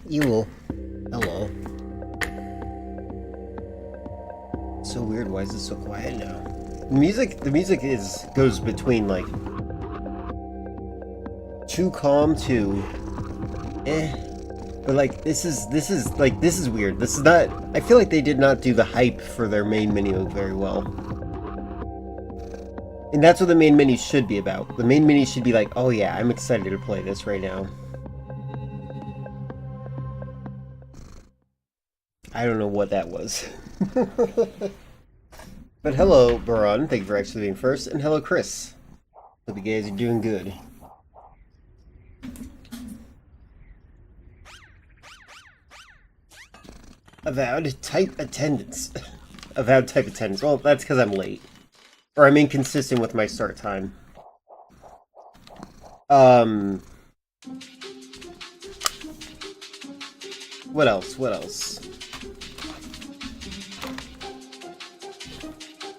Ewell. Hello. So weird, why is it so quiet now? The music goes between like too calm to but like this is weird. This is not, I feel like they did not do the hype for their main menu very well. And that's what the main menu should be about. The main menu should be like, oh yeah, I'm excited to play this right now. I don't know what that was. But hello, Baron. Thank you for actually being first. And hello, Chris. Hope you guys are doing good. Avowed type attendance. Avowed type attendance. Well, that's because I'm late. Or I'm inconsistent with my start time. What else? What else?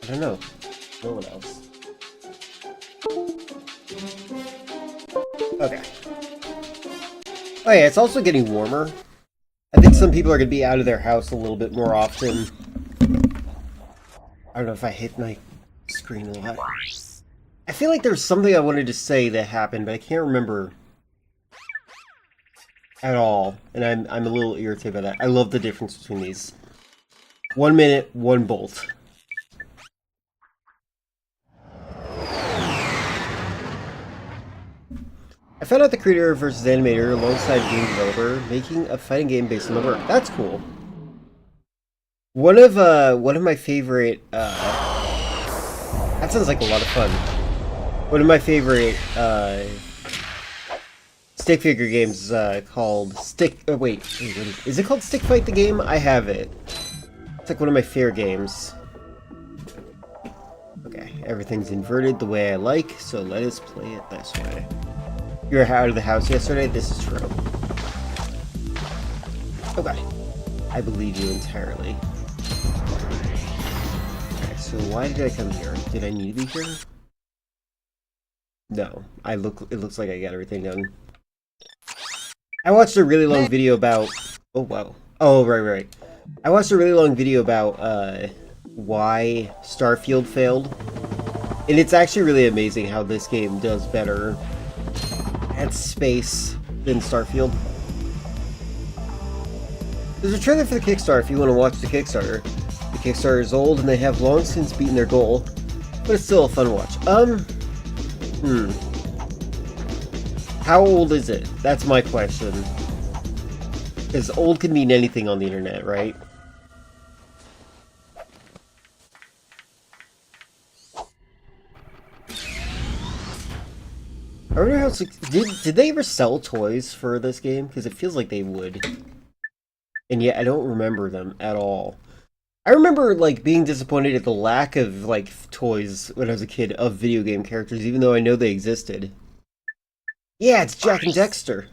I don't know. No one else. Okay. Oh yeah, it's also getting warmer. I think some people are going to be out of their house a little bit more often. I don't know if I hit my screen a lot. I feel like there's something I wanted to say that happened, but I can't remember at all. And I'm a little irritated by that. I love the difference between these. 1 minute, 1 bolt. I found out the creator versus animator alongside game developer making a fighting game based on the work. That's cool. One of my favorite that sounds like a lot of fun. One of my favorite stick figure games is called Stick. Oh, wait, is it called Stick Fight the game? I have it. It's like one of my favorite games. Okay, everything's inverted the way I like, so let us play it this way. You were out of the house yesterday? This is true. Okay. I believe you entirely. Okay, so why did I come here? Did I need to be here? No. It looks like I got everything done. I watched a really long video about... Oh, wow. Oh, right. I watched a really long video about, why Starfield failed. And it's actually really amazing how this game does better at space than Starfield. There's a trailer for the Kickstarter if you want to watch the Kickstarter. The Kickstarter is old and they have long since beaten their goal, but it's still a fun watch. How old is it? That's my question. Because old can mean anything on the internet, right? I wonder how... Did they ever sell toys for this game? Because it feels like they would. And yet I don't remember them at all. I remember, like, being disappointed at the lack of, like, toys when I was a kid of video game characters, even though I know they existed. Yeah, it's Jack and Dexter!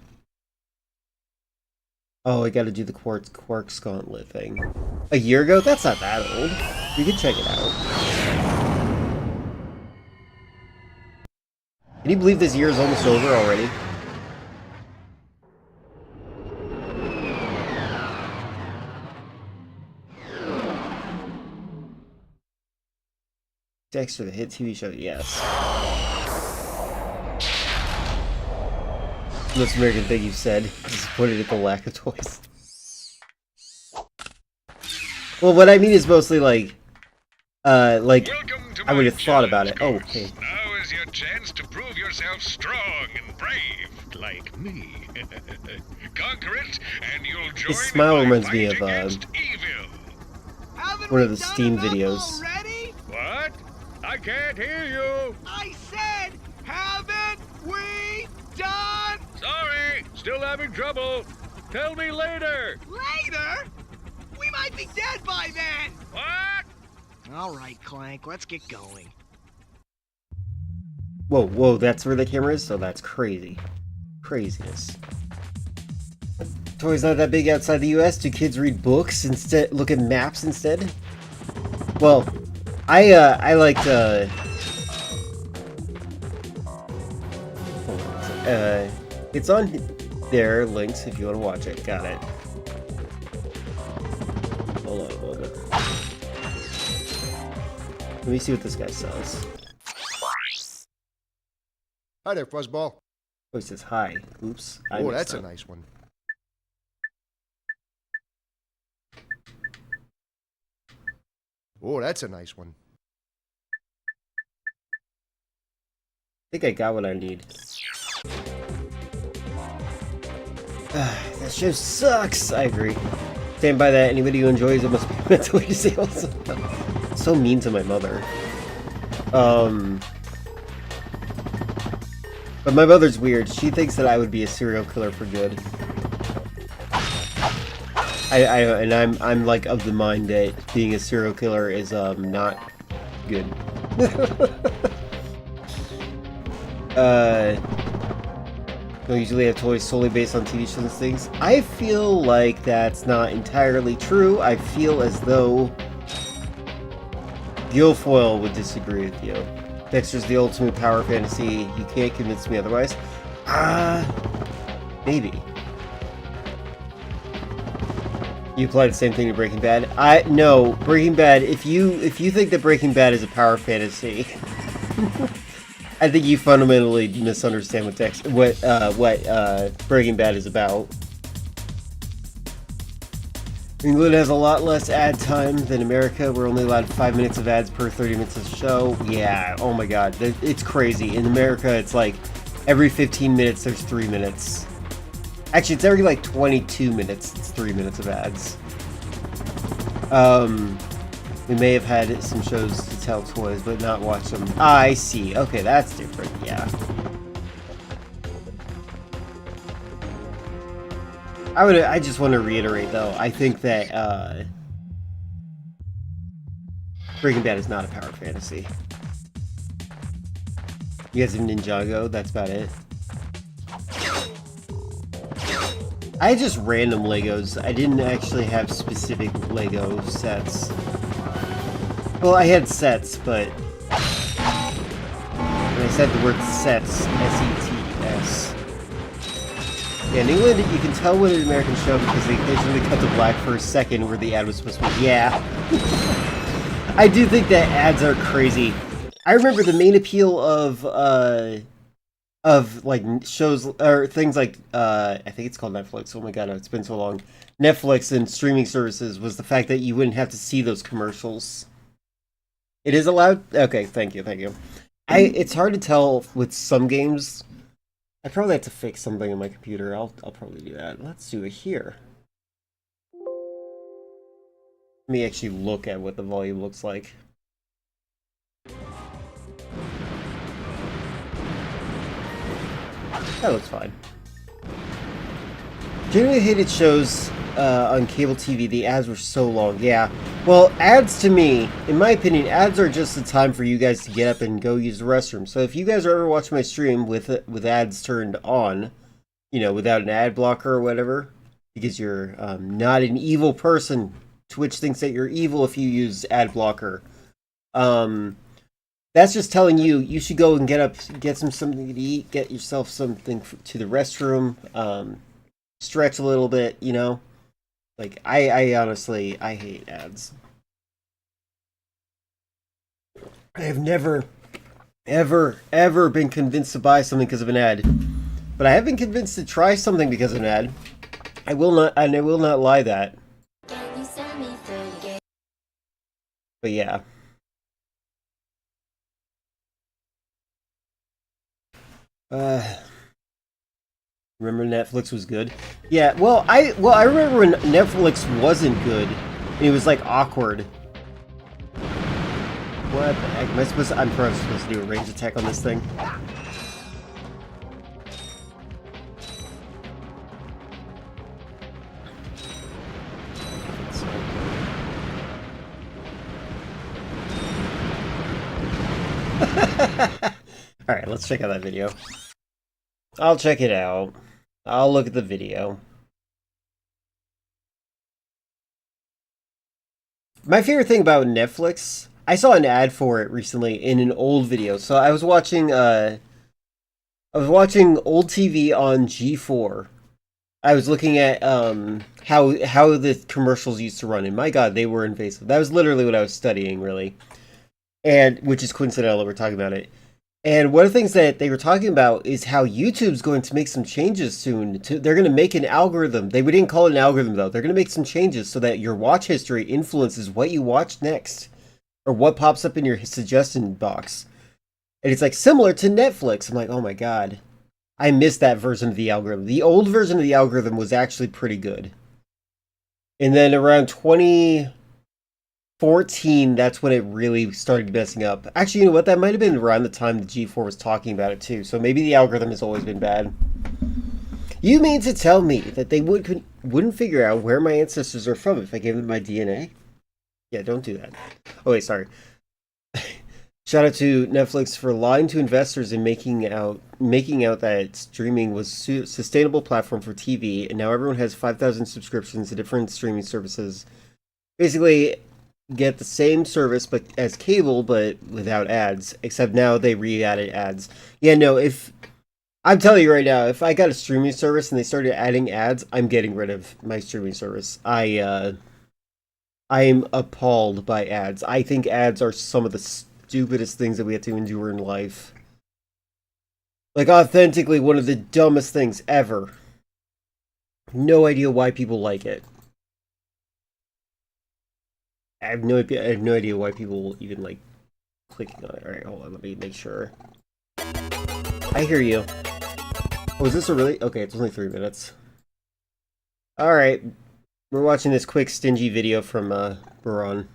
Oh, I gotta do the Quark's Gauntlet thing. A year ago? That's not that old. You can check it out. Can you believe this year is almost over already? Dexter, the hit TV show, yes. Most American thing you said. Disappointed at the lack of toys. Well, what I mean is mostly like I would have thought about it. Oh, okay. Now is your chance to prove yourself strong and brave, like me. conquer it, and you'll join His smile in my reminds me fight of against evil. one of the Steam videos. Already? What? I can't hear you. I said, haven't we done? Sorry, still having trouble. Tell me later. Later? We might be dead by then. What? All right, Clank, let's get going. Whoa, whoa, that's where the camera is? So that's crazy. Craziness. Toys not that big outside the US? Do kids read books instead? Look at maps instead? Well, I liked, it's on there, links if you want to watch it. Got it. Hold on a moment. Let me see what this guy says. Hi there, fuzzball. Oh, he says hi. Oops. Oh, that's a nice one. Oh, that's a nice one. I think I got what I need. That show sucks! I agree. Stand by that. Anybody who enjoys it must be mentally disabled. So mean to my mother. But my mother's weird. She thinks that I would be a serial killer for good. I'm like of the mind that being a serial killer is not good. Don't usually have toys solely based on TV shows and things. I feel like that's not entirely true. I feel as though Guilfoyle would disagree with you. Dexter's the ultimate power fantasy. You can't convince me otherwise. Maybe. You apply the same thing to Breaking Bad? No, Breaking Bad, if you think that Breaking Bad is a power fantasy, I think you fundamentally misunderstand what Breaking Bad is about. England has a lot less ad time than America. We're only allowed 5 minutes of ads per 30 minutes of show. Yeah, oh my god, it's crazy. In America, it's like every 15 minutes there's 3 minutes. Actually, it's every like 22 minutes, it's 3 minutes of ads. We may have had some shows to tell toys, but not watch them. I see. Okay, that's different, yeah. I just want to reiterate, though, I think that, Breaking Bad is not a power fantasy. You guys have Ninjago, that's about it. I had just random Legos. I didn't actually have specific Lego sets. Well, I had sets, but when I said the word sets, S-E-T-S. Yeah, in England, you can tell when an American show because they occasionally cut to black for a second where the ad was supposed to be. Yeah. I do think that ads are crazy. I remember the main appeal of like shows or things like I think it's called Netflix. Oh my god, it's been so long. Netflix and streaming services was the fact that you wouldn't have to see those commercials. It is allowed? Okay, thank you. It's hard to tell with some games. I probably have to fix something on my computer. I'll probably do that. Let's do it here. Let me actually look at what the volume looks like. That looks fine. Generally hated shows on cable TV. The ads were so long. Yeah. Well, ads to me, in my opinion, ads are just the time for you guys to get up and go use the restroom. So if you guys are ever watching my stream with ads turned on, you know, without an ad blocker or whatever, because you're not an evil person. Twitch thinks that you're evil if you use ad blocker. That's just telling you, you should go and get up, get something to eat, get yourself something to the restroom, stretch a little bit, you know? Like, I honestly, I hate ads. I have never, ever been convinced to buy something because of an ad. But I have been convinced to try something because of an ad. I will not lie that. But yeah. Remember Netflix was good? Yeah, well, I remember when Netflix wasn't good, and it was like awkward. What the heck? I'm probably supposed to do a range attack on this thing. Alright, let's check out that video. I'll check it out. I'll look at the video. My favorite thing about Netflix, I saw an ad for it recently in an old video. So I was watching old TV on G4. I was looking at how the commercials used to run, and my god, they were invasive. That was literally what I was studying, really. And which is coincidental that we're talking about it. And one of the things that they were talking about is how YouTube's going to make some changes soon. They're going to make an algorithm. They didn't call it an algorithm, though. They're going to make some changes so that your watch history influences what you watch next. Or what pops up in your suggestion box. And it's like similar to Netflix. I'm like, oh my god. I missed that version of the algorithm. The old version of the algorithm was actually pretty good. And then around 2014, that's when it really started messing up. Actually, you know what? That might have been around the time the G4 was talking about it too. So maybe the algorithm has always been bad. You mean to tell me that they wouldn't figure out where my ancestors are from if I gave them my DNA? Yeah, don't do that. Oh wait, sorry. Shout out to Netflix for lying to investors and making out that streaming was a sustainable platform for TV, and now everyone has 5,000 subscriptions to different streaming services. Basically, get the same service but as cable, but without ads. Except now they re-added ads. Yeah, no. If I'm telling you right now, if I got a streaming service and they started adding ads, I'm getting rid of my streaming service. I'm appalled by ads. I think ads are some of the stupidest things that we have to endure in life. Like, authentically, one of the dumbest things ever. No idea why people like it. I have no idea why people even like clicking on it. Alright, hold on, let me make sure. I hear you. Oh, is this a really? Okay, it's only 3 minutes. Alright. We're watching this quick, stingy video from Baron.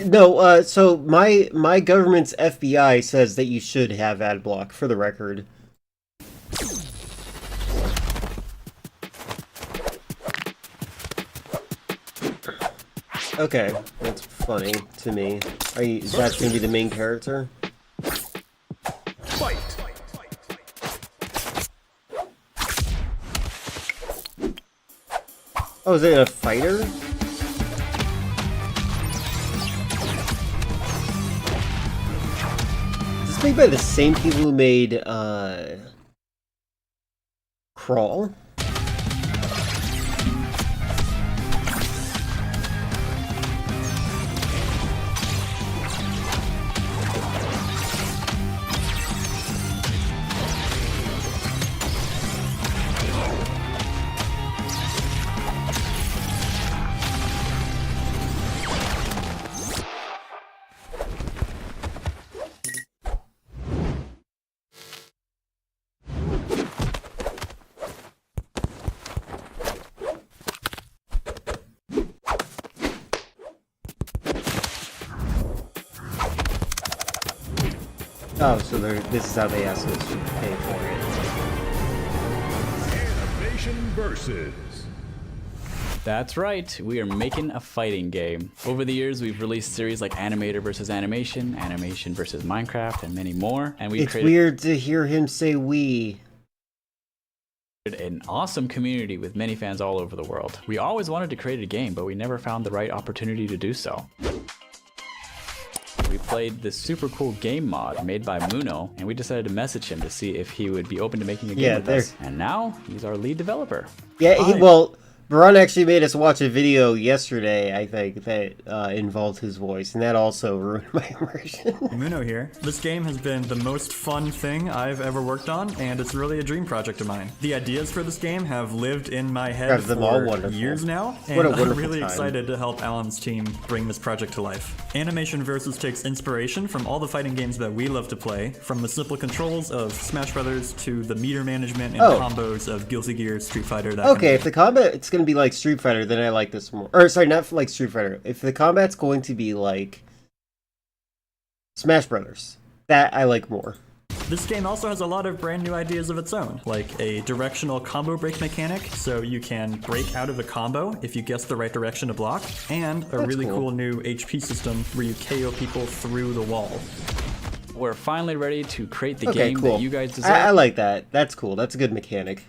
No, so my government's FBI says that you should have ad block, for the record. Okay, that's funny to me. Is that gonna be the main character? Fight! Oh, is it a fighter? Is this made by the same people who made, Crawl? Oh, so this is how they ask us to pay for it. Animation versus. That's right, we are making a fighting game. Over the years, we've released series like Animator vs. Animation, Animation vs. Minecraft, and many more. And we've created weird to hear him say we. An awesome community with many fans all over the world. We always wanted to create a game, but we never found the right opportunity to do so. We played this super cool game mod made by Muno, and we decided to message him to see if he would be open to making a game with us. And now, he's our lead developer. Yeah, well, Baran actually made us watch a video yesterday, I think, that involved his voice, and that also ruined my immersion. Muno here. This game has been the most fun thing I've ever worked on, and it's really a dream project of mine. The ideas for this game have lived in my head for years now, and I'm really excited to help Alan's team bring this project to life. Animation Versus takes inspiration from all the fighting games that we love to play, from the simple controls of Smash Brothers to the meter management and combos of Guilty Gear, Street Fighter, that kind of if the combat it's going to be like Street Fighter, then I like this more. Or, sorry, not like Street Fighter. If the combat's going to be like Smash Brothers, that I like more. This game also has a lot of brand new ideas of its own, like a directional combo break mechanic, so you can break out of a combo if you guess the right direction to block, and a really cool new HP system where you KO people through the wall. We're finally ready to create the game that you guys deserve. I like that. That's cool. That's a good mechanic.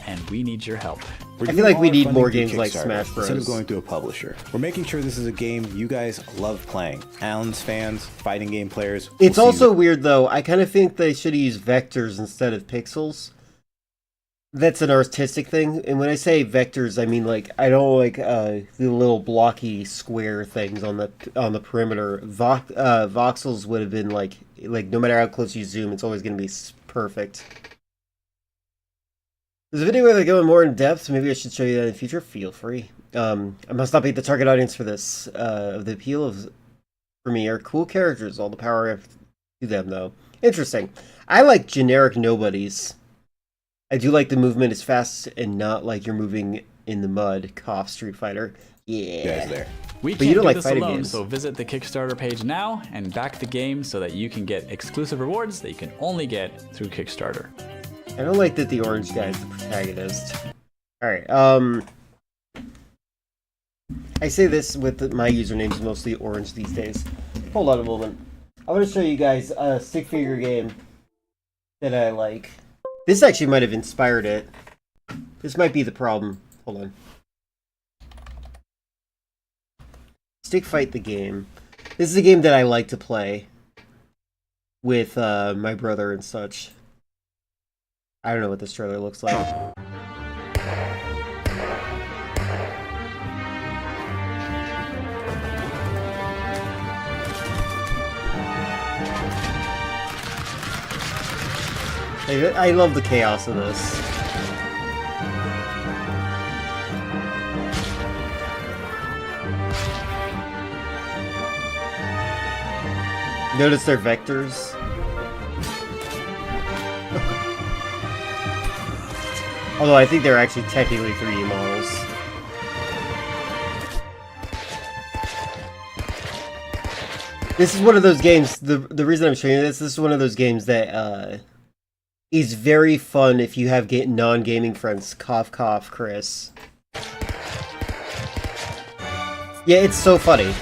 And we need your help. I feel like we need more games like Smash Bros. Instead of going through a publisher. We're making sure this is a game you guys love playing. Alan's fans, fighting game players. It's also weird though. I kind of think they should use vectors instead of pixels. That's an artistic thing. And when I say vectors, I mean like I don't like the little blocky square things on the perimeter. Voxels would have been like no matter how close you zoom, it's always going to be perfect. There's a video where they go in more in depth, so maybe I should show you that in the future. Feel free. I must not be the target audience for this. The appeal for me are cool characters. All the power to them, though. Interesting. I like generic nobodies. I do like the movement is fast and not like you're moving in the mud. Cough, Street Fighter. Yeah. Guys there. We can't do this alone, so visit the Kickstarter page now and back the game so that you can get exclusive rewards that you can only get through Kickstarter. I don't like that the orange guy is the protagonist. Alright, I say this with my usernames mostly orange these days. Hold on a moment. I want to show you guys a stick figure game that I like. This actually might have inspired it. This might be the problem. Hold on. Stick Fight the game. This is a game that I like to play with my brother and such. I don't know what this trailer looks like. I love the chaos of this. Notice their vectors. Although I think they're actually technically 3D models. This is one of those games, the reason I'm showing you this is one of those games that is very fun if you have non-gaming friends. Cough, cough, Chris. Yeah, it's so funny.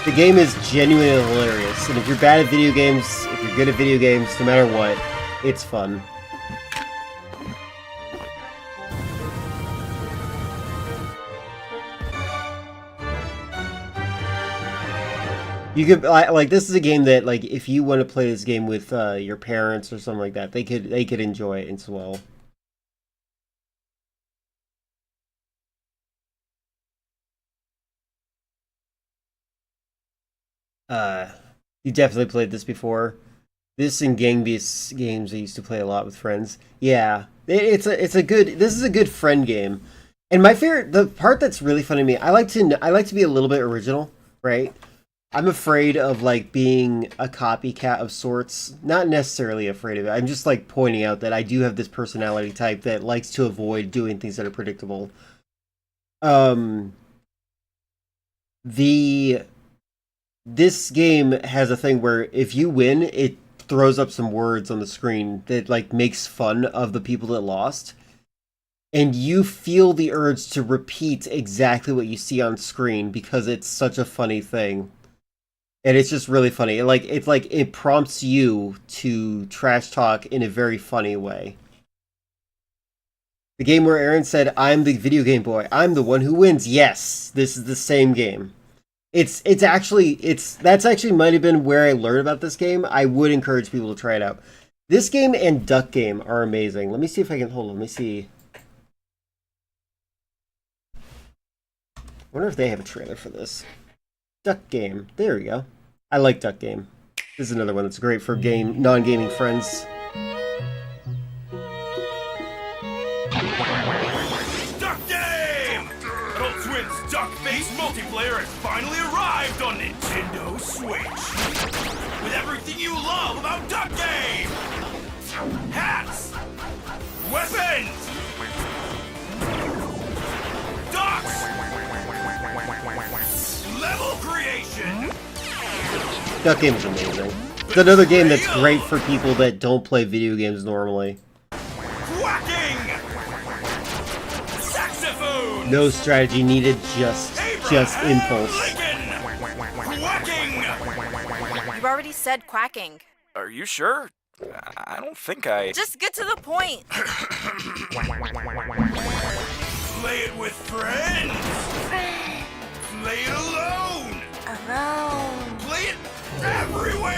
The game is genuinely hilarious, and if you're bad at video games, if you're good at video games, no matter what, it's fun. You could like this is a game that like if you want to play this game with your parents or something like that, they could enjoy it as well. You definitely played this before. This and Gang Beasts games I used to play a lot with friends. Yeah, this is a good friend game. And my favorite, the part that's really funny to me, I like to be a little bit original, right? I'm afraid of like being a copycat of sorts. Not necessarily afraid of it. I'm just like pointing out that I do have this personality type that likes to avoid doing things that are predictable. This game has a thing where if you win, it throws up some words on the screen that like makes fun of the people that lost. And you feel the urge to repeat exactly what you see on screen because it's such a funny thing. And it's just really funny. It prompts you to trash talk in a very funny way. The game where Aaron said, "I'm the video game boy. I'm the one who wins." Yes, this is the same game. That's actually might have been where I learned about this game. I would encourage people to try it out. This game and Duck Game are amazing. Let me see if I can hold on. Let me see. wonder if they have a trailer for this. Duck Game. There we go. I like Duck Game. This is another one that's great for non-gaming friends. Duck Game! Adult Swim's duck-based multiplayer has finally arrived on Nintendo Switch. With everything you love about Duck Game! Hats! Weapons! Ducks! Level creation! Duck Game is amazing. It's another game that's great for people that don't play video games normally. Quacking! Saxophone! No strategy needed, just impulse. Quacking! You've already said quacking. Are you sure? I don't think I... Just get to the point. Play it with friends! Play it alone! Alone. Play it everywhere!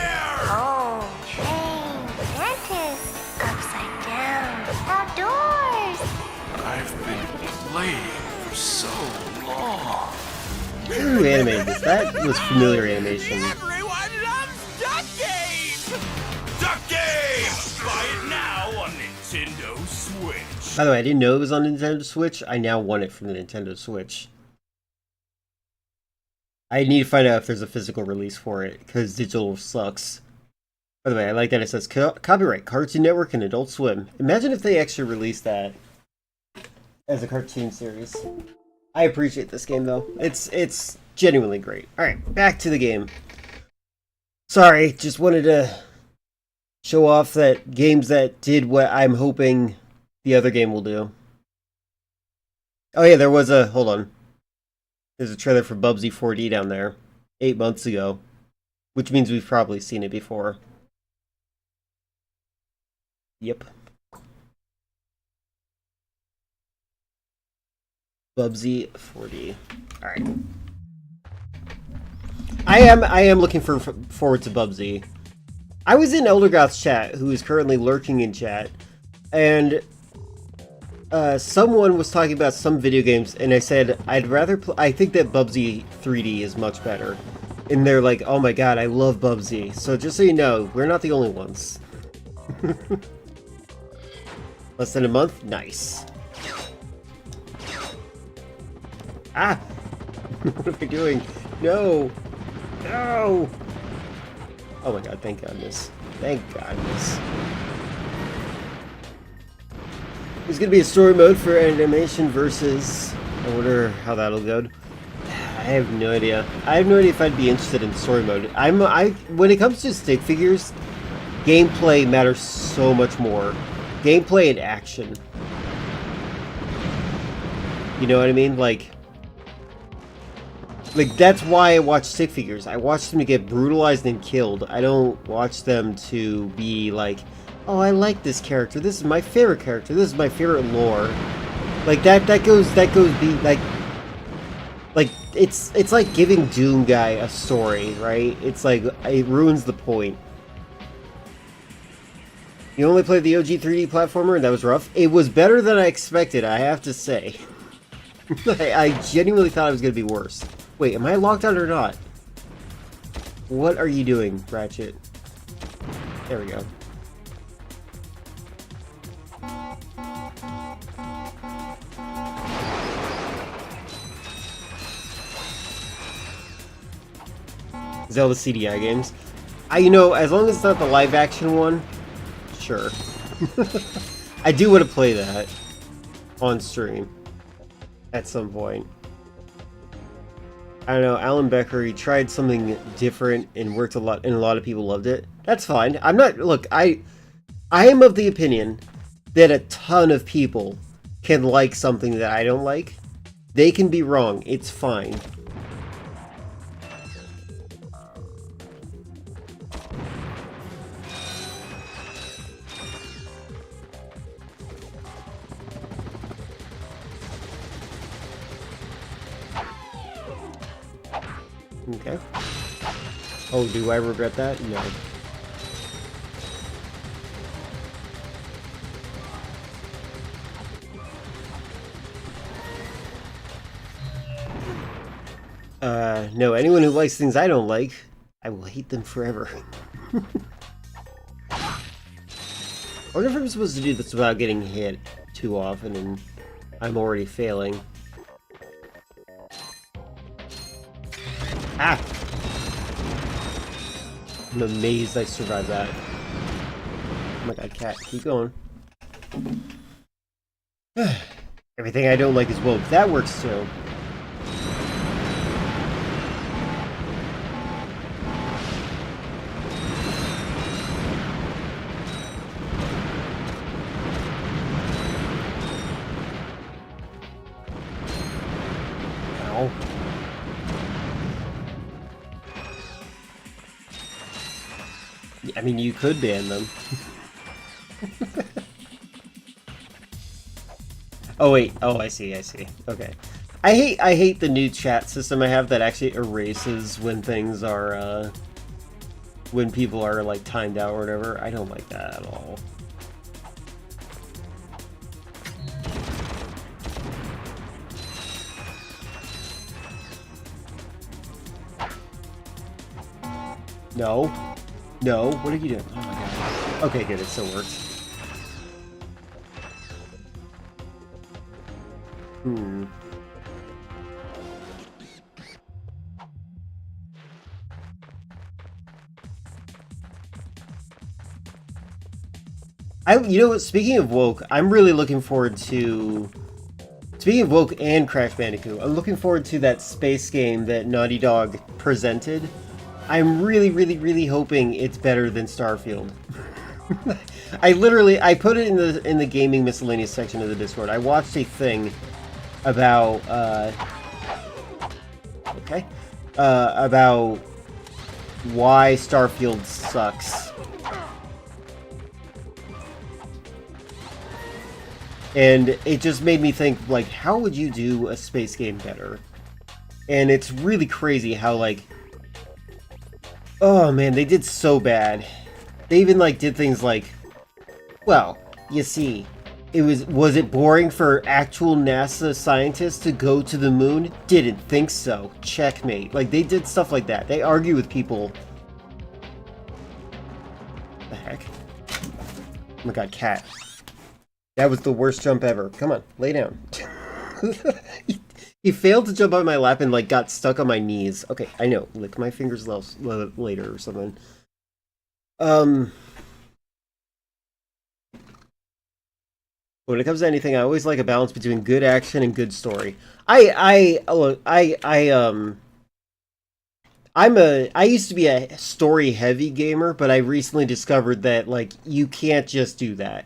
Oh. Train. Dentist. Upside down. Outdoors. I've been playing for so long. Who animated this? That was familiar animation. Everyone loves Duck Game! Duck Game! Buy it now on Nintendo Switch. By the way, I didn't know it was on Nintendo Switch. I now want it from the Nintendo Switch. I need to find out if there's a physical release for it, because digital sucks. By the way, I like that it says copyright Cartoon Network and Adult Swim. Imagine if they actually released that as a cartoon series. I appreciate this game though. It's genuinely great. Alright, back to the game. Sorry, just wanted to show off that games that did what I'm hoping the other game will do. Oh yeah, there was a... hold on. There's a trailer for Bubsy 4D down there. 8 months ago. Which means we've probably seen it before. Yep. Bubsy 4D. Alright. I am looking forward to Bubsy. I was in Eldergoth's chat, who is currently lurking in chat, and someone was talking about some video games, and I said, I'd rather I think that Bubsy 3D is much better. And they're like, oh my god, I love Bubsy. So just so you know, we're not the only ones. Less than a month? Nice. Ah! What am I doing? No! No! Oh my god, thank goodness. Thank goodness. There's gonna be a story mode for animation versus... I wonder how that'll go. I have no idea. I have no idea if I'd be interested in story mode. When it comes to stick figures, gameplay matters so much more. Gameplay and action. You know what I mean? Like that's why I watch stick figures. I watch them to get brutalized and killed. I don't watch them to be like, oh, I like this character. This is my favorite character. This is my favorite lore. Like that goes like it's like giving Doom Guy a story, right? It's like it ruins the point. You only played the OG 3D platformer and that was rough? It was better than I expected, I have to say. I genuinely thought it was going to be worse. Wait, am I locked out or not? What are you doing, Ratchet? There we go. Zelda CDI games. You know, as long as it's not the live action one, sure. I do want to play that on stream at some point. I don't know, Alan Becker, he tried something different and worked a lot, and a lot of people loved it. That's fine. I'm not, look, I am of the opinion that a ton of people can like something that I don't like. They can be wrong. It's fine. Okay. Oh, do I regret that? No. No, anyone who likes things I don't like, I will hate them forever. I wonder if I'm supposed to do this without getting hit too often, and I'm already failing. Ah! I'm amazed I survived that. Oh my god, cat, keep going. Everything I don't like is woke. That works too. Ow. I mean, you could ban them. Oh wait, oh I see. Okay. I hate the new chat system I have that actually erases when things are when people are like timed out or whatever. I don't like that at all. No. No, what are you doing? Oh my god. Okay, good, it still works. You know what, speaking of woke, I'm really looking forward to... Speaking of woke and Crash Bandicoot, I'm looking forward to that space game that Naughty Dog presented. I'm really hoping it's better than Starfield. I put it in the gaming miscellaneous section of the Discord. I watched a thing about about why Starfield sucks. And it just made me think, like, how would you do a space game better? And it's really crazy how, like, oh man, they did so bad. They even, like, did things like, well, you see, was it boring for actual NASA scientists to go to the moon? Didn't think so. Checkmate. Like, they did stuff like that. They argue with people. The heck? Oh my god, cat. That was the worst jump ever. Come on, lay down. He failed to jump on my lap and, like, got stuck on my knees. Okay, I know. Lick my fingers later or something. When it comes to anything, I always like a balance between good action and good story. I used to be a story-heavy gamer, but I recently discovered that, like, you can't just do that.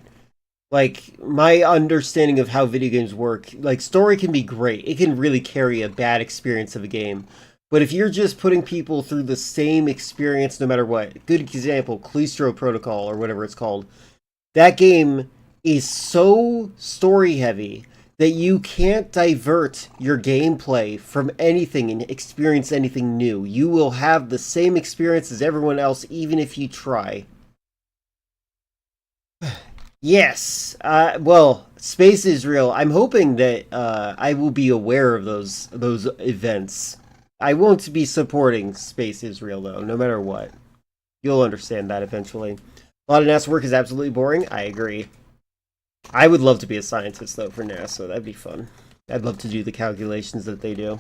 Like, my understanding of how video games work, like, story can be great. It can really carry a bad experience of a game. But if you're just putting people through the same experience no matter what, good example, Callisto Protocol or whatever it's called, that game is so story-heavy that you can't divert your gameplay from anything and experience anything new. You will have the same experience as everyone else, even if you try. Yes. Well, Space Israel. I'm hoping that I will be aware of those events. I won't be supporting Space Israel though, no matter what. You'll understand that eventually. A lot of NASA work is absolutely boring. I agree. I would love to be a scientist though for NASA. That'd be fun. I'd love to do the calculations that they do.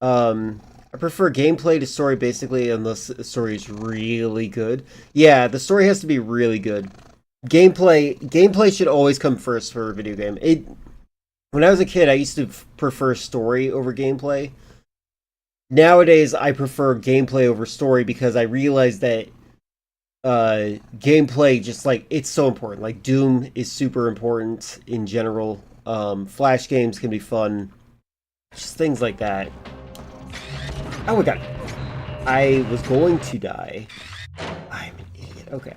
I prefer gameplay to story basically, unless the story is really good. Yeah, the story has to be really good. Gameplay should always come first for a video game. When I was a kid, I used to prefer story over gameplay. Nowadays, I prefer gameplay over story because I realize that gameplay just, like, it's so important. Like, Doom is super important in general. Flash games can be fun. Just things like that. Oh my god. I was going to die. I'm an idiot. Okay.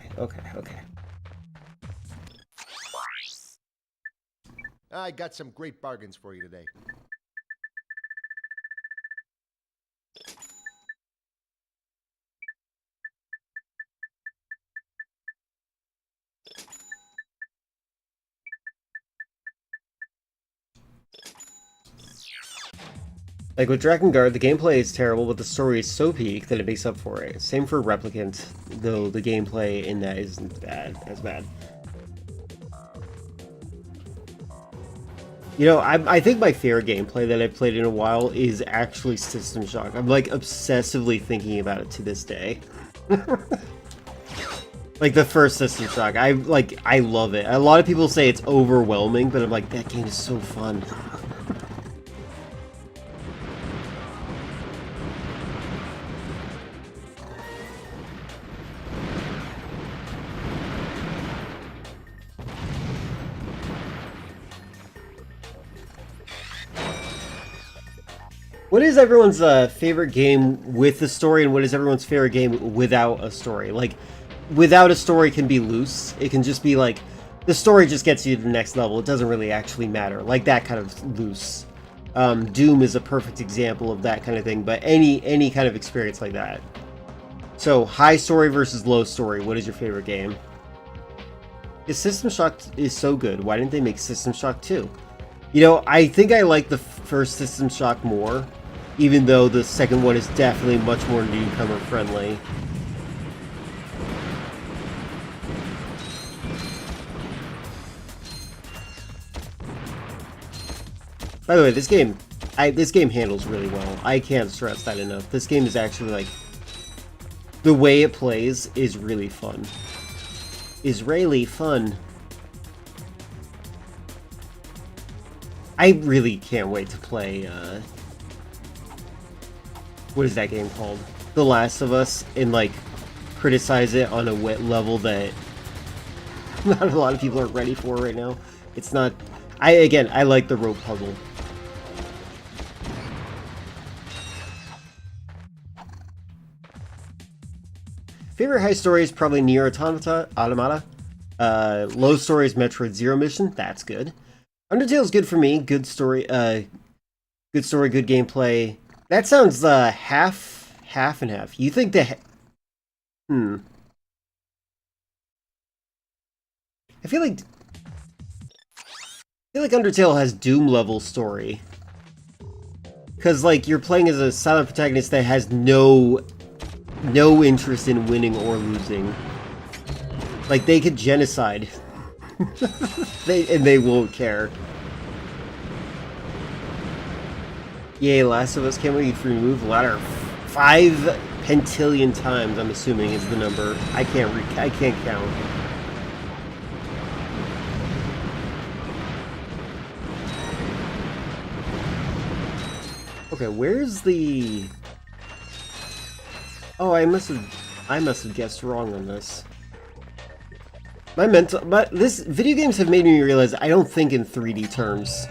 I got some great bargains for you today. Like with Drakengard, the gameplay is terrible, but the story is so peak that it makes up for it. Same for Replicant, though the gameplay in that isn't as bad. You know, I think my favorite gameplay that I've played in a while is actually System Shock. I'm like obsessively thinking about it to this day. Like the first System Shock, I love it. A lot of people say it's overwhelming, but I'm like, that game is so fun. What is everyone's favorite game with a story, and what is everyone's favorite game without a story? Like, without a story can be loose. It can just be like, the story just gets you to the next level. It doesn't really actually matter. Like that kind of loose. Doom is a perfect example of that kind of thing, but any kind of experience like that. So, high story versus low story. What is your favorite game? If System Shock is so good, why didn't they make System Shock 2? You know, I think I like the first System Shock more, even though the second one is definitely much more newcomer friendly. By the way, this game handles really well. I can't stress that enough. This game is actually like, the way it plays is really fun. Israeli fun. I really can't wait to play, what is that game called? The Last of Us, and like, criticize it on a wit level that not a lot of people are ready for right now. It's not, I like the rope puzzle. Favorite high story is probably Nier Automata. Low story is Metroid Zero Mission. That's good. Undertale's good for me. Good story, good gameplay. That sounds half and half. You think that? I feel like Undertale has Doom level story. Cause like you're playing as a silent protagonist that has no interest in winning or losing. Like they could genocide. They won't care. Yay, Last of Us, can't wait to remove the ladder 5 pentillion times, I'm assuming is the number. I can't count. Okay, where's the... Oh, I must have guessed wrong on this. This video games have made me realize I don't think in 3D terms.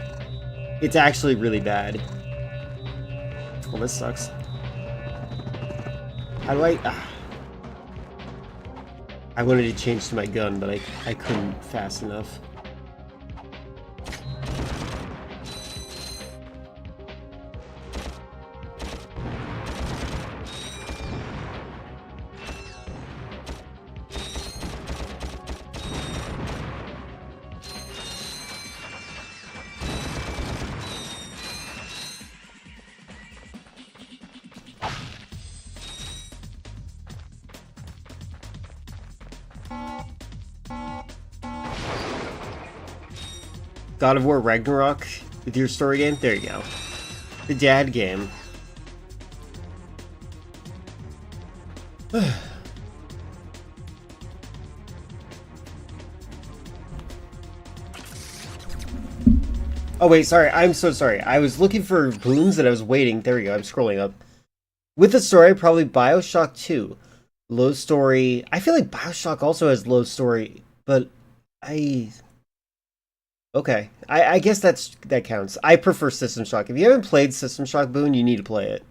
It's actually really bad. Well, this sucks. How do I wanted to change to my gun, but I couldn't fast enough. God of War Ragnarok with your story game? There you go. The dad game. Oh wait, sorry. I'm so sorry. I was looking for boons and I was waiting. There we go. I'm scrolling up. With the story, probably BioShock 2. Low story. I feel like BioShock also has low story, but okay. I guess that counts. I prefer System Shock. If you haven't played System Shock, Boone, you need to play it.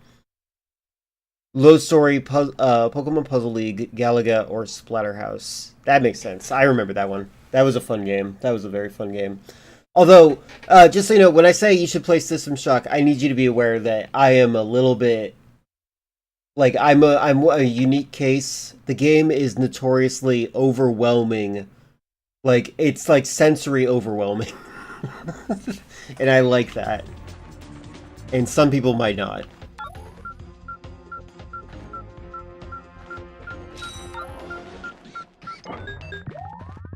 Low story, Pokemon Puzzle League, Galaga, or Splatterhouse. That makes sense. I remember that one. That was a fun game. That was a very fun game. Although, just so you know, when I say you should play System Shock, I need you to be aware that I am a little bit... Like, I'm a unique case. The game is notoriously overwhelming. Like, it's like sensory overwhelming. And I like that. And some people might not.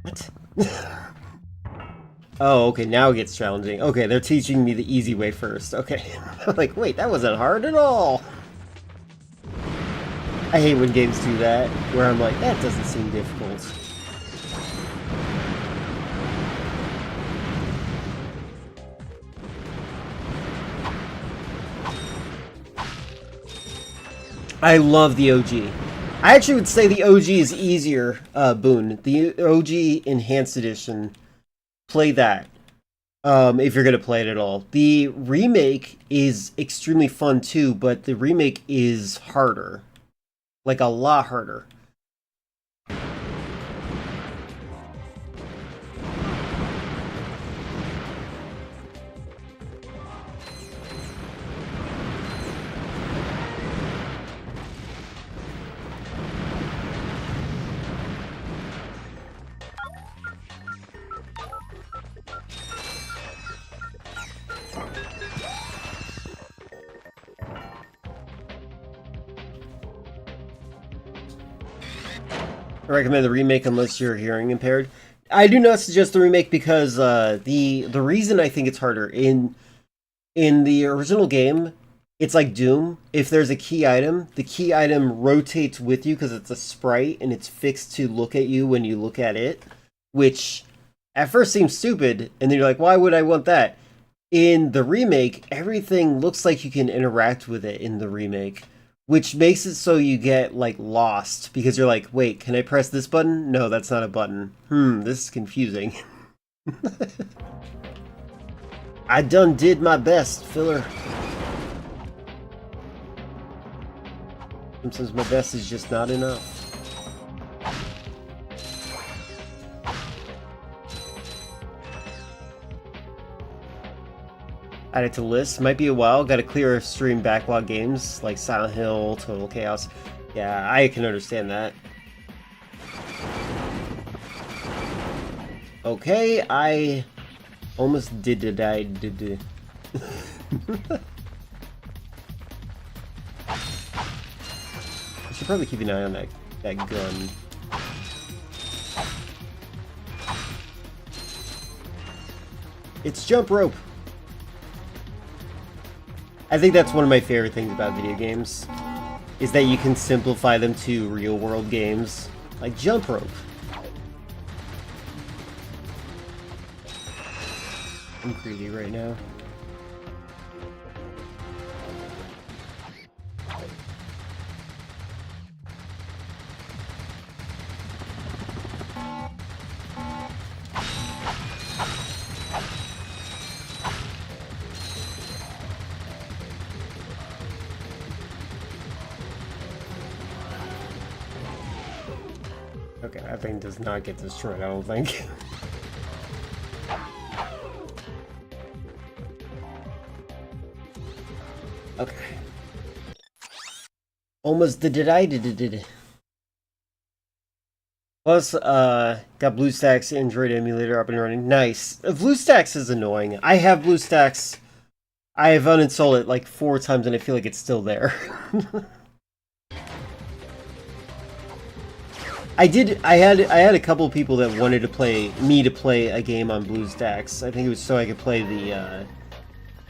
What? Oh, okay, now it gets challenging. Okay, they're teaching me the easy way first. Okay. I'm like, wait, that wasn't hard at all. I hate when games do that, where I'm like, that doesn't seem difficult. I love the OG. I actually would say the OG is easier, Boone. The OG Enhanced Edition, play that, if you're going to play it at all. The remake is extremely fun too, but the remake is harder. Like, a lot harder. I recommend the remake unless you're hearing impaired. I do not suggest the remake because the reason I think it's harder in the original game, it's like Doom. If there's a key item, the key item rotates with you because it's a sprite and it's fixed to look at you when you look at it, which at first seems stupid, and then you're like, why would I want that? In the remake, everything looks like you can interact with it in the remake, which makes it so you get, like, lost, because you're like, wait, can I press this button? No, that's not a button. This is confusing. I done did my best, filler. Sometimes my best is just not enough. Add it to list. Might be a while. Got to clear stream backlog games like Silent Hill, Total Chaos. Yeah, I can understand that. Okay, I almost did it. I did it. I should probably keep an eye on that gun. It's jump rope. I think that's one of my favorite things about video games, is that you can simplify them to real-world games, like jump rope. I'm greedy right now. Okay, that thing does not get destroyed, I don't think. Okay. Almost did it. Plus, got BlueStacks Android emulator up and running. Nice. BlueStacks is annoying. I have BlueStacks. I have uninstalled it like 4 times and I feel like it's still there. I had a couple people that wanted to play a game on BlueStacks. I think it was so I could play the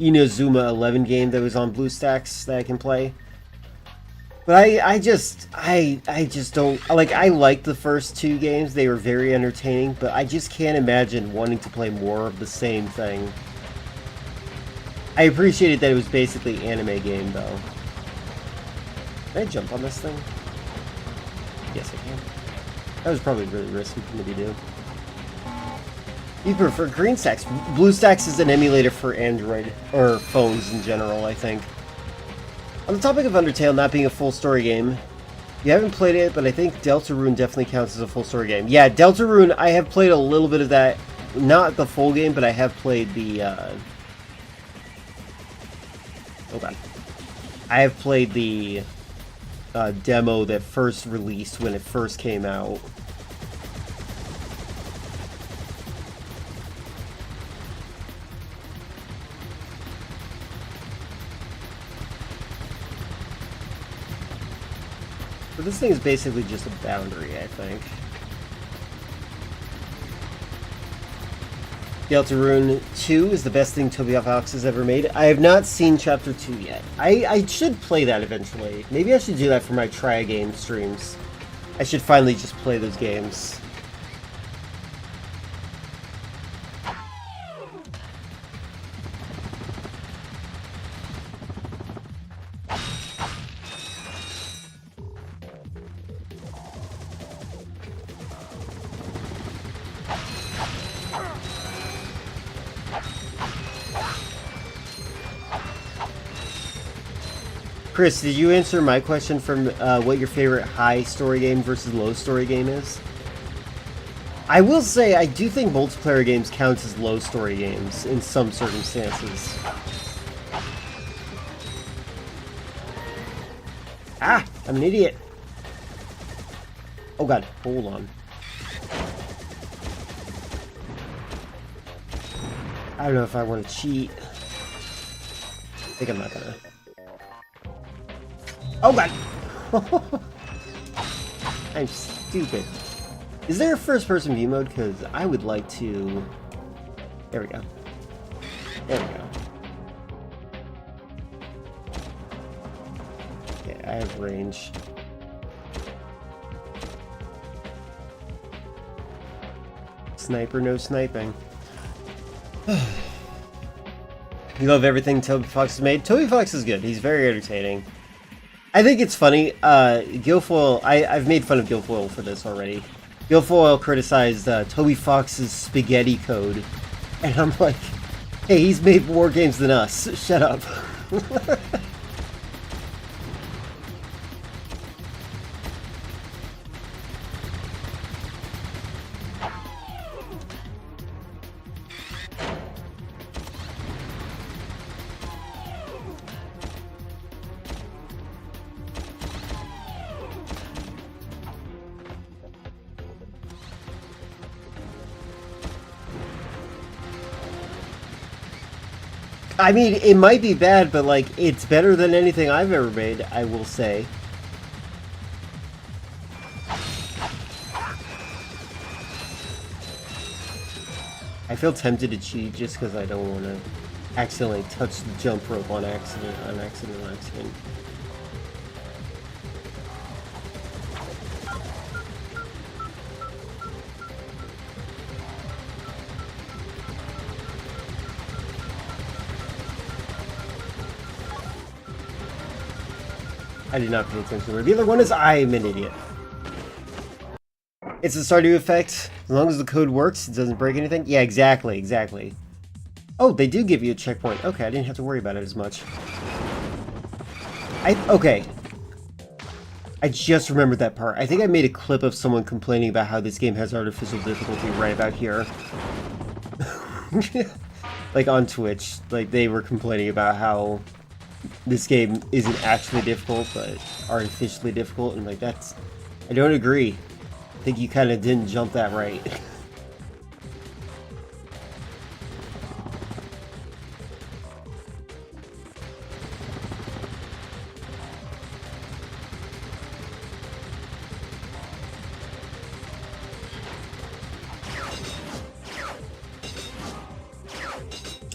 Inazuma 11 game that was on BlueStacks that I can play. But I just don't like. I liked the first 2 games; they were very entertaining. But I just can't imagine wanting to play more of the same thing. I appreciated that it was basically an anime game, though. Can I jump on this thing? Yes, I can. That was probably really risky for me to do. You prefer GreenStacks. BlueStacks is an emulator for Android, or phones in general, I think. On the topic of Undertale not being a full story game, you haven't played it, but I think Deltarune definitely counts as a full story game. Yeah, Deltarune, I have played a little bit of that. Not the full game, but I have played the, hold on. I have played the demo that first released when it first came out. this thing is basically just a boundary, I think. Deltarune 2 is the best thing Toby Fox has ever made. I have not seen Chapter 2 yet. I should play that eventually. Maybe I should do that for my try-a-game streams. I should finally just play those games. Chris, did you answer my question from what your favorite high story game versus low story game is? I will say, I do think multiplayer games counts as low story games in some circumstances. Ah! I'm an idiot! Oh god, hold on. I don't know if I want to cheat. I think I'm not gonna. Oh god! I'm stupid. Is there a first-person view mode? Because I would like to... There we go. There we go. Okay, I have range. Sniper, no sniping. You love everything Toby Fox has made? Toby Fox is good. He's very entertaining. I think it's funny, Guilfoyle, I've made fun of Guilfoyle for this already. Guilfoyle criticized Toby Fox's spaghetti code, and I'm like, hey, he's made more games than us, shut up. I mean, it might be bad, but, like, it's better than anything I've ever made, I will say. I feel tempted to cheat just because I don't want to accidentally touch the jump rope on accident. I did not pay attention. The other one is I'm an idiot. It's a Stardew effect. As long as the code works, it doesn't break anything. Yeah, exactly, exactly. Oh, they do give you a checkpoint. Okay, I didn't have to worry about it as much. Okay. I just remembered that part. I think I made a clip of someone complaining about how this game has artificial difficulty right about here. Like on Twitch. Like they were complaining about how this game isn't actually difficult, but artificially difficult, and like that's... I don't agree. I think you kind of didn't jump that right.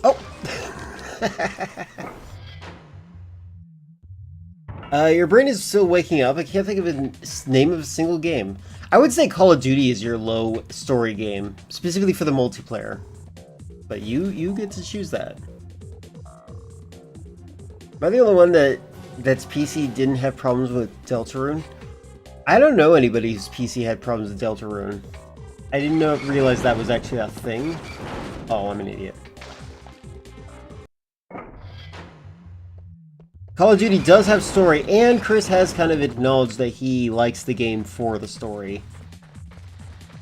Oh! Your brain is still waking up. I can't think of the name of a single game. I would say Call of Duty is your low story game, specifically for the multiplayer. But you get to choose that. Am I the only one that's PC didn't have problems with Deltarune? I don't know anybody whose PC had problems with Deltarune. I didn't realize that was actually a thing. Oh, I'm an idiot. Call of Duty does have story, and Chris has kind of acknowledged that he likes the game for the story.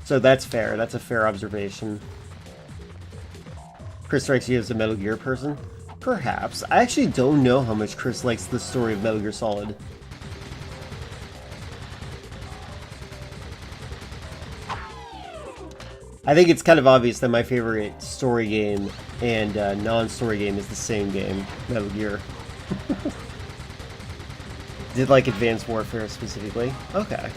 So that's fair. That's a fair observation. Chris strikes you as a Metal Gear person? Perhaps. I actually don't know how much Chris likes the story of Metal Gear Solid. I think it's kind of obvious that my favorite story game and non-story game is the same game, Metal Gear. Did like Advanced Warfare specifically? Okay.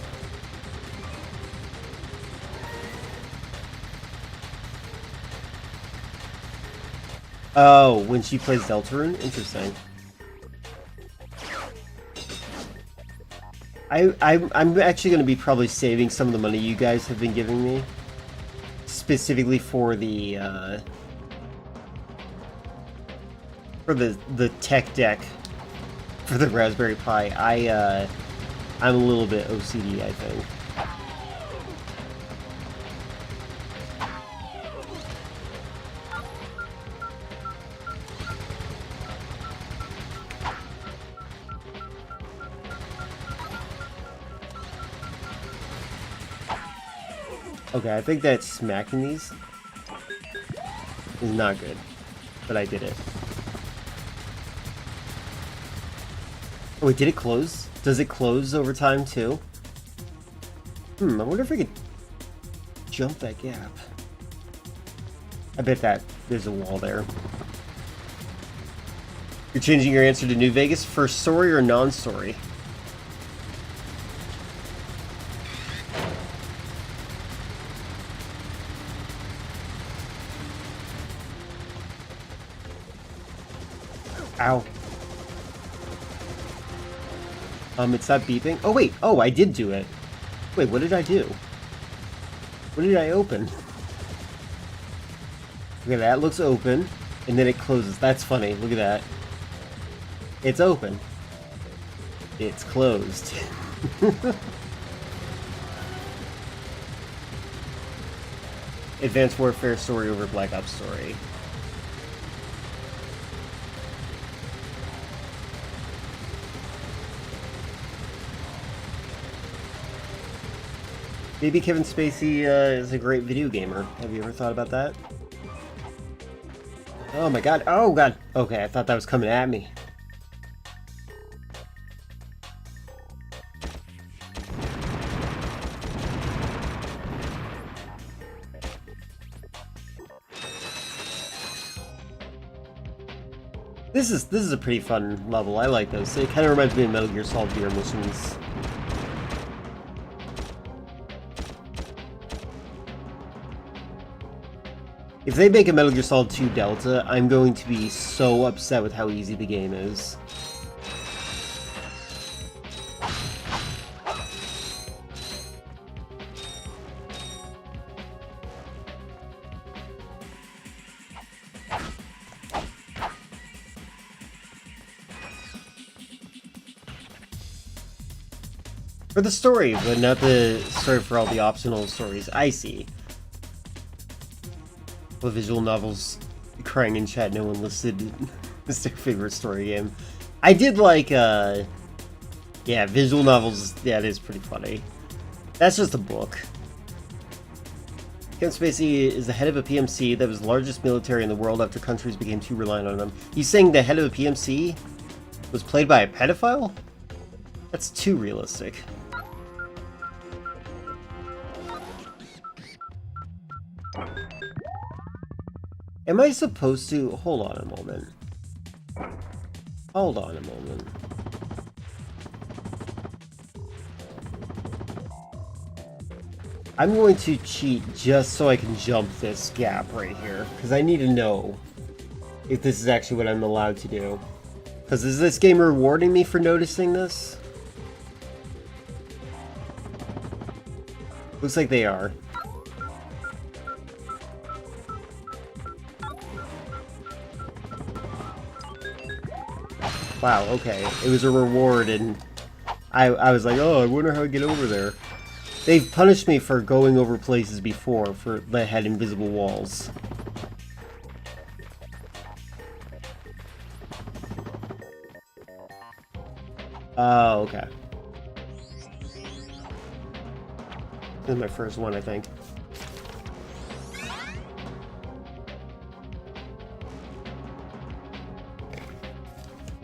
Oh, when she plays Deltarune? Interesting. I'm actually going to be probably saving some of the money you guys have been giving me. Specifically for the tech deck for the Raspberry Pi. I'm a little bit OCD, I think. Okay, I think that smacking these is not good, but I did it. Oh, wait, did it close? Does it close over time too? I wonder if I could jump that gap. I bet that there's a wall there. You're changing your answer to New Vegas for story or non-story? Ow. It's not beeping. Oh, wait. Oh, I did do it. Wait, what did I do? What did I open? Okay, that looks open. And then it closes. That's funny. Look at that. It's open. It's closed. Advanced Warfare story over Black Ops story. Maybe Kevin Spacey is a great video gamer. Have you ever thought about that? Oh my god. Oh god. Okay, I thought that was coming at me. This is a pretty fun level. I like those. It kind of reminds me of Metal Gear Solid Gear missions. If they make a Metal Gear Solid 2 Delta, I'm going to be so upset with how easy the game is. For the story, but not the story for all the optional stories. I see. The visual novels crying in chat, no one listed as their favorite story game. I did like, yeah, visual novels, yeah, it is pretty funny. That's just a book. Kevin Spacey is the head of a PMC that was the largest military in the world after countries became too reliant on them. He's saying the head of a PMC was played by a pedophile? That's too realistic. Am I supposed to... Hold on a moment. Hold on a moment. I'm going to cheat just so I can jump this gap right here. Because I need to know if this is actually what I'm allowed to do. Because is this game rewarding me for noticing this? Looks like they are. Wow, okay. It was a reward, and I was like, oh, I wonder how I get over there. They've punished me for going over places before that had invisible walls. Oh, okay. This is my first one, I think.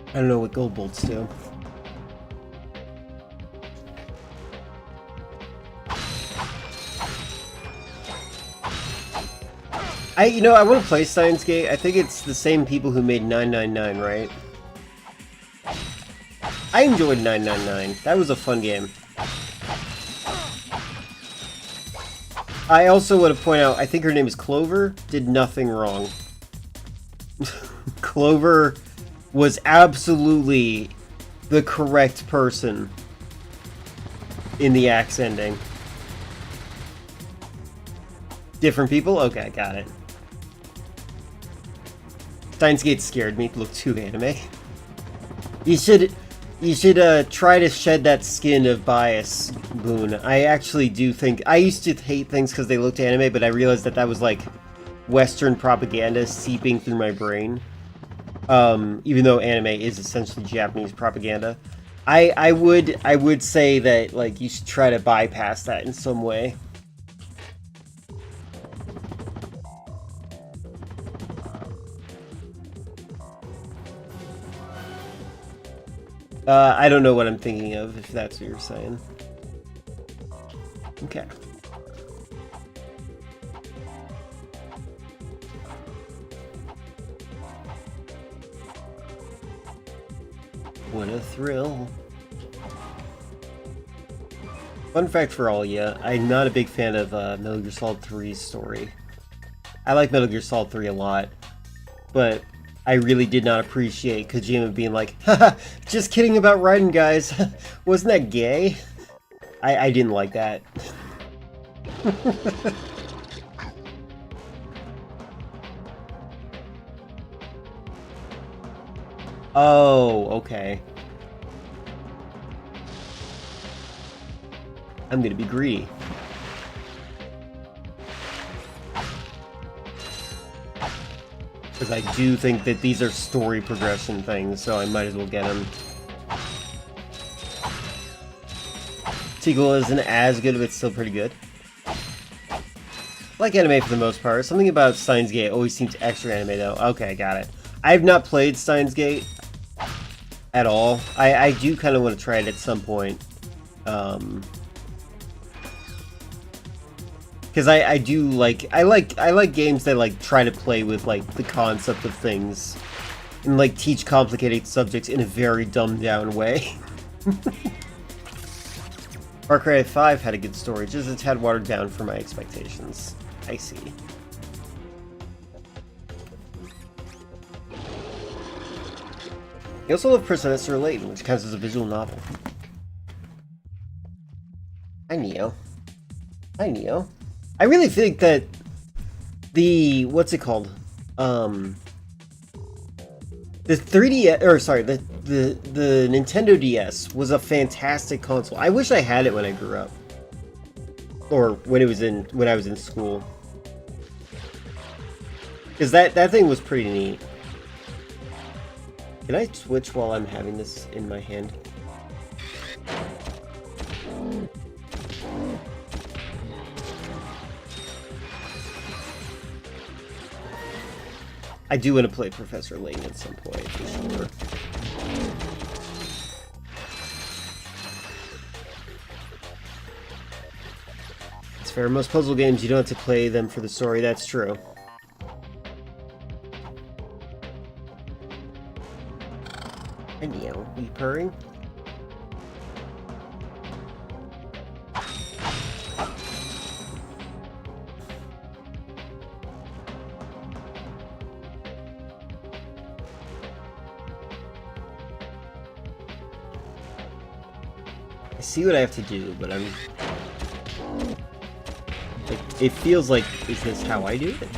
I don't know what gold bolts do. I want to play Steins Gate. I think it's the same people who made 999, right? I enjoyed 999. That was a fun game. I also want to point out, I think her name is Clover, did nothing wrong. Clover was absolutely the correct person in the axe ending. Different people? Okay, got it. Steins Gate scared me. It looked too anime. You should try to shed that skin of bias, Boone. I actually do think... I used to hate things because they looked anime, but I realized that that was like Western propaganda seeping through my brain. Even though anime is essentially Japanese propaganda. I would say that like you should try to bypass that in some way. I don't know what I'm thinking of, if that's what you're saying. Okay. What a thrill. Fun fact for all ya, I'm not a big fan of Metal Gear Solid 3's story. I like Metal Gear Solid 3 a lot, but I really did not appreciate Kojima being like, haha, just kidding about Raiden, guys. Wasn't that gay? I didn't like that. Oh, okay. I'm gonna be greedy. Because I do think that these are story progression things, so I might as well get them. Sequel isn't as good, but it's still pretty good. I like anime for the most part. Something about Steins Gate always seems extra anime, though. Okay, got it. I have not played Steins Gate at all. I do kind of want to try it at some point. Because I do like I like games that like try to play with like the concept of things and like teach complicated subjects in a very dumbed down way. Far Cry 5 had a good story, just a tad watered down for my expectations. I see. You also love Professor Layton, which counts as a visual novel. Hi, Neo. Hi, Neo. I really think that the... what's it called? The 3DS... or, sorry, the Nintendo DS was a fantastic console. I wish I had it when I grew up. Or when I was in school. Because that thing was pretty neat. Can I switch while I'm having this in my hand? I do want to play Professor Layton at some point, for sure. It's fair. Most puzzle games, you don't have to play them for the story. That's true. Hi, Neo. Are you purring? I see what I have to do, but I'm... like, it feels like, is this how I do it?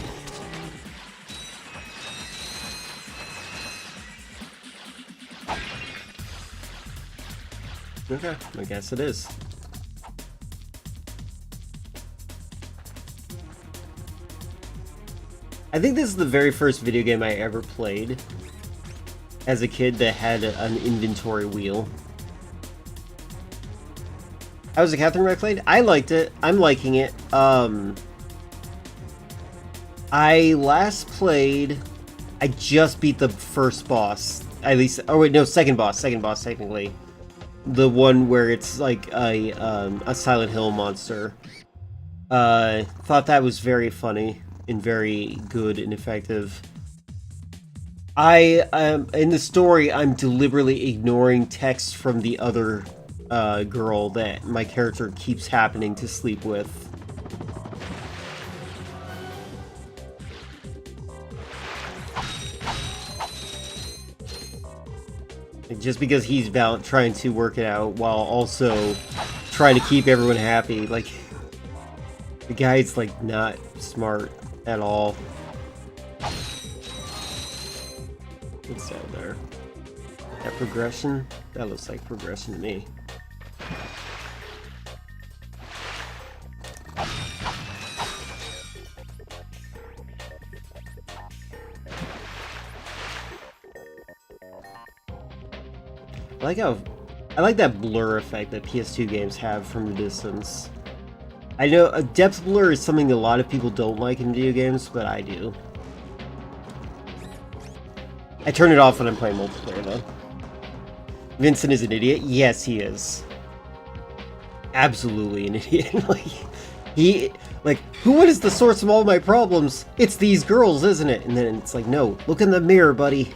Okay, I guess it is. I think this is the very first video game I ever played as a kid that had an inventory wheel. How was the Catherine I played? I liked it. I'm liking it. I last played... I just beat the first boss. At least... oh wait, no, second boss technically. The one where it's like a Silent Hill monster. Thought that was very funny and very good and effective. in the story, I'm deliberately ignoring texts from the other girl that my character keeps happening to sleep with. Just because he's trying to work it out while also trying to keep everyone happy. Like, the guy's, like, not smart at all. What's that there? That progression? That looks like progression to me. I like that blur effect that PS2 games have from the distance. I know a depth blur is something a lot of people don't like in video games, but I do. I turn it off when I'm playing multiplayer though. Vincent is an idiot. Yes, he is. Absolutely an idiot. Who is the source of all my problems? It's these girls, isn't it? And then it's like, no, look in the mirror, buddy.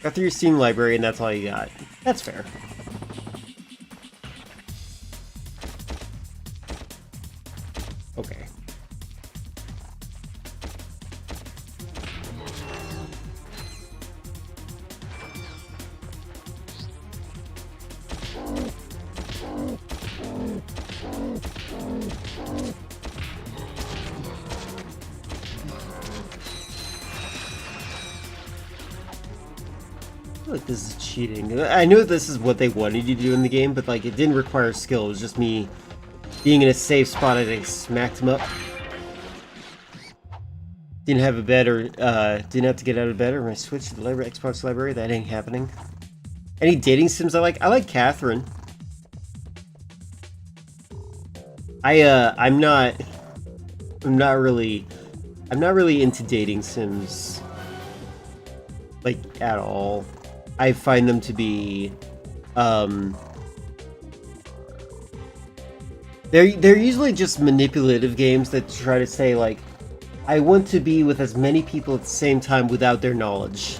Got through your Steam library and that's all you got. That's fair. Okay. I feel like this is cheating. I knew this is what they wanted you to do in the game, but like it didn't require skill. It was just me being in a safe spot as I smacked him up. Didn't have a bed or didn't have to get out of bed or I switched to the Xbox library. That ain't happening. Any dating sims I like? I like Catherine. I'm not really into dating sims like at all. I find them to be they're usually just manipulative games that try to say like I want to be with as many people at the same time without their knowledge.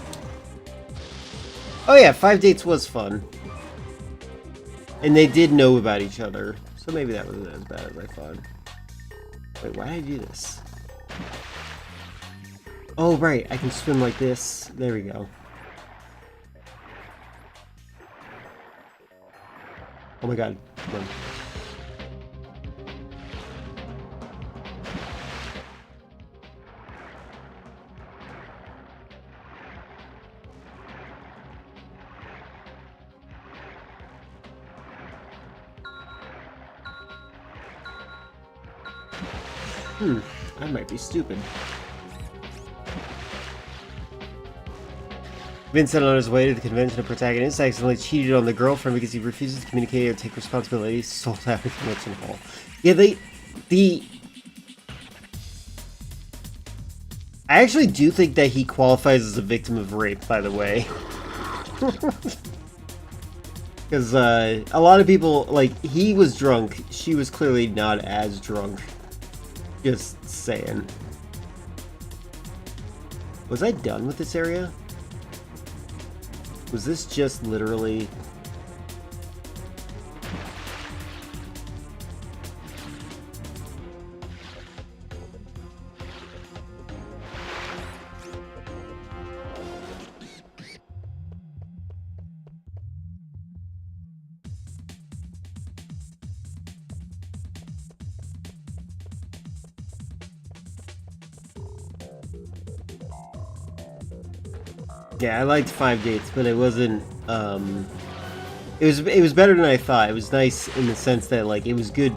Oh yeah, 5 Dates was fun. And they did know about each other. So maybe that wasn't as bad as I thought. Wait, why did I do this? Oh right, I can swim like this. There we go. Oh my god. Come on. I might be stupid. Vincent, on his way to the convention of protagonists, accidentally cheated on the girlfriend because he refuses to communicate or take responsibility. Sold out of the convention hall. Yeah, I actually do think that he qualifies as a victim of rape, by the way. Because a lot of people, like, he was drunk. She was clearly not as drunk. Just saying. Was I done with this area? Was this just literally... Yeah, I liked 5 Dates, but it wasn't, it was better than I thought. It was nice in the sense that, like, it was good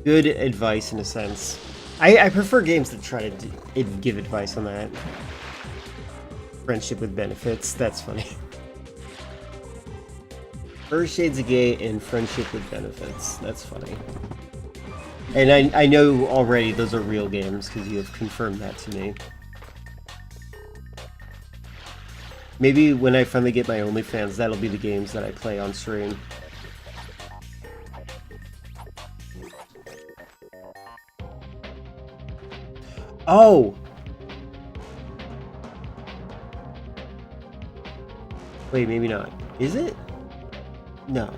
advice in a sense. I prefer games that try to give advice on that. Friendship with benefits, that's funny. First Shades of Gay and Friendship with Benefits, that's funny. And I know already those are real games, because you have confirmed that to me. Maybe when I finally get my OnlyFans, that'll be the games that I play on stream. Oh! Wait, maybe not. Is it? No.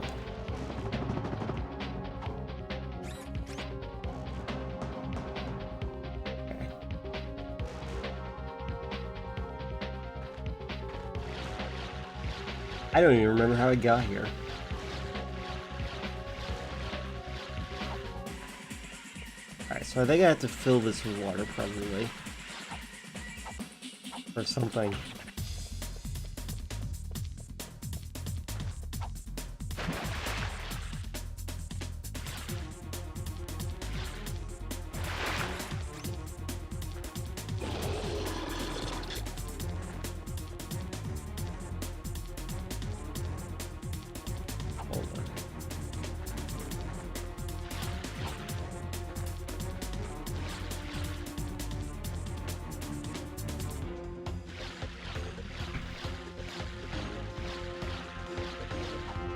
Okay. I don't even remember how I got here. Alright, so I think I have to fill this with water, probably. Or something. Hold on.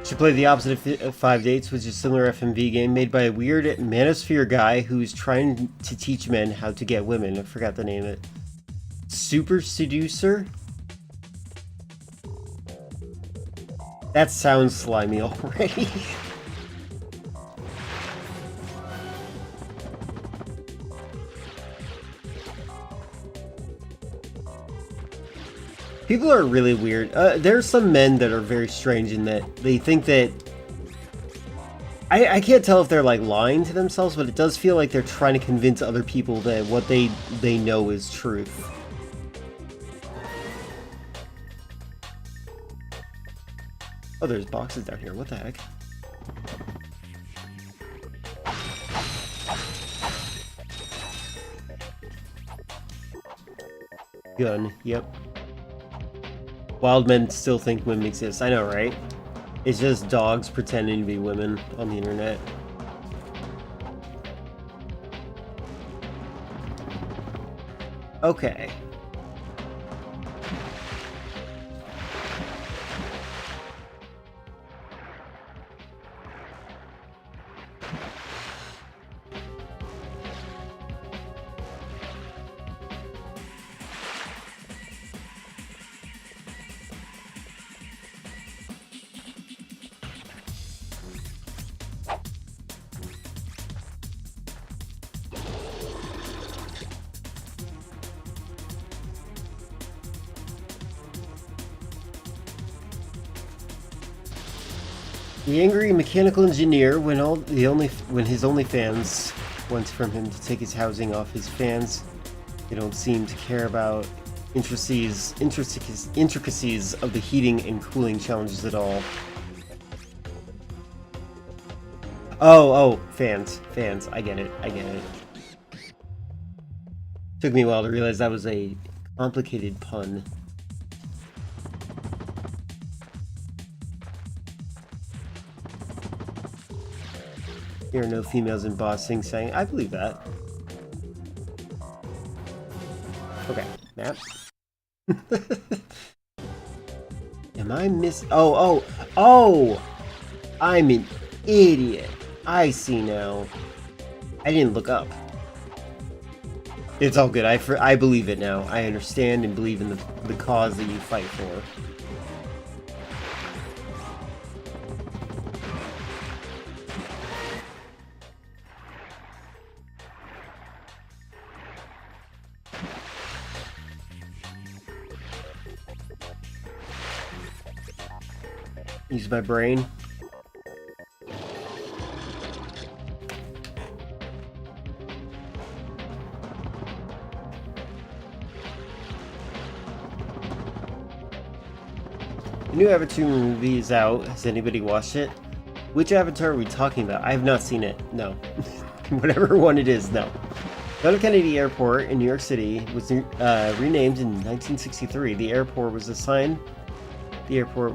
She played the opposite of 5 Dates, which is a similar FMV game made by a weird manosphere guy who's trying to teach men how to get women. I forgot the name of it. Super Seducer? That sounds slimy already. People are really weird. There are some men that are very strange in that they think that... I can't tell if they're like lying to themselves, but it does feel like they're trying to convince other people that what they know is truth. Oh, there's boxes down here. What the heck? Gun. Yep. Wild men still think women exist. I know, right? It's just dogs pretending to be women on the internet. Okay. The angry mechanical engineer, when his only fans wants from him to take his housing off his fans, they don't seem to care about intricacies of the heating and cooling challenges at all. Oh, fans. I get it. Took me a while to realize that was a complicated pun. There are no females in Boss Sing Sang. I believe that. Okay, map. Am I Oh! I'm an idiot. I see now. I didn't look up. It's all good. I believe it now. I understand and believe in the cause that you fight for. Use my brain. The new Avatar movie is out. Has anybody watched it? Which Avatar are we talking about? I have not seen it. No. Whatever one it is, no. John F. Kennedy Airport in New York City was renamed in 1963. The airport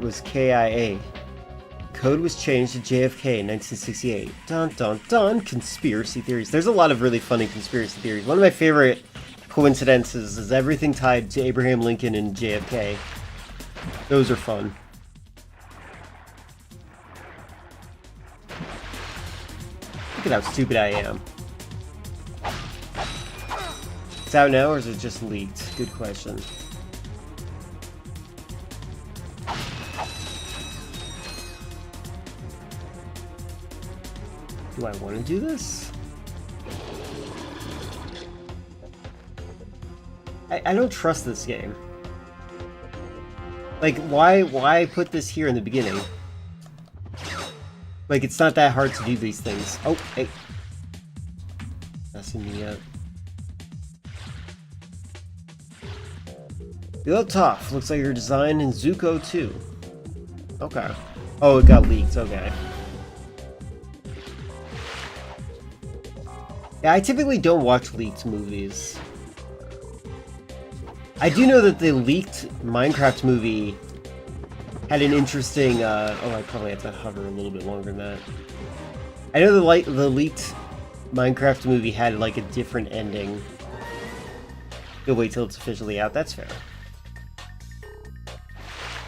was KIA. Code was changed to JFK in 1968. Dun dun dun. Conspiracy theories. There's a lot of really funny conspiracy theories. One of my favorite coincidences is everything tied to Abraham Lincoln and JFK. Those are fun. Look at how stupid I am. It's out now, or is it just leaked? Good question. Do I want to do this? I don't trust this game. Like, why put this here in the beginning? Like, it's not that hard to do these things. Oh, hey. Messing me up. You look tough. Looks like you're designed in Zuko too. Okay. Oh, it got leaked. Okay. Yeah, I typically don't watch leaked movies. I do know that the leaked Minecraft movie had an interesting, oh, I probably have to hover a little bit longer than that. I know the leaked Minecraft movie had, like, a different ending. You'll wait till it's officially out, that's fair.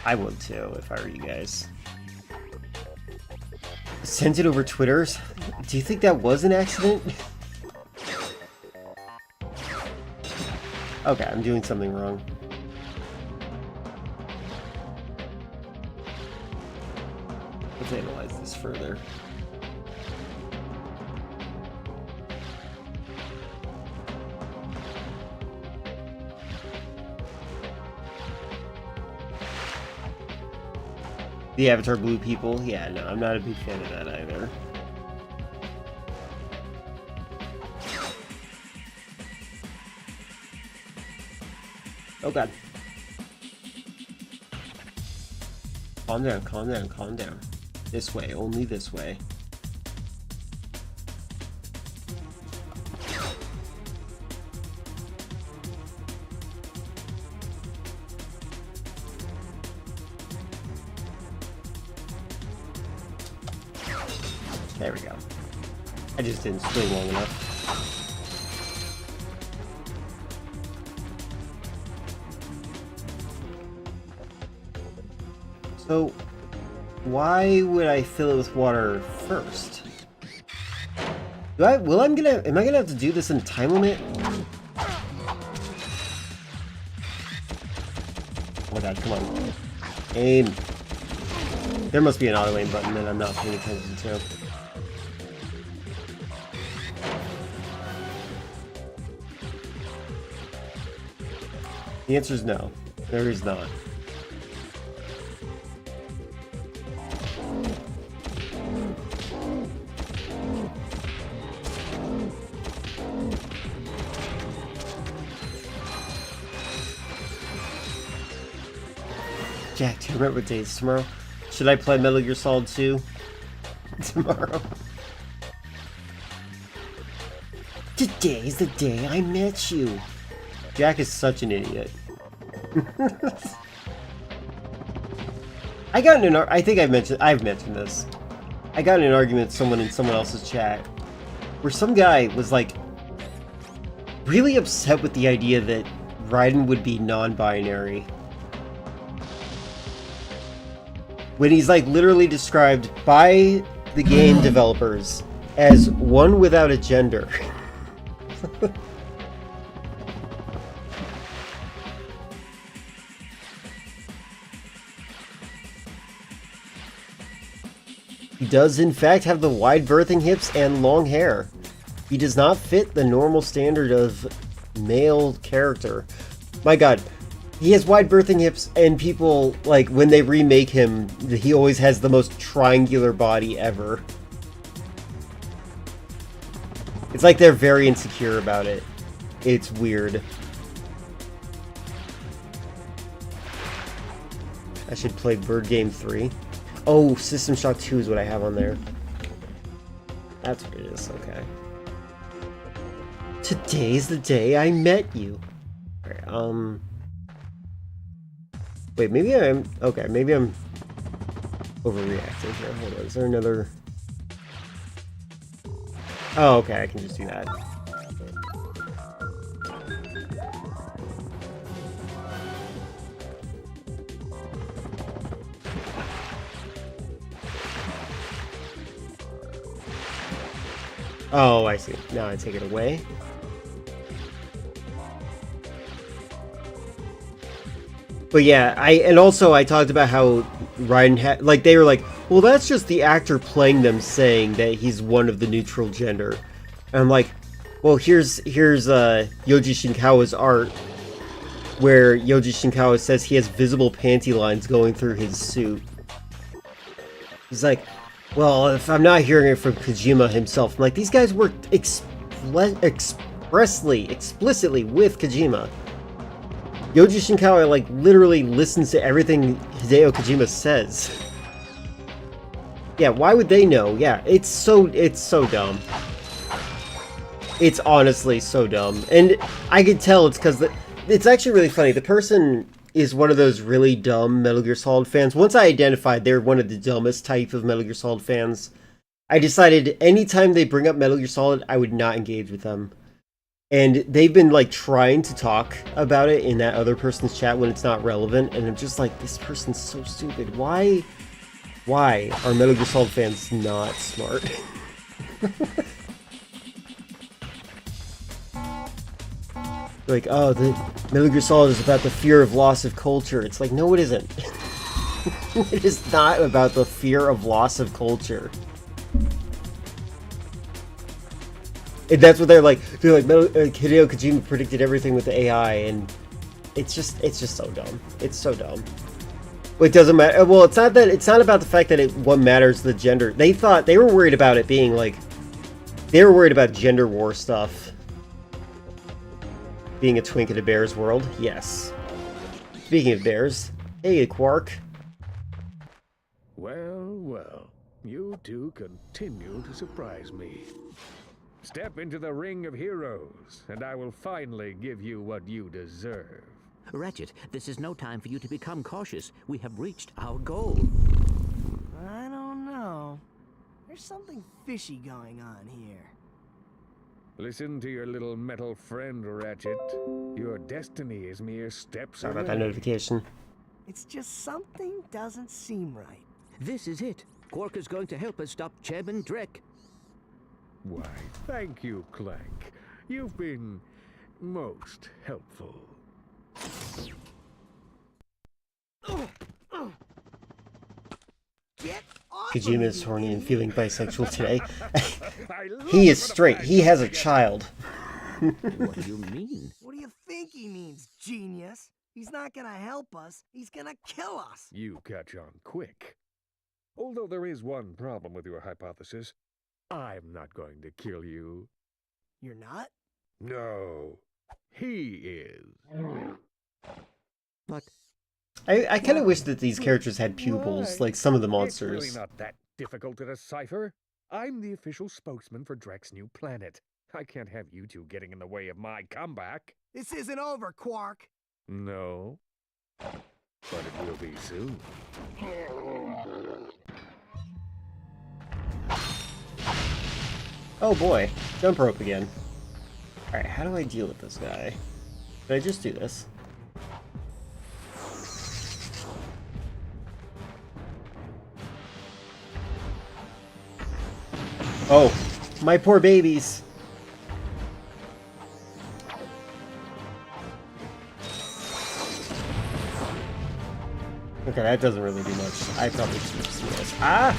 I would too, if I were you guys. Sent it over Twitter? Do you think that was an accident? Okay, I'm doing something wrong. Let's analyze this further. The Avatar Blue people? Yeah, no, I'm not a big fan of that either. Oh god. Calm down, calm down, calm down. This way, only this way. There we go. I just didn't swing long enough. So, why would I fill it with water first? Am I gonna have to do this in time limit? Oh my god, come on. Aim. There must be an auto aim button that I'm not paying attention to. The answer is no. There is not. Jack, do you remember what day it's tomorrow? Should I play Metal Gear Solid 2 tomorrow? Today's the day I met you. Jack is such an idiot. I got in an I think I've mentioned this. I got in an argument with someone in someone else's chat where some guy was like really upset with the idea that Raiden would be non-binary. When he's like literally described by the game developers as one without a gender. He does in fact have the wide birthing hips and long hair. He does not fit the normal standard of male character. My god. He has wide birthing hips, and people, like, when they remake him, he always has the most triangular body ever. It's like they're very insecure about it. It's weird. I should play Bird Game 3. Oh, System Shock 2 is what I have on there. That's what it is, okay. Today's the day I met you. Alright, wait, maybe I'm... Okay, maybe I'm overreacting here. Hold on, is there another... Oh, okay, I can just do that. Oh, I see. Now I take it away. But yeah, I talked about how Ryan had, like, they were like, well, that's just the actor playing them saying that he's one of the neutral gender. And I'm like, well, here's Yoji Shinkawa's art, where Yoji Shinkawa says he has visible panty lines going through his suit. He's like, well, if I'm not hearing it from Kojima himself, I'm like, these guys worked explicitly with Kojima. Yoji Shinkawa, like, literally listens to everything Hideo Kojima says. Yeah, why would they know? Yeah, it's so dumb. It's honestly so dumb. And I could tell it's because it's actually really funny. The person is one of those really dumb Metal Gear Solid fans. Once I identified they're one of the dumbest type of Metal Gear Solid fans, I decided anytime they bring up Metal Gear Solid, I would not engage with them. And they've been, like, trying to talk about it in that other person's chat when it's not relevant, and I'm just like, this person's so stupid. Why are Metal Gear Solid fans not smart? Like, oh, the Metal Gear Solid is about the fear of loss of culture. It's like, no, it isn't. It is not about the fear of loss of culture. And that's what they're like. Hideo Kojima predicted everything with the AI, and it's just so dumb. It's so dumb. Well, it doesn't matter. Well, it's not about the fact that what matters the gender. They thought they were worried about it being like, they were worried about gender war stuff being a twink in a bear's world. Yes. Speaking of bears, hey Quark. Well, you two continue to surprise me. Step into the ring of heroes, and I will finally give you what you deserve. Ratchet, this is no time for you to become cautious. We have reached our goal. I don't know. There's something fishy going on here. Listen to your little metal friend, Ratchet. Your destiny is mere steps Sorry away. about that notification. It's just something doesn't seem right. This is it. Quark is going to help us stop Chairman Drek. Why, thank you, Clank. You've been most helpful. Kojima is horny and feeling bisexual today. He is straight. He has a child. What do you mean? What do you think he means, genius? He's not gonna help us. He's gonna kill us. You catch on quick. Although there is one problem with your hypothesis. I'm not going to kill you. You're not? No, he is. But I kind of wish that these characters had pupils, like some of the monsters. It's really not that difficult to decipher. I'm the official spokesman for Drek's new planet. I can't have you two getting in the way of my comeback. This isn't over, Quark. No, but it will be soon. Oh boy, jump rope again. Alright, how do I deal with this guy? Did I just do this? Oh, my poor babies. Okay, that doesn't really do much. I probably should have seen this. Ah!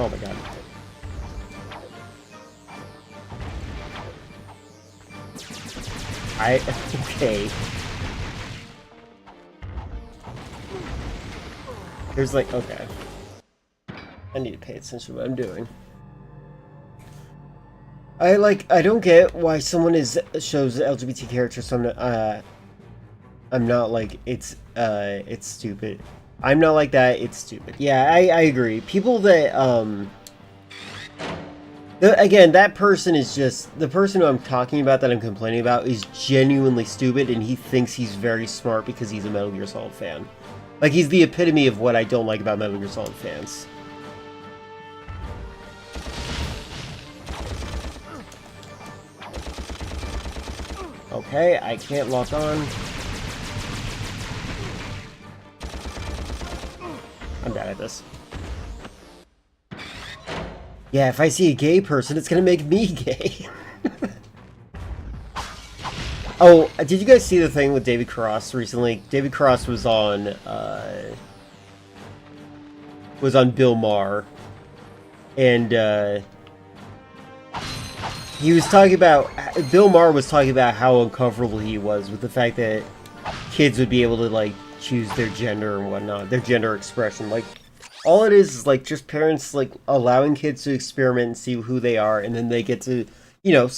Oh my god. Okay. There's like, okay. I need to pay attention to what I'm doing. I don't get why someone shows LGBT characters, so I'm not like, it's stupid. I'm not like that, it's stupid. Yeah, I agree. People that, again, that person is just, the person who I'm talking about that I'm complaining about is genuinely stupid, and he thinks he's very smart because he's a Metal Gear Solid fan. Like, he's the epitome of what I don't like about Metal Gear Solid fans. Okay, I can't lock on. I'm bad at this. Yeah, if I see a gay person, it's gonna make me gay. Oh, did you guys see the thing with David Cross recently? David Cross was on Bill Maher, and he was talking about, Bill Maher was talking about how uncomfortable he was with the fact that kids would be able to, like, choose their gender and whatnot, their gender expression. Like, all it is like just parents, like, allowing kids to experiment and see who they are, and then they get to, you know,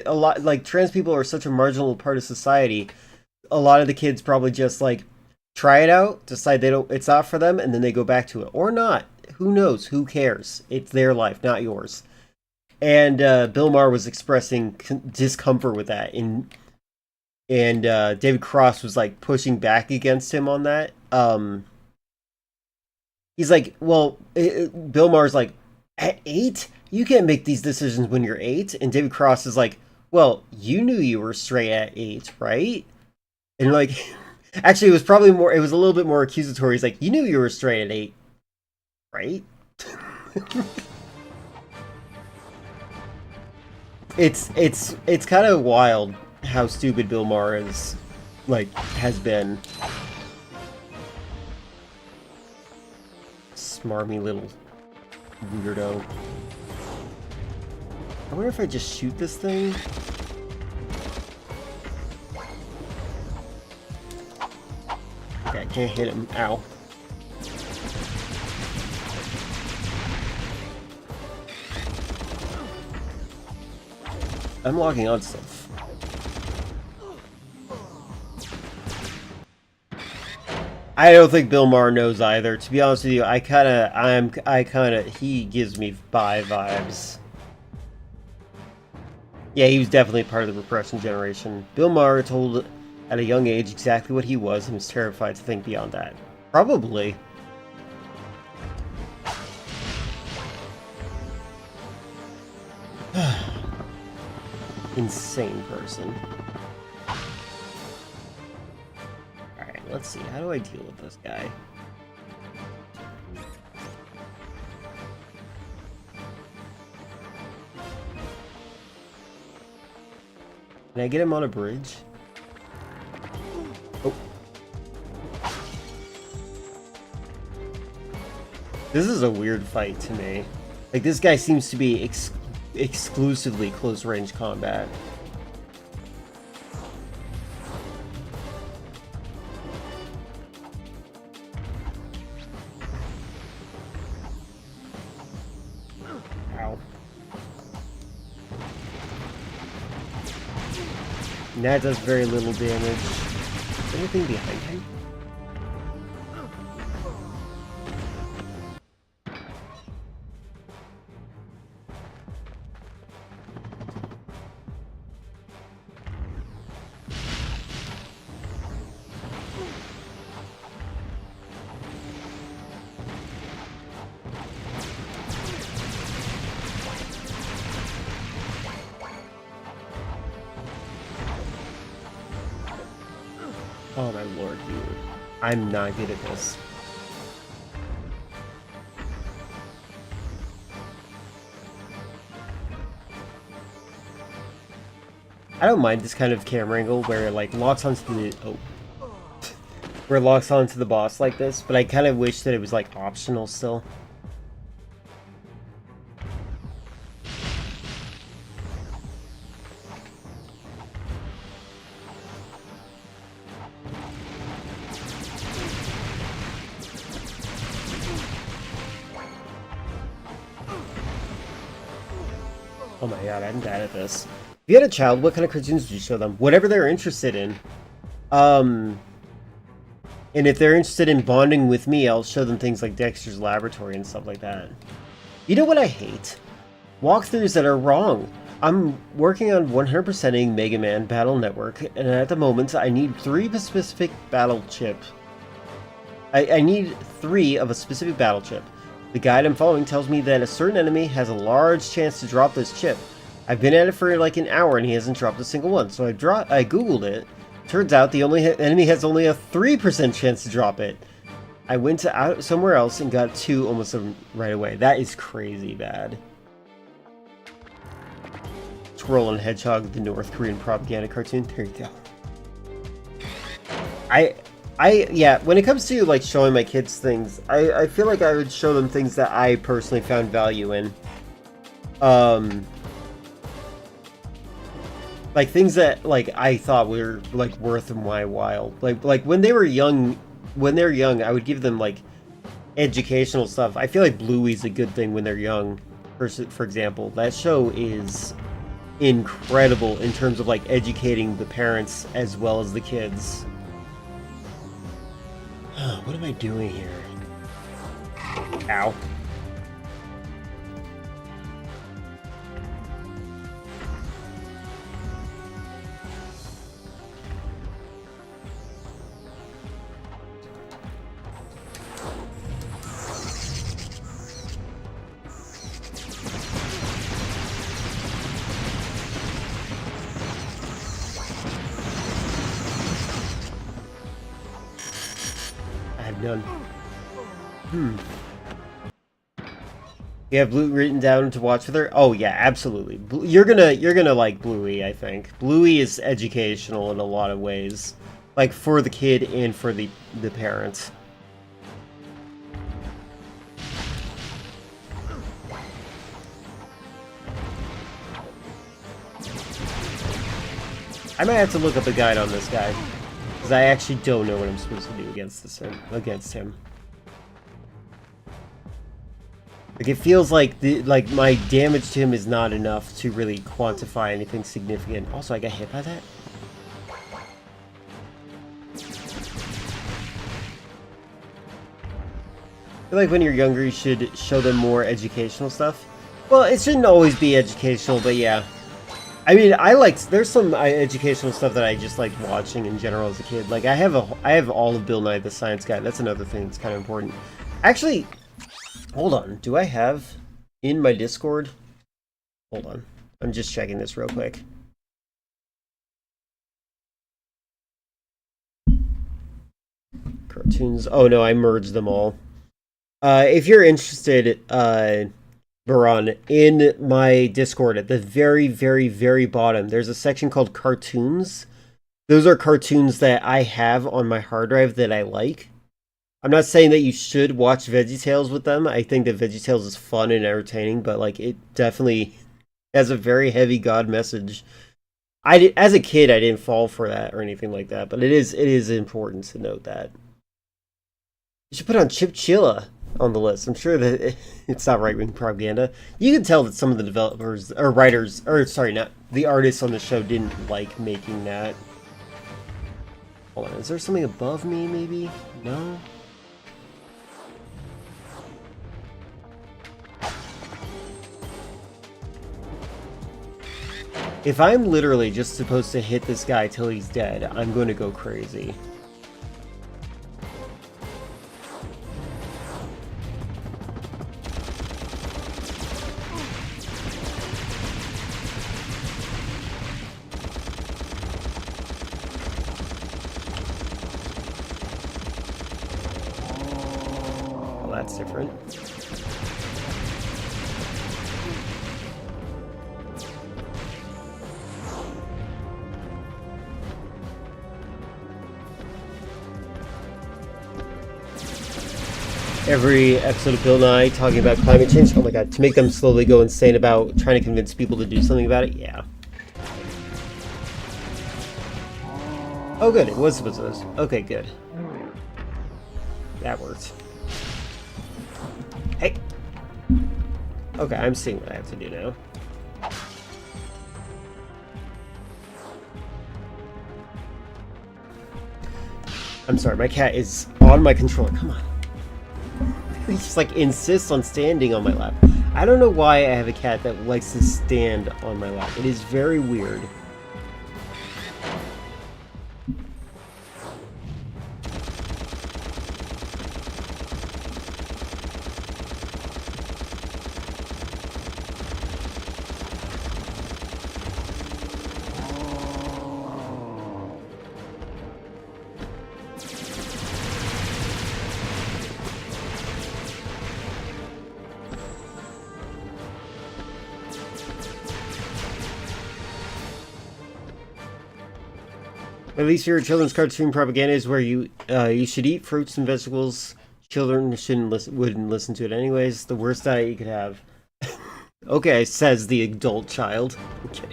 a lot, like, trans people are such a marginal part of society. A lot of the kids probably just, like, try it out, decide it's not for them, and then they go back to it. Or not. Who knows? Who cares? It's their life, not yours. And Bill Maher was expressing discomfort with that, and David Cross was, like, pushing back against him on that. He's like, well, Bill Maher's like, at 8? You can't make these decisions when you're 8. And David Cross is like, well, you knew you were straight at 8, right? And, like, actually, it was a little bit more accusatory. He's like, you knew you were straight at 8, right? It's kind of wild how stupid Bill Maher has been. Smarmy little weirdo. I wonder if I just shoot this thing? Okay, I can't hit him. Ow. I'm logging on stuff. I don't think Bill Maher knows either. To be honest with you, he gives me bi vibes. Yeah, he was definitely part of the repression generation. Bill Maher told at a young age exactly what he was and was terrified to think beyond that. Probably. Insane person. Alright, let's see. How do I deal with this guy? Can I get him on a bridge? Oh. This is a weird fight to me. Like, this guy seems to be exclusively close-range combat. Ow. And that does very little damage. Is there anything behind him? Oh my lord, dude. I'm not good at this. I don't mind this kind of camera angle where it, like, locks onto the... Oh. Where it locks onto the boss like this, but I kind of wish that it was, like, optional still. Oh my god, I'm bad at this. If you had a child, what kind of cartoons would you show them? Whatever they're interested in. And if they're interested in bonding with me, I'll show them things like Dexter's Laboratory and stuff like that. You know what I hate? Walkthroughs that are wrong. I'm working on 100%ing Mega Man Battle Network, and at the moment, I need 3 specific battle chip. I need 3 of a specific battle chip. The guide I'm following tells me that a certain enemy has a large chance to drop this chip. I've been at it for like an hour and he hasn't dropped a single one, so I googled it. Turns out the enemy has only a 3% chance to drop it. I went to somewhere else and got 2 almost right away. That is crazy bad. Squirrel and Hedgehog, the North Korean propaganda cartoon. There you go. Yeah, when it comes to like showing my kids things, I feel like I would show them things that I personally found value in. Like things that like I thought were like worth my while. Like when they were young, I would give them like educational stuff. I feel like Bluey's a good thing when they're young. For example, that show is incredible in terms of like educating the parents as well as the kids. What am I doing here? Ow. None. You have Blue written down to watch with her? Oh yeah, absolutely. You're gonna like Bluey, I think. Bluey is educational in a lot of ways. Like for the kid and for the parents. I might have to look up a guide on this guy. Because I actually don't know what I'm supposed to do against him. Like it feels like my damage to him is not enough to really quantify anything significant. Also, I got hit by that. I feel like when you're younger, you should show them more educational stuff. Well, it shouldn't always be educational, but yeah. I mean, there's some educational stuff that I just like watching in general as a kid. Like I have all of Bill Nye the Science Guy. That's another thing that's kind of important. Actually, hold on. Do I have in my Discord? Hold on. I'm just checking this real quick. Cartoons. Oh no, I merged them all. If you're interested, Baron, in my Discord, at the very, very, very bottom, there's a section called Cartoons. Those are cartoons that I have on my hard drive that I like. I'm not saying that you should watch VeggieTales with them. I think that VeggieTales is fun and entertaining, but like it definitely has a very heavy God message. As a kid, I didn't fall for that or anything like that, but it is important to note that. You should put on Chip Chilla on the list. I'm sure that it's not right-wing propaganda. You can tell that some of the developers or writers, or sorry, not the artists on the show didn't like making that. Hold on, is there something above me maybe? No? If I'm literally just supposed to hit this guy till he's dead, I'm going to go crazy. That's different. Every episode of Bill Nye talking about climate change. Oh my god, to make them slowly go insane about trying to convince people to do something about it? Yeah. Oh good, it was supposed to. Okay, good. That worked. Hey! Okay, I'm seeing what I have to do now. I'm sorry, my cat is on my controller. Come on. He just like insists on standing on my lap. I don't know why I have a cat that likes to stand on my lap. It is very weird. My least favorite children's cartoon propaganda is where you should eat fruits and vegetables. Children wouldn't listen to it anyways. The worst diet you could have. Okay, says the adult child. Okay.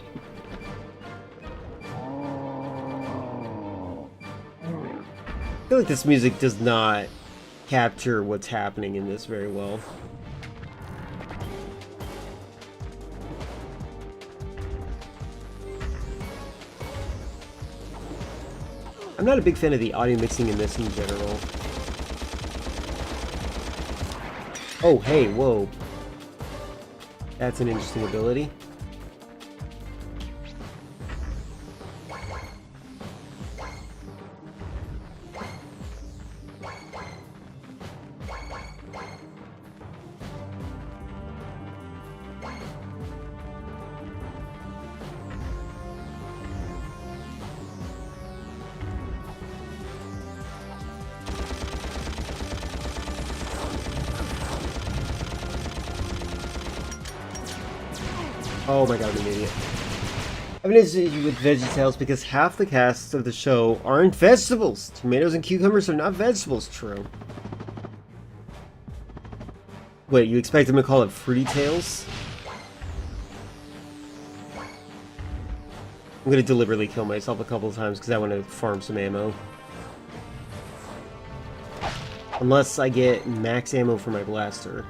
I feel like this music does not capture what's happening in this very well. I'm not a big fan of the audio mixing in this in general. Oh, hey, whoa. That's an interesting ability. Oh my god, I'm an idiot. I've been interested with VeggieTales because half the cast of the show aren't vegetables. Tomatoes and cucumbers are not vegetables, true. Wait, you expect them to call it Fruity Tales? I'm gonna deliberately kill myself a couple of times because I want to farm some ammo. Unless I get max ammo for my blaster.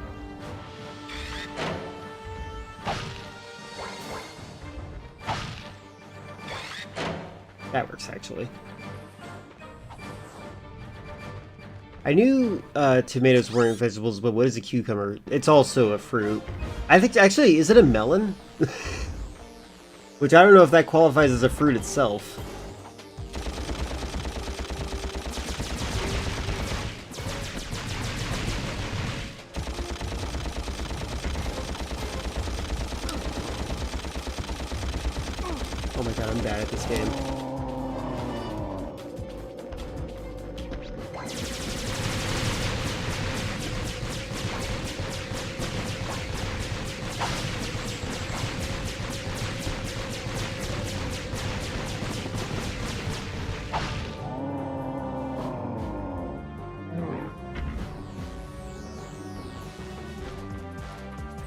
That works, actually. I knew tomatoes weren't vegetables, but what is a cucumber? It's also a fruit. I think, actually, is it a melon? Which I don't know if that qualifies as a fruit itself. Oh my god, I'm bad at this game.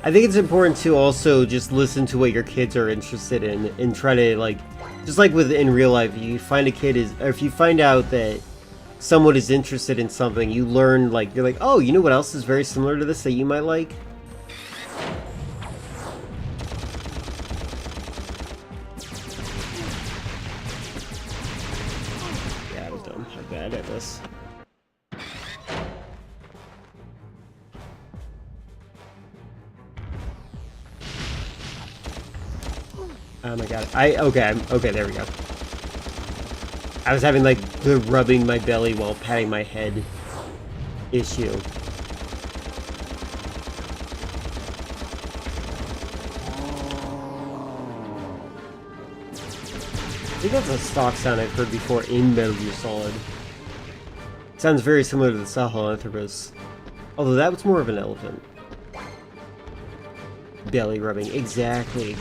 I think it's important to also just listen to what your kids are interested in and try to, like, just like with in real life, you find a kid is, or if you find out that someone is interested in something, you learn, like, you're like, oh, you know what else is very similar to this that you might like? Yeah, I was dumb. I'm bad at this. Oh my god. Okay, there we go. I was having like the rubbing my belly while patting my head issue. I think that's a stock sound I've heard before in Metal Gear Solid. It sounds very similar to the Sahelanthropus. Although that was more of an elephant. Belly rubbing. Exactly.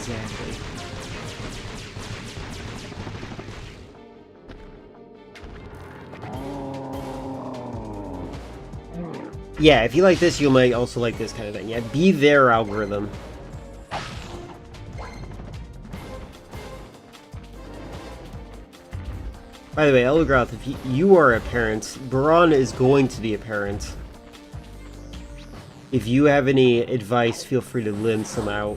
Yeah, if you like this, you might also like this kind of thing. Yeah, be their algorithm. By the way, Elgroth, if you are a parent, Baron is going to be a parent. If you have any advice, feel free to lend some out.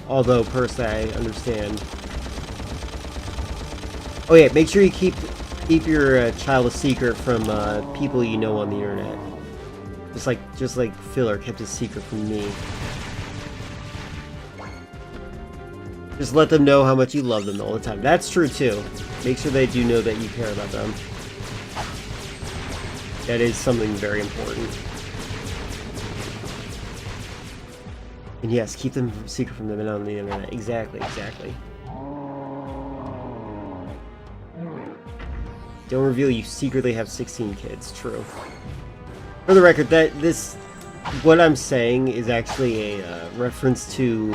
Although, personally, I understand. Oh yeah, make sure you keep your child a secret from people you know on the internet. Just like Filler kept his secret from me. Just let them know how much you love them all the time. That's true too. Make sure they do know that you care about them. That is something very important. And yes, keep them secret from them and on the internet. Exactly. Don't reveal you secretly have 16 kids. True. For the record, that this what I'm saying is actually a reference to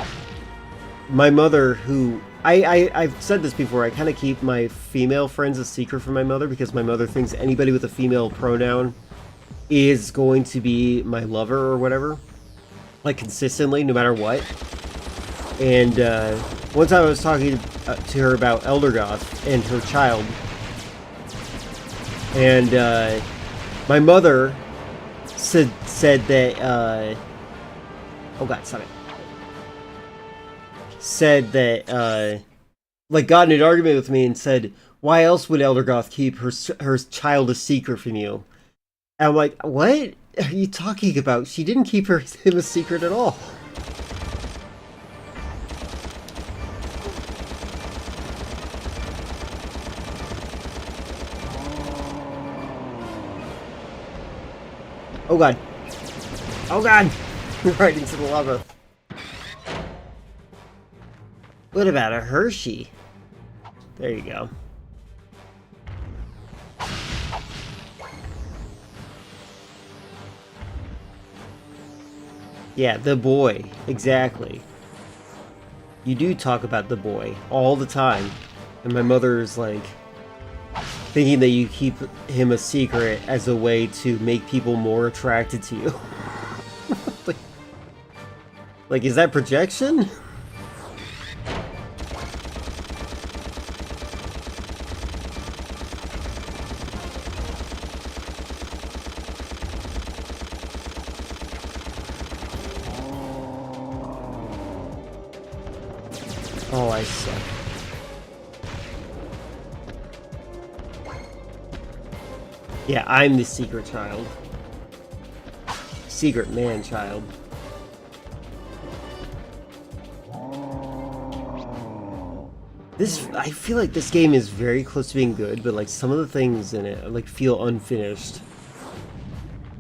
my mother, who I've said this before. I kind of keep my female friends a secret from my mother because my mother thinks anybody with a female pronoun is going to be my lover or whatever, like consistently, no matter what. And one time I was talking to her about Eldergoth and her child, and my mother said that oh god, stop it. Said that like got in an argument with me and said, why else would Eldergoth keep her child a secret from you? And I'm like, what are you talking about? She didn't keep him a secret at all. Oh god. Oh god! Right into the lava. What about a Hershey? There you go. Yeah, the boy. Exactly. You do talk about the boy all the time. And my mother's like thinking that you keep him a secret as a way to make people more attracted to you. like, is that projection? Oh, I suck. Yeah, I'm the secret child. Secret man child. I feel like this game is very close to being good, but like some of the things in it like feel unfinished.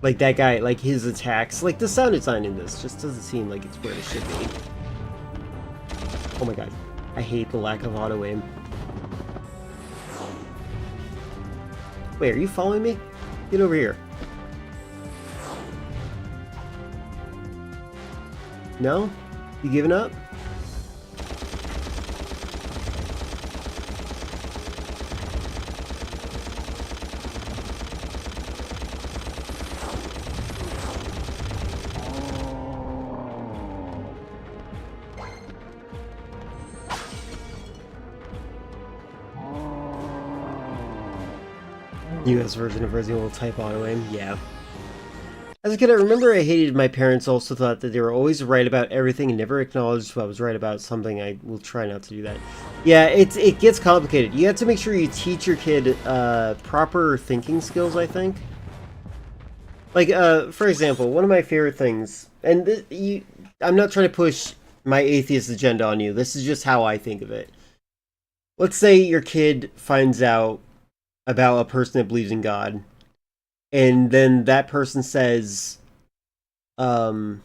Like that guy, like his attacks, like the sound design in this just doesn't seem like it's where it should be. Oh my god, I hate the lack of auto aim. Wait, are you following me? Get over here. No? You giving up? US version of Resident Evil type auto aim, yeah. As a kid, I remember I hated my parents also thought that they were always right about everything and never acknowledged if I was right about something. I will try not to do that. Yeah, it gets complicated. You have to make sure you teach your kid proper thinking skills, I think. Like, for example, one of my favorite things, and I'm not trying to push my atheist agenda on you, this is just how I think of it. Let's say your kid finds out about a person that believes in God, and then that person says, well,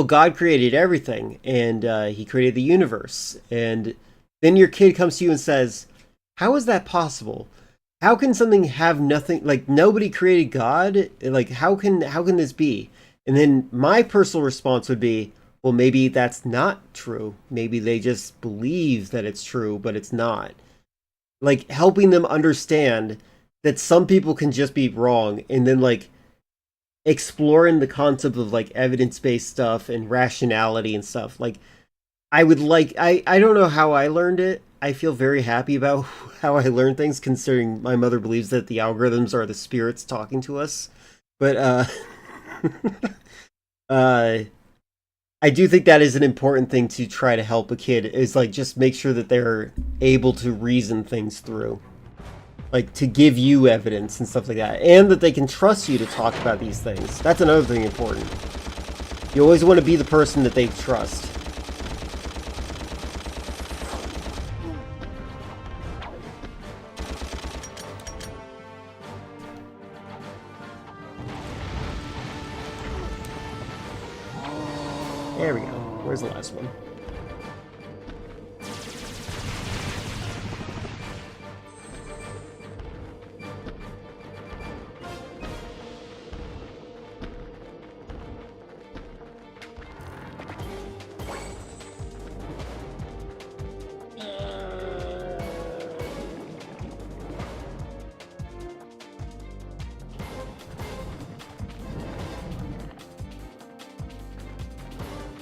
God created everything, and he created the universe, and then your kid comes to you and says, how is that possible? How can something have nothing, like nobody created God? Like how can this be? And then my personal response would be, well, maybe that's not true. Maybe they just believe that it's true, but it's not. Like, helping them understand that some people can just be wrong, and then, like, exploring the concept of, like, evidence-based stuff and rationality and stuff. Like, I don't know how I learned it. I feel very happy about how I learned things, considering my mother believes that the algorithms are the spirits talking to us. But, I do think that is an important thing to try to help a kid, is like just make sure that they're able to reason things through. Like to give you evidence and stuff like that. And that they can trust you to talk about these things. That's another thing important. You always want to be the person that they trust. There we go. Where's the last one?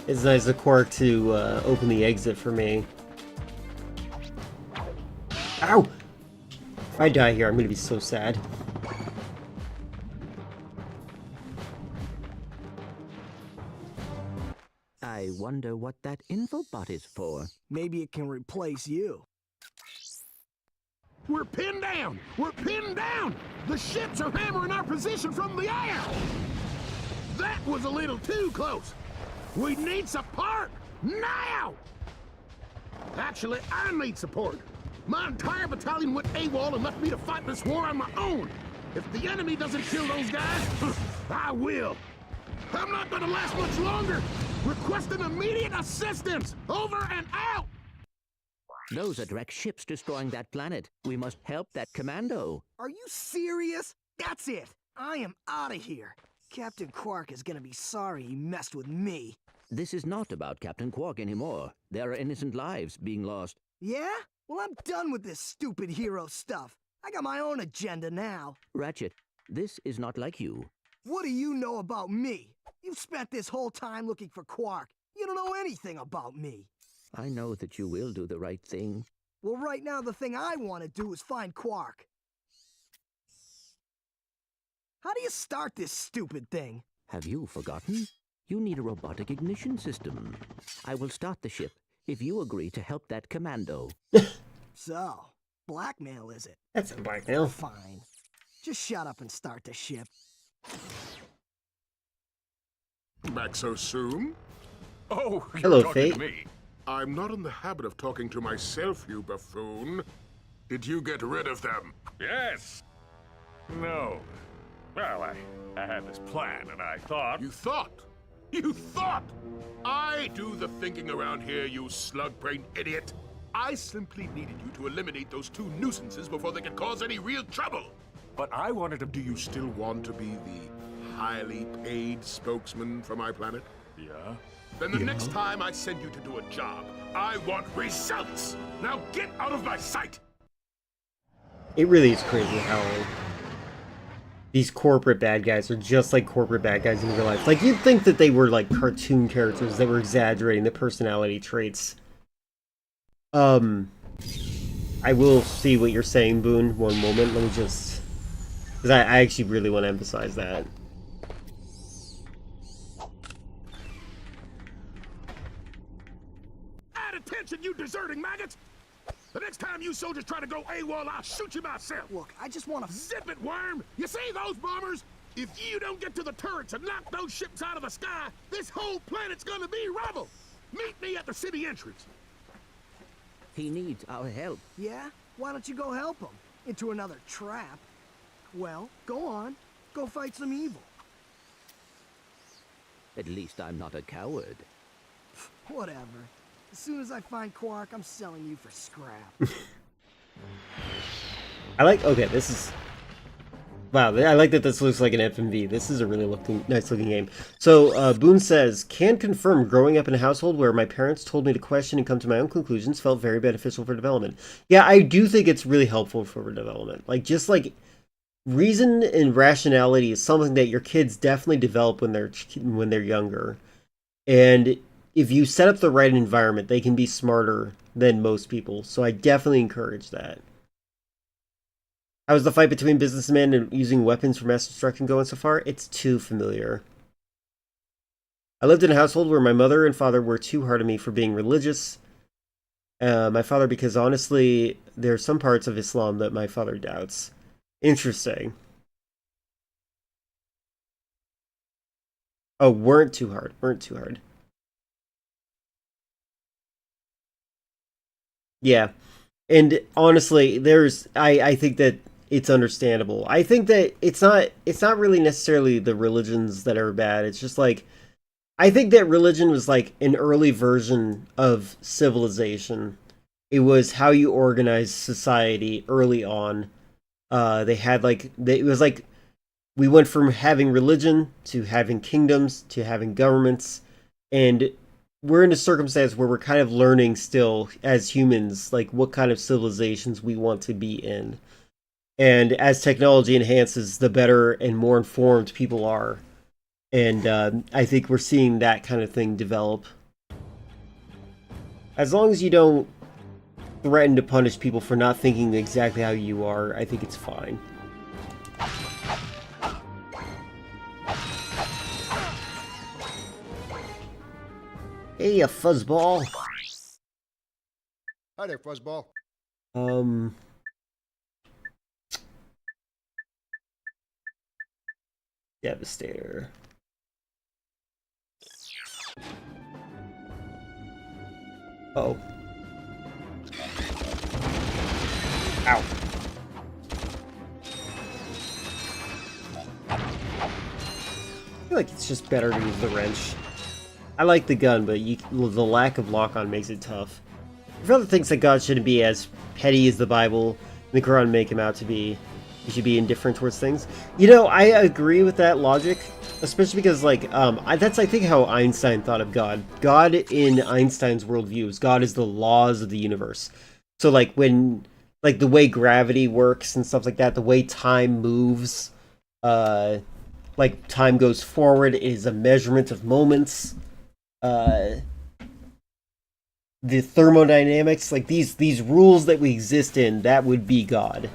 It's nice of Quark to open the exit for me. Ow! If I die here, I'm gonna be so sad. I wonder what that infobot is for. Maybe it can replace you. We're pinned down! We're pinned down! The ships are hammering our position from the air! That was a little too close! We need support! Now! Actually, I need support. My entire battalion went AWOL and left me to fight this war on my own. If the enemy doesn't kill those guys, I will. I'm not gonna last much longer! Requesting immediate assistance! Over and out! Those are direct ships destroying that planet. We must help that commando. Are you serious? That's it. I am out of here. Captain Quark is gonna be sorry he messed with me. This is not about Captain Quark anymore. There are innocent lives being lost. Yeah? Well, I'm done with this stupid hero stuff. I got my own agenda now. Ratchet, this is not like you. What do you know about me? You've spent this whole time looking for Quark. You don't know anything about me. I know that you will do the right thing. Well, right now the thing I want to do is find Quark. How do you start this stupid thing? Have you forgotten? You need a robotic ignition system. I will start the ship if you agree to help that commando. So, blackmail is it? That's a blackmail. Fine. Just shut up and start the ship. Back so soon? Oh, you're Hello, talking Fate. to me. I'm not in the habit of talking to myself, you buffoon. Did you get rid of them? Yes. No. Well, I had this plan, and I thought... You thought? You thought? I do the thinking around here, you slug-brained idiot. I simply needed you to eliminate those two nuisances before they could cause any real trouble. But I wanted to... Do you still want to be the highly paid spokesman for my planet? Yeah? Then the next time I send you to do a job, I want results! Now get out of my sight! It really is crazy how these corporate bad guys are just like corporate bad guys in real life. Like, you'd think that they were like cartoon characters that were exaggerating the personality traits. I will see what you're saying, Boone, one moment. Let me just... Because I actually really want to emphasize that. Add attention, you deserting maggots! The next time you soldiers try to go AWOL, I'll shoot you myself! Look, I just want to... Zip it, worm! You see those bombers? If you don't get to the turrets and knock those ships out of the sky, this whole planet's gonna be rubble! Meet me at the city entrance! He needs our help. Yeah? Why don't you go help him? Into another trap? Well, go on. Go fight some evil. At least I'm not a coward. Whatever. As soon as I find Quark, I'm selling you for scrap. I like... Okay, this is... Wow, I like that this looks like an FMV. This is a really nice looking game. So, Boone says, can confirm growing up in a household where my parents told me to question and come to my own conclusions felt very beneficial for development. Yeah, I do think it's really helpful for development. Like, just like, reason and rationality is something that your kids definitely develop when they're younger. And if you set up the right environment, they can be smarter than most people. So I definitely encourage that. How is the fight between businessmen and using weapons for mass destruction going so far? It's too familiar. I lived in a household where my mother and father were too hard on me for being religious. My father, because honestly, there are some parts of Islam that my father doubts. Interesting. Oh, weren't too hard. Weren't too hard. Yeah. And honestly, I think that it's understandable. I think that it's not really necessarily the religions that are bad. It's just like, I think that religion was like an early version of civilization. It was how you organize society early on. They had like, it was like, we went from having religion to having kingdoms to having governments, and we're in a circumstance where we're kind of learning still as humans, like what kind of civilizations we want to be in. And as technology enhances, the better and more informed people are. And I think we're seeing that kind of thing develop As long as you don't threaten to punish people for not thinking exactly how you are, I think it's fine. Hey, you fuzzball. Hi there, fuzzball. Devastator. Uh-oh. Ow. I feel like it's just better to use the wrench. I like the gun, but the lack of lock-on makes it tough. If other thinks that God shouldn't be as petty as the Bible and the Quran make him out to be, he should be indifferent towards things. You know, I agree with that logic, especially because, like, that's, I think, how Einstein thought of God. God, in Einstein's worldviews, God is the laws of the universe. So, like, when, like, the way gravity works and stuff like that, the way time moves, like, time goes forward is a measurement of moments. The thermodynamics, like, these rules that we exist in, that would be God.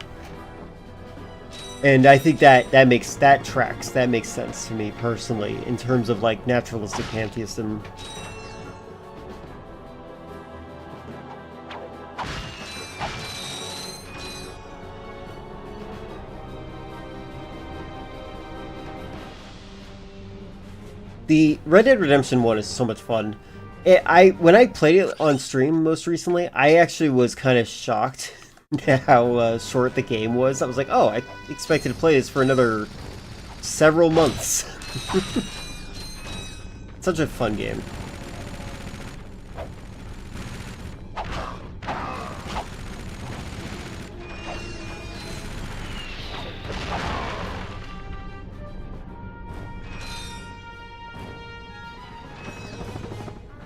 And I think that tracks. That makes sense to me personally in terms of like naturalistic pantheism. The Red Dead Redemption 1 is so much fun. When I played it on stream most recently, I actually was kind of shocked how short the game was. I was like, oh, I expected to play this for another several months. Such a fun game.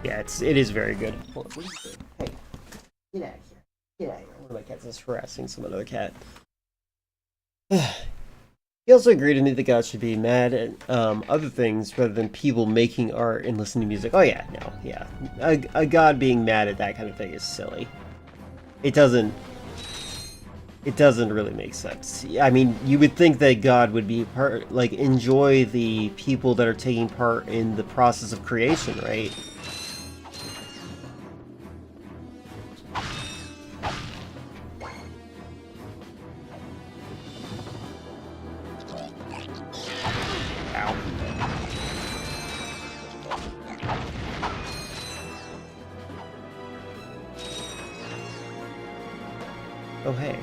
Yeah, it is very good. Hold on, what are you doing? Hey, get out of here. Get out of here. One of my cats is harassing some other cat. He also agreed with me that God should be mad at other things rather than people making art and listening to music. Oh yeah, no, yeah. A God being mad at that kind of thing is silly. It doesn't really make sense. I mean, you would think that God would be enjoy the people that are taking part in the process of creation, right? Oh, hey.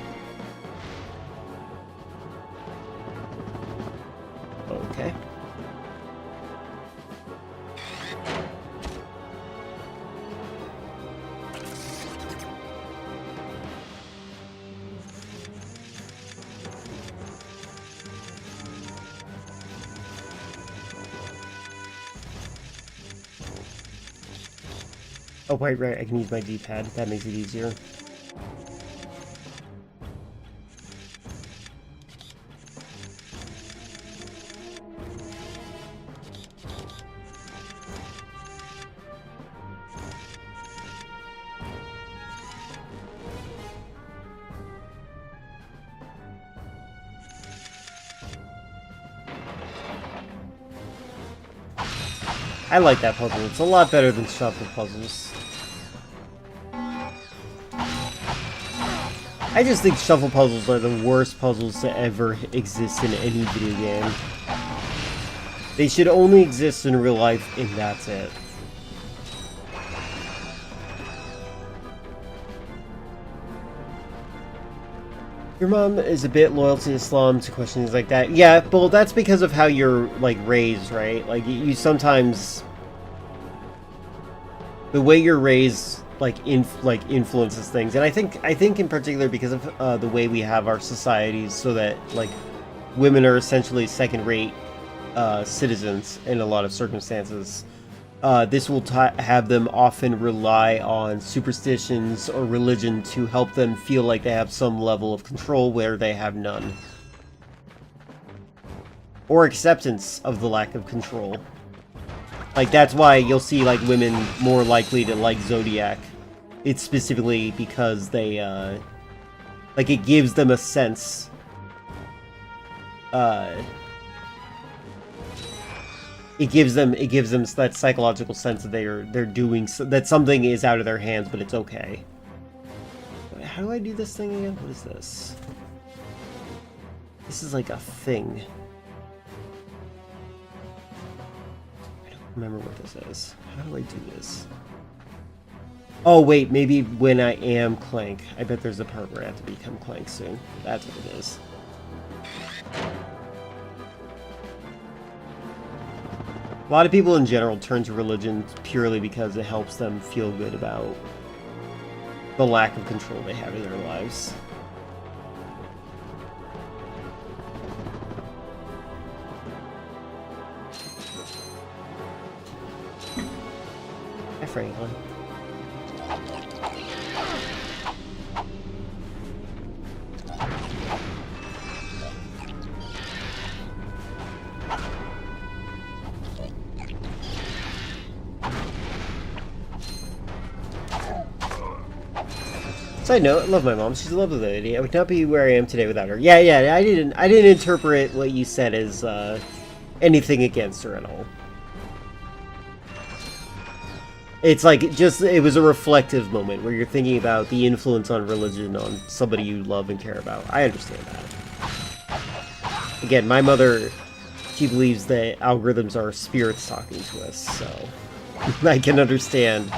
Okay. Oh, wait, right, I can use my D-pad. That makes it easier. I like that puzzle. It's a lot better than shuffle puzzles. I just think shuffle puzzles are the worst puzzles to ever exist in any video game. They should only exist in real life, and that's it. Your mom is a bit loyal to Islam to questions like that. Yeah, well, that's because of how you're, like, raised, right? Like, you sometimes... The way you're raised, influences things. And I think in particular because of the way we have our societies so that, like, women are essentially second-rate citizens in a lot of circumstances. This will have them often rely on superstitions or religion to help them feel like they have some level of control where they have none. Or acceptance of the lack of control. Like, that's why you'll see, like, women more likely to like Zodiac it's specifically because they, like, it gives them a sense, it gives them that psychological sense that they're doing, that something is out of their hands, but it's okay. How do I do this thing again? What is this? This is like a thing. I don't remember what this is. How do I do this? Oh wait, maybe when I am Clank. I bet there's a part where I have to become Clank soon. That's what it is. A lot of people in general turn to religion purely because it helps them feel good about the lack of control they have in their lives. Hi, Franklin. Side note, I love my mom. She's a lovely lady. I would not be where I am today without her. Yeah, I didn't interpret what you said as anything against her at all. It's like it was a reflective moment where you're thinking about the influence on religion on somebody you love and care about. I understand that. Again, my mother, she believes that algorithms are spirits talking to us, so I can understand.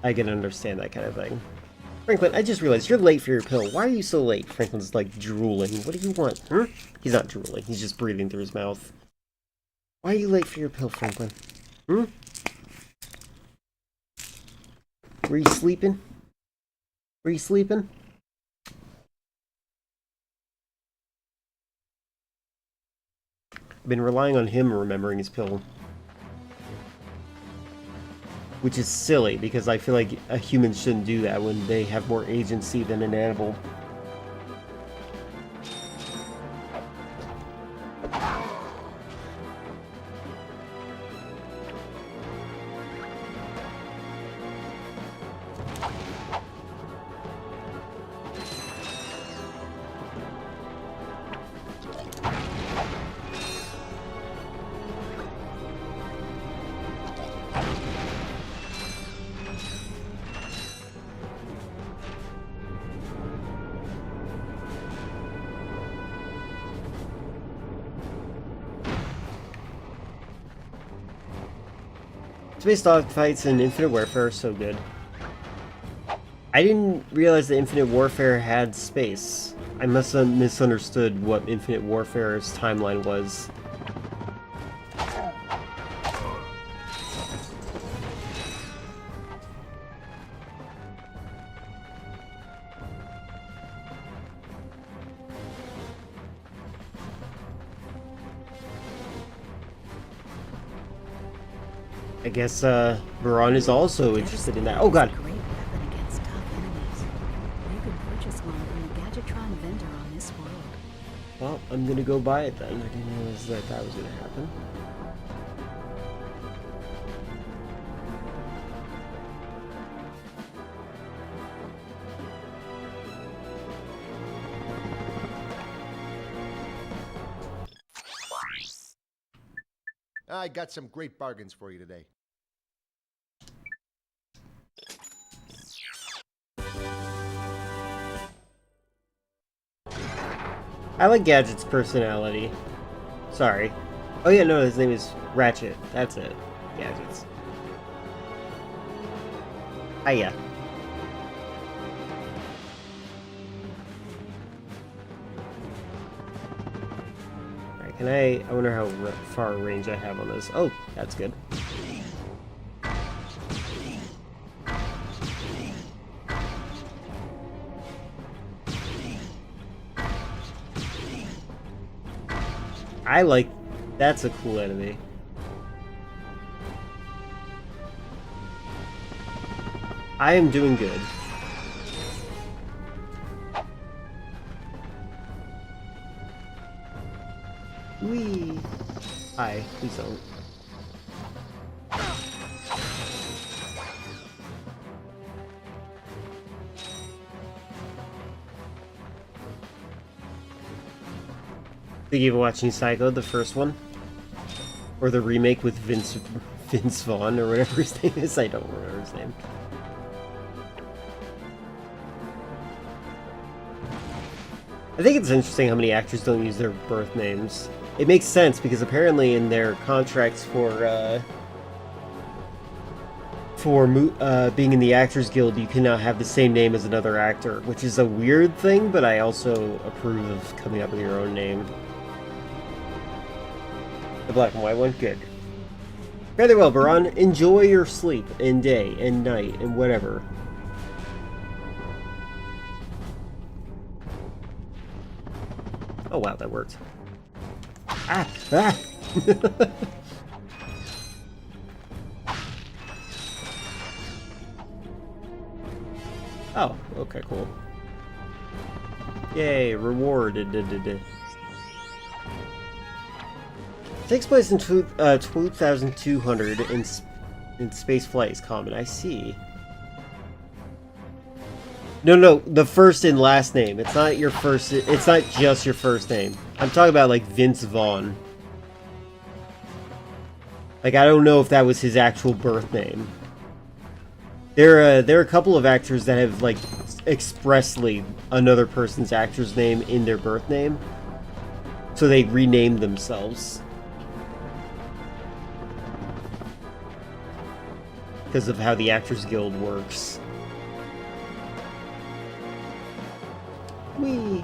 I can understand that kind of thing. Franklin, I just realized you're late for your pill. Why are you so late? Franklin's like drooling. What do you want? Huh? He's not drooling. He's just breathing through his mouth. Why are you late for your pill, Franklin? Hmm? Were you sleeping? Were you sleeping? I've been relying on him remembering his pill. Which is silly, because I feel like a human shouldn't do that when they have more agency than an animal. Space dogfights in Infinite Warfare are so good. I didn't realize that Infinite Warfare had space. I must have misunderstood what Infinite Warfare's timeline was. I guess, Baron is also interested in that. Oh god! Great weapon against tough enemies. You can purchase one from the Gadgetron vendor on this world. Well, I'm gonna go buy it then. I didn't realize that that was gonna happen. I got some great bargains for you today. I like Gadget's personality. Sorry. Oh yeah, no, his name is Ratchet. That's it. Gadget's. Hiya. Alright, can I wonder how far range I have on this. Oh, that's good. I like... That's a cool enemy. I am doing good. Whee! Hi, please don't. Thinking of watching Psycho, the first one? Or the remake with Vince Vaughn, or whatever his name is? I don't remember his name. I think it's interesting how many actors don't use their birth names. It makes sense, because apparently in their contracts for being in the Actors Guild, you cannot have the same name as another actor, which is a weird thing, but I also approve of coming up with your own name. The black and white one? Good. Very well, Baran. Enjoy your sleep, and day, and night, and whatever. Oh wow, that worked. Ah! Ah! Oh, okay, cool. Yay, rewarded. Takes place in 2200 in space flight is common. I see. No, the first and last name. It's not your first. It's not just your first name. I'm talking about like Vince Vaughn. Like, I don't know if that was his actual birth name. There are a couple of actors that have like expressly another person's actor's name in their birth name, so they renamed themselves because of how the Actors Guild works. Whee!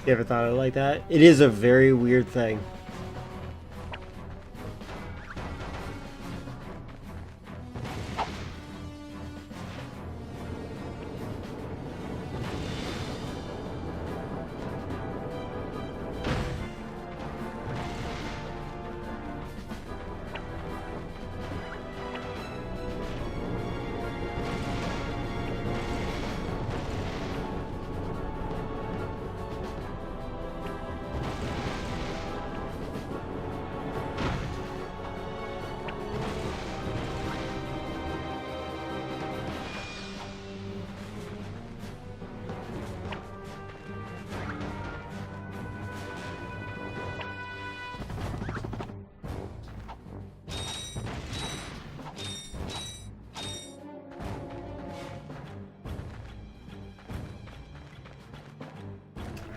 You ever thought of it like that? It is a very weird thing.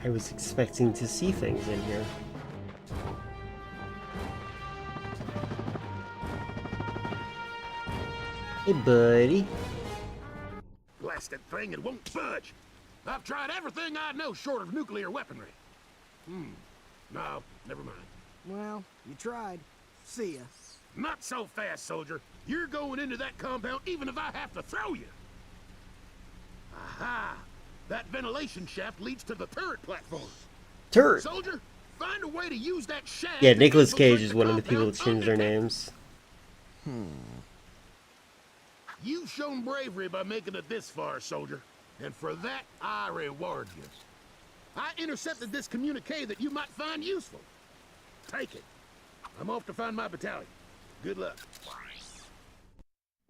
I was expecting to see things in here. Hey, buddy. Blasted thing, it won't budge. I've tried everything I know short of nuclear weaponry. No, never mind. Well, you tried. See ya. Not so fast, soldier. You're going into that compound even if I have to throw you. Aha! That ventilation shaft leads to the turret platform. Turret? Soldier, find a way to use that shaft. Yeah, Nicolas Cage is one of the people that changed their names. You've shown bravery by making it this far, soldier. And for that, I reward you. I intercepted this communique that you might find useful. Take it. I'm off to find my battalion. Good luck.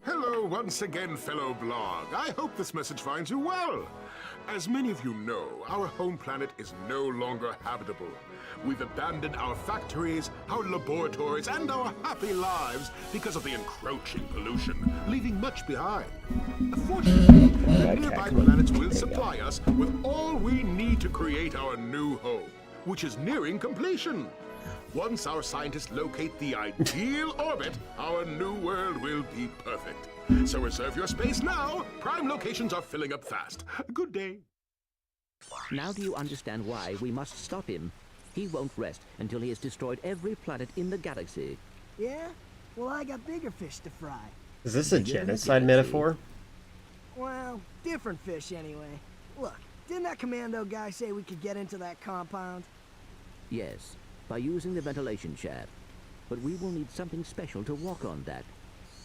Hello once again, fellow blog. I hope this message finds you well. As many of you know, our home planet is no longer habitable. We've abandoned our factories, our laboratories, and our happy lives because of the encroaching pollution, leaving much behind. Fortunately, the nearby planets will supply us with all we need to create our new home, which is nearing completion. Once our scientists locate the ideal orbit, our new world will be perfect. So reserve your space now. Prime locations are filling up fast. Good day. Now do you understand why we must stop him? He won't rest until he has destroyed every planet in the galaxy. Yeah? Well, I got bigger fish to fry. Is this a genocide metaphor? Well, different fish anyway. Look, didn't that commando guy say we could get into that compound? Yes, by using the ventilation shaft. But we will need something special to walk on that.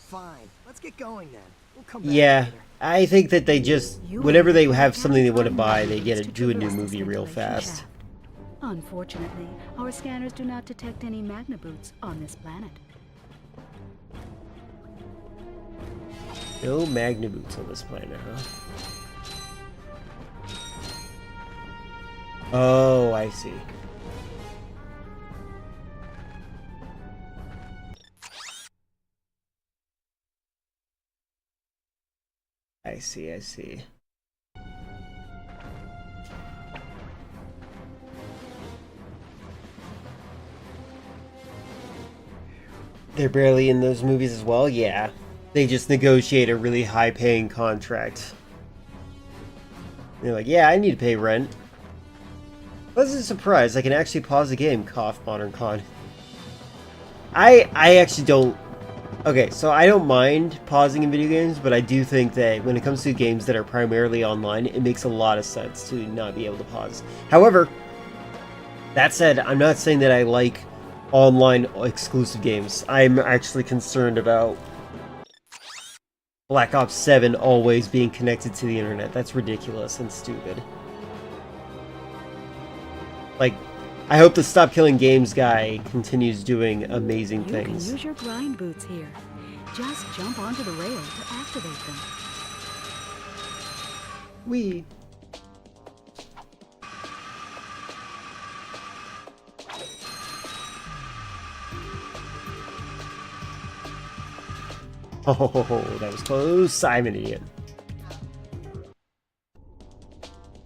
Fine, let's get going then. We'll come back Yeah, later. I think that they just, whenever they have something they want to buy, they get to do a new movie real fast. Unfortunately, our scanners do not detect any magna boots on this planet. No magna boots on this planet, huh? Oh, I see. I see, I see. They're barely in those movies as well? Yeah. They just negotiate a really high-paying contract. They're like, yeah, I need to pay rent. Pleasant surprise, I can actually pause the game, cough, Modern Con. I actually don't... Okay, so I don't mind pausing in video games, but I do think that when it comes to games that are primarily online, it makes a lot of sense to not be able to pause. However, that said, I'm not saying that I like online exclusive games. I'm actually concerned about Black Ops 7 always being connected to the internet. That's ridiculous and stupid. Like, I hope the Stop Killing Games guy continues doing amazing things. You can use your grind boots here. Just jump onto the rail to activate them. Wee. Oh, that was close. I'm an idiot.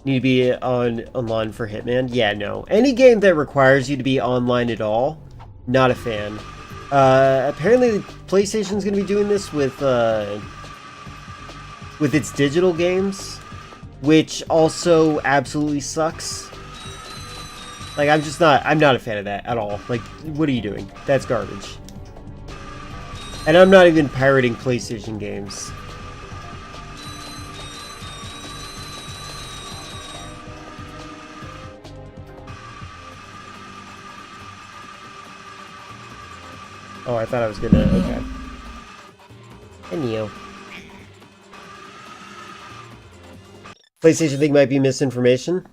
Need to be online for Hitman? Yeah, no. Any game that requires you to be online at all, not a fan. Apparently PlayStation's gonna be doing this with its digital games, which also absolutely sucks. Like, I'm not a fan of that at all. Like, what are you doing? That's garbage. And I'm not even pirating PlayStation games. Oh, I thought I was gonna... Okay. And Neo. PlayStation thing might be misinformation.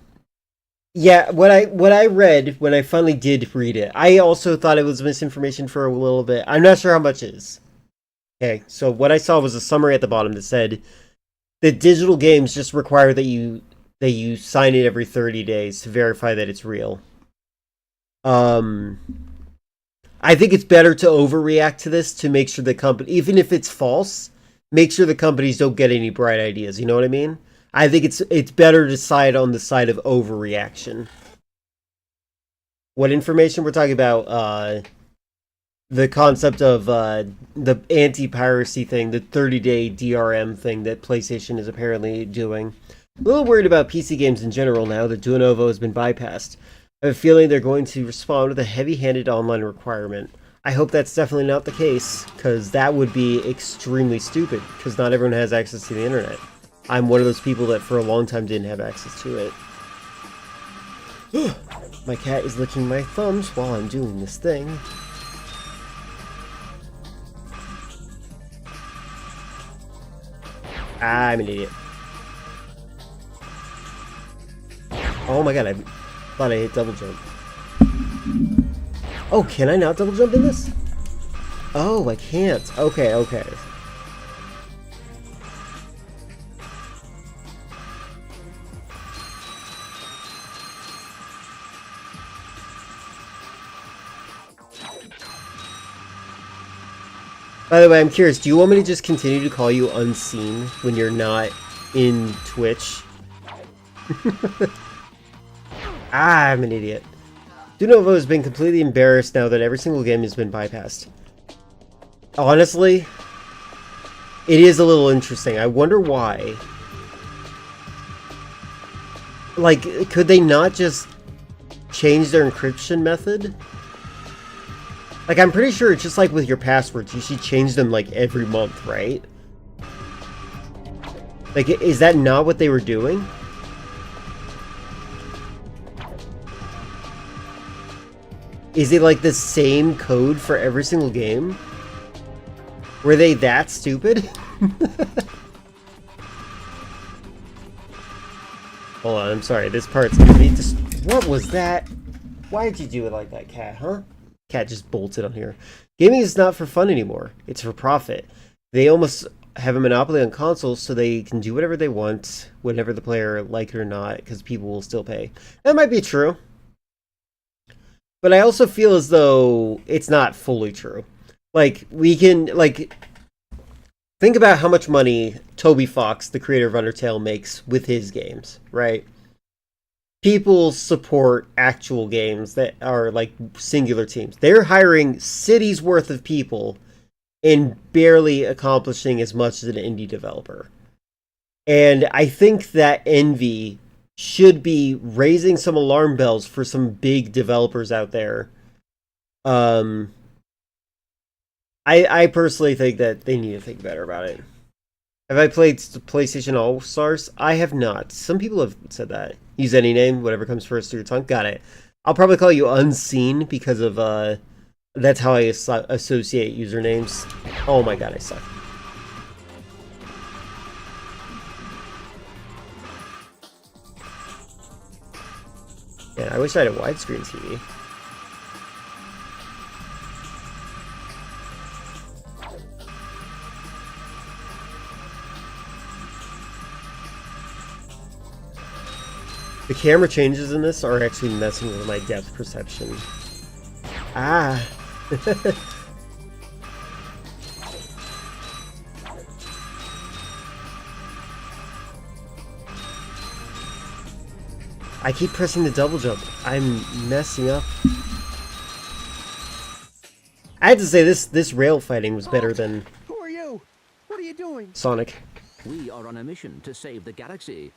Yeah, what I read, when I finally did read it, I also thought it was misinformation for a little bit. I'm not sure how much it is. Okay, so what I saw was a summary at the bottom that said that digital games just require that you sign it every 30 days to verify that it's real. I think it's better to overreact to this to make sure the company, even if it's false, make sure the companies don't get any bright ideas. You know what I mean? I think it's better to side on the side of overreaction. What information we're talking about? The concept of the anti-piracy thing, the 30-day DRM thing that PlayStation is apparently doing. A little worried about PC games in general now that Duo Novo has been bypassed. I have a feeling they're going to respond with a heavy-handed online requirement. I hope that's definitely not the case, because that would be extremely stupid, because not everyone has access to the internet. I'm one of those people that for a long time didn't have access to it. My cat is licking my thumbs while I'm doing this thing. I'm an idiot. Oh my god, I thought I hit double jump. Oh, can I not double jump in this? Oh, I can't. Okay, okay. By the way, I'm curious, do you want me to just continue to call you Unseen when you're not in Twitch? I'm an idiot. Dunovo has been completely embarrassed now that every single game has been bypassed. Honestly, It is a little interesting. I wonder why. Like, could they not just change their encryption method? Like, I'm pretty sure it's just like with your passwords. You should change them, like, every month, right? Like, is that not what they were doing? Is it, like, the same code for every single game? Were they that stupid? Hold on, I'm sorry. This part's gonna be just... What was that? Why did you do it like that, cat, huh? Cat just bolted on here. Gaming is not for fun anymore. It's for profit. They almost have a monopoly on consoles, so they can do whatever they want, whenever the player like it or not, because people will still pay. That might be true. But I also feel as though it's not fully true. Like, we can, like... Think about how much money Toby Fox, the creator of Undertale, makes with his games, right? People support actual games that are, like, singular teams. They're hiring cities worth of people and barely accomplishing as much as an indie developer. And I think that envy should be raising some alarm bells for some big developers out there. I personally think that they need to think better about it. Have I played PlayStation All-Stars? I have not. Some people have said that. Use any name, whatever comes first to your tongue. Got it. I'll probably call you Unseen because of, that's how I associate usernames. Oh my god, I suck. Yeah, I wish I had a widescreen TV. The camera changes in this are actually messing with my depth perception. Ah! I keep pressing the double jump. I'm messing up. I had to say this rail fighting was better than... Who are you? What are you doing? Sonic. We are on a mission to save the galaxy.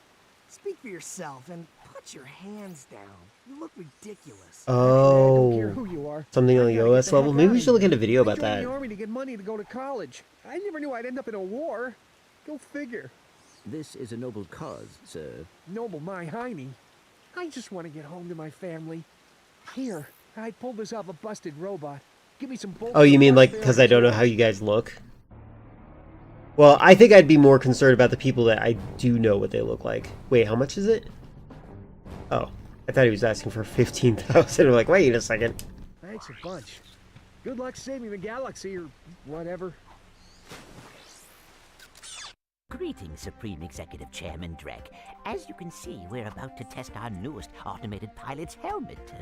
Speak for yourself and put your hands down. You look ridiculous. Oh. I don't care who you are. Something on the OS level? Maybe we should look at a video about I joined that. the army to get money to go to college. I never knew I'd end up in a war. Go figure. This is a noble cause, sir. Noble my hiney. I just want to get home to my family. Here, I pulled this off a busted robot. Give me some bolts. Oh, you mean like because I don't know how you guys look? Well, I think I'd be more concerned about the people that I do know what they look like. Wait, how much is it? Oh, I thought he was asking for 15,000. I'm like, wait a second. Thanks a bunch. Good luck saving the galaxy or whatever. Greetings, Supreme Executive Chairman Drek. As you can see, we're about to test our newest automated pilot's helmet.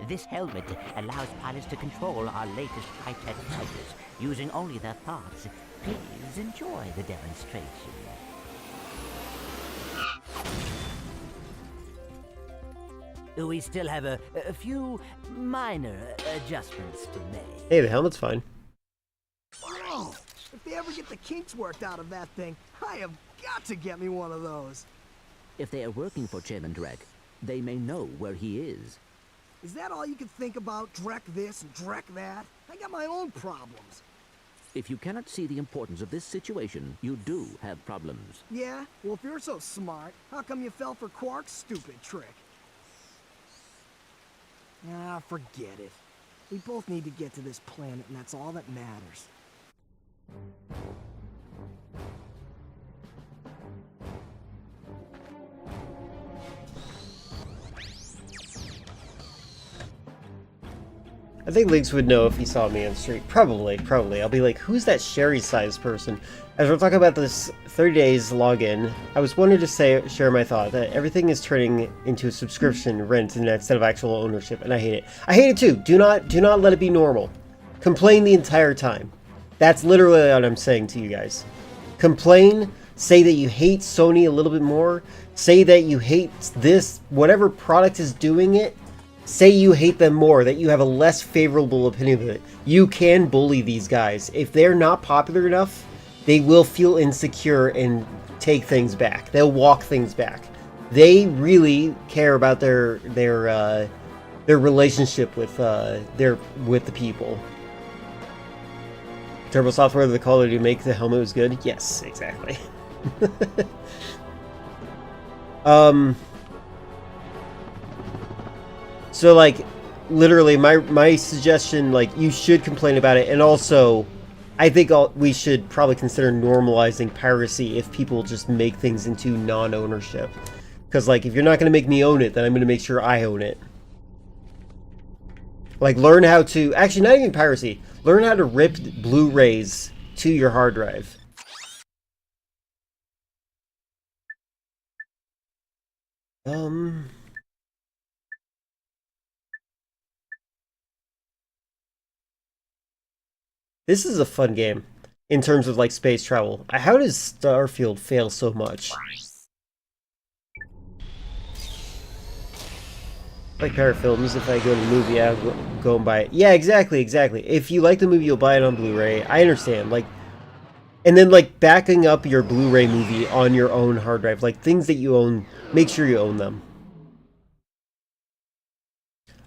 This helmet allows pilots to control our latest high-tech fighters using only their parts. Please enjoy the demonstration. We still have a few minor adjustments to make. Hey, the helmet's fine. Oh, if they ever get the kinks worked out of that thing, I have got to get me one of those. If they are working for Chairman Drek, they may know where he is. Is that all you can think about? Drek this and Drek that? I got my own problems. If you cannot see the importance of this situation, you do have problems. Yeah? Well, if you're so smart, how come you fell for Quark's stupid trick? Ah, forget it. We both need to get to this planet, and that's all that matters. I think Lynx would know if he saw me on the street. Probably. I'll be like, who's that Sherry-sized person? As we're talking about this 30 days login, I was wanting to share my thought that everything is turning into a subscription rent instead of actual ownership, and I hate it. I hate it too. Do not let it be normal. Complain the entire time. That's literally what I'm saying to you guys. Complain, say that you hate Sony a little bit more, say that you hate this, whatever product is doing it, say you hate them more, that you have a less favorable opinion of it. You can bully these guys. If they're not popular enough, they will feel insecure and take things back. They'll walk things back. They really care about their relationship with the people. Turbo Software, the call to make the helmet was good. Yes, exactly. So like, literally, my suggestion, like, you should complain about it, and also, I think we should probably consider normalizing piracy if people just make things into non-ownership. Because, like, if you're not going to make me own it, then I'm going to make sure I own it. Like, learn how to... Actually, not even piracy. Learn how to rip Blu-rays to your hard drive. This is a fun game in terms of like space travel. How does Starfield fail so much? Like Parafilms, if I go to the movie, I'll go and buy it. Yeah, exactly. If you like the movie, you'll buy it on Blu-ray. I understand. Like, and then like backing up your Blu-ray movie on your own hard drive, like things that you own, make sure you own them.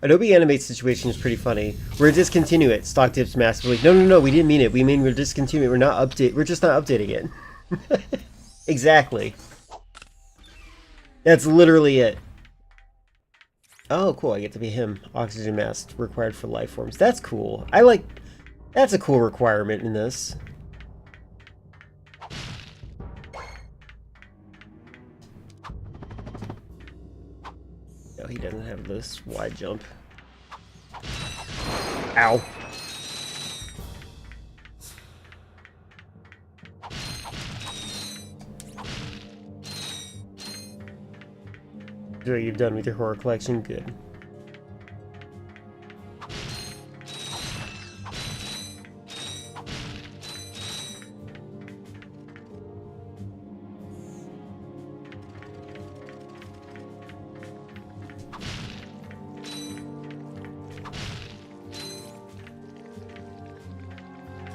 Adobe Animate situation is pretty funny. We're discontinue it. Stock dips massively. No, we didn't mean it. We mean we're discontinuing it. We're just not updating it. Exactly. That's literally it. Oh, cool. I get to be him. Oxygen mask required for life forms. That's cool. That's a cool requirement in this. No, he doesn't have this wide jump. Ow. So you've done with your horror collection? Good.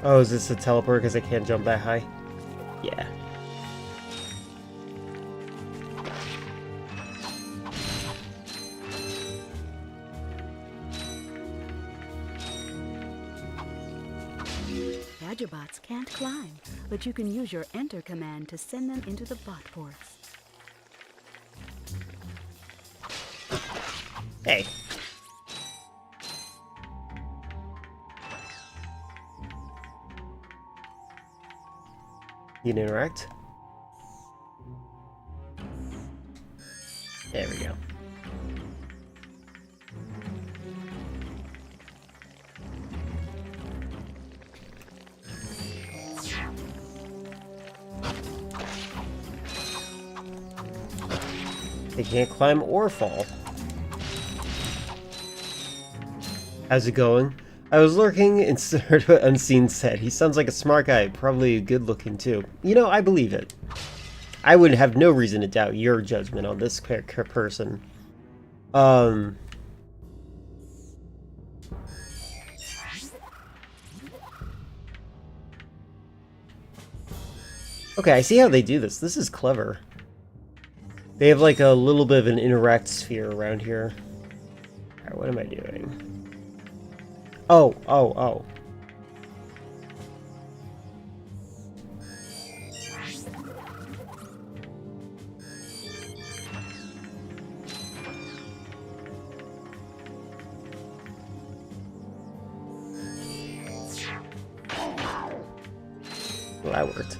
Oh, is this a teleport because I can't jump that high? Yeah. Gadgetbots can't climb, but you can use your enter command to send them into the bot ports. Hey. You can interact. There we go. They can't climb or fall. How's it going? I was lurking in sort of unseen set. He sounds like a smart guy, probably good looking too. You know, I believe it. I would have no reason to doubt your judgment on this person. Okay, I see how they do this. This is clever. They have like a little bit of an interact sphere around here. Alright, what am I doing? Oh. Well, that worked.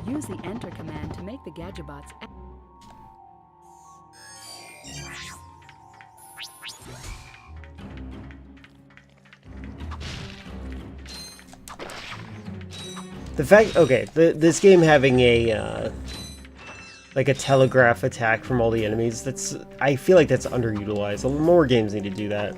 Use the enter command to make the Gadgetbots. The fact, okay, this game having a like a telegraph attack from all the enemies. I feel like that's underutilized. More games need to do that.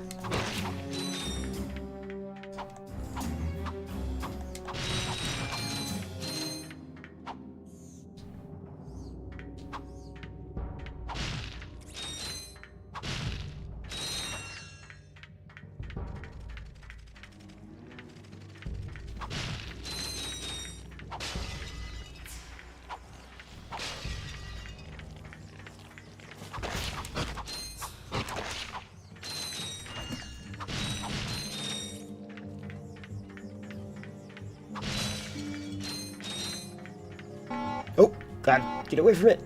Oh, God, get away from it.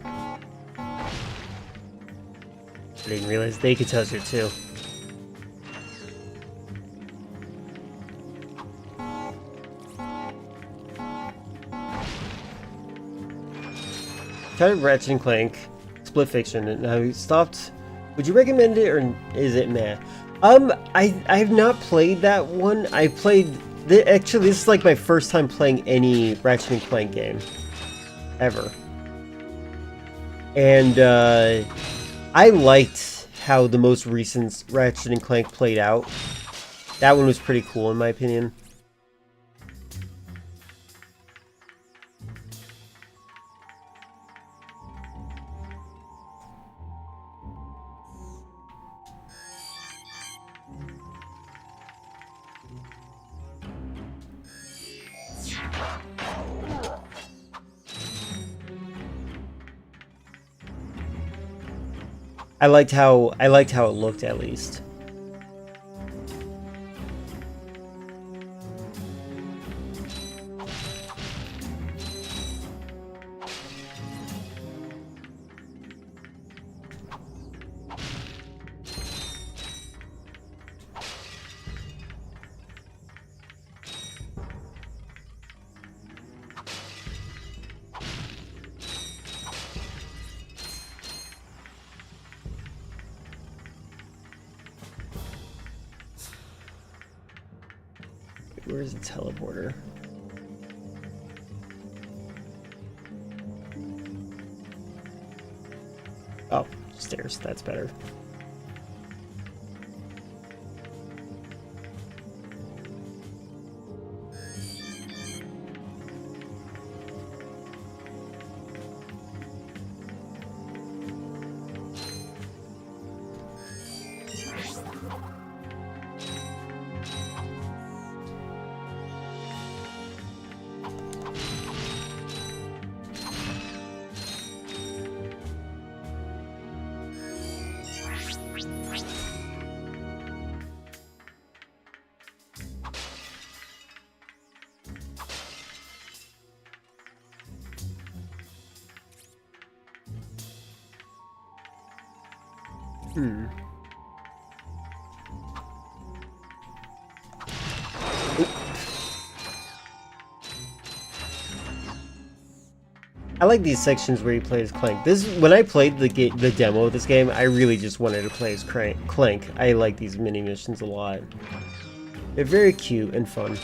I didn't realize they could touch it too. Tried Ratchet Clank, Split Fiction, and have you stopped? Would you recommend it, or is it meh? I have not played that one. I played... Actually, this is like my first time playing any Ratchet Clank game. Ever. And I liked how the most recent Ratchet & Clank played out. That one was pretty cool in my opinion. I liked how it looked, at least. Where's the teleporter? Oh, stairs. That's better. I like these sections where you play as Clank. When I played the demo of this game, I really just wanted to play as Clank. I like these mini missions a lot. They're very cute and fun.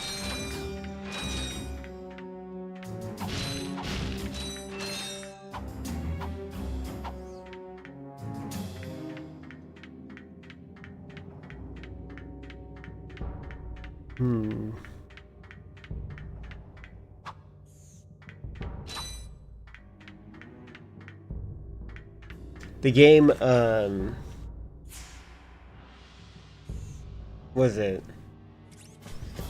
The game, was it?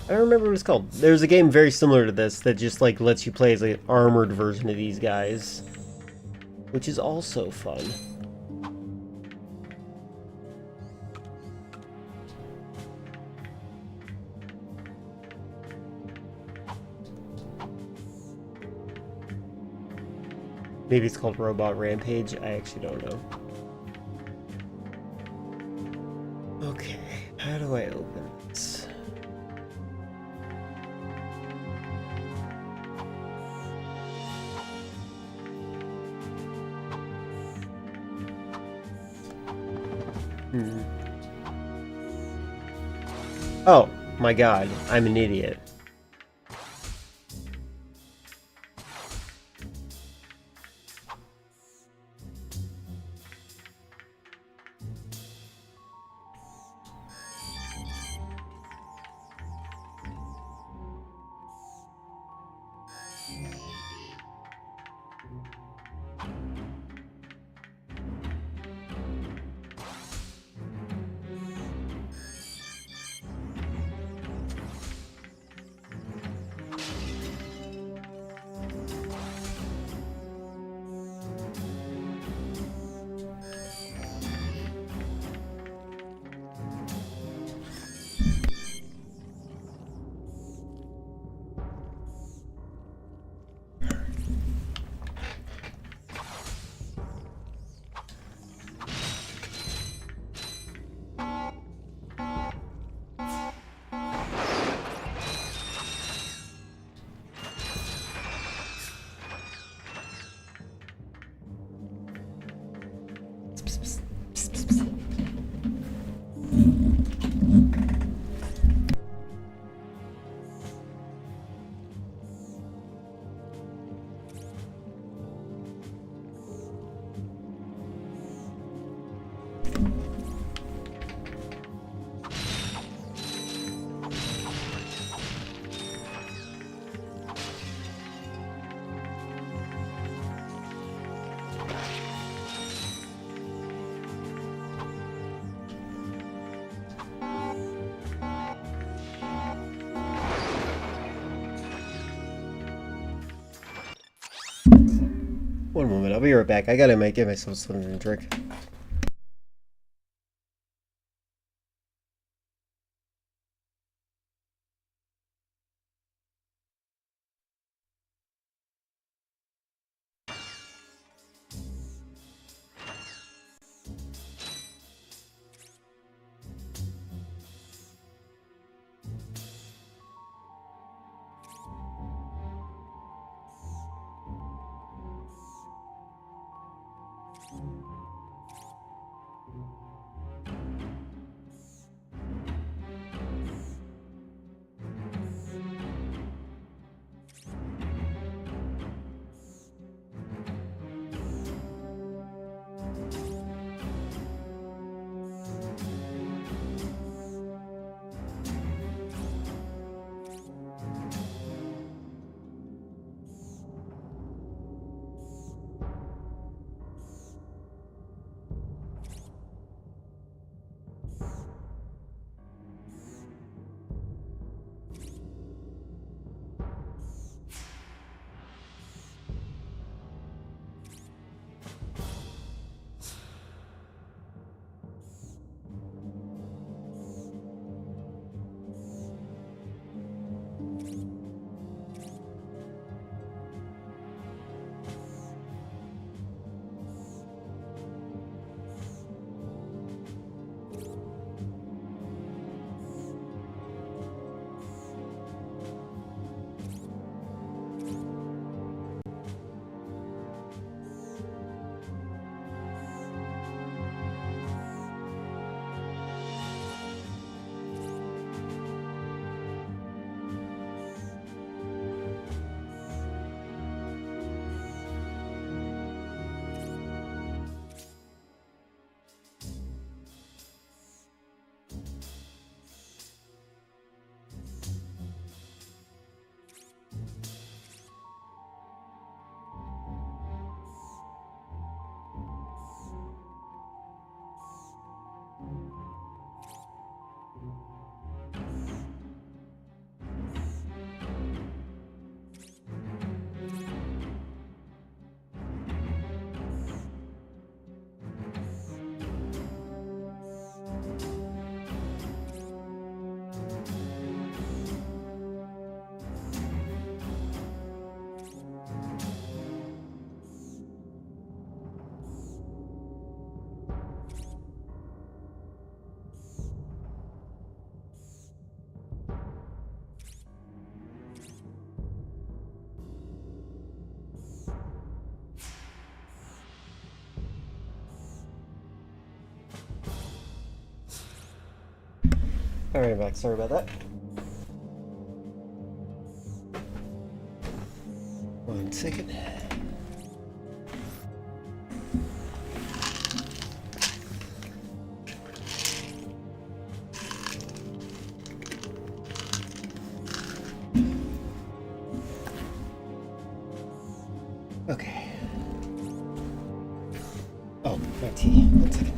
I don't remember what it's called. There's a game very similar to this that just like lets you play as an armored version of these guys, which is also fun. Maybe it's called Robot Rampage. I actually don't know. Okay, how do I open this? Oh my god, I'm an idiot. One moment, I'll be right back. I gotta get myself something to drink. Alright, back. Sorry about that. One second. Okay. Oh, my tea. One second.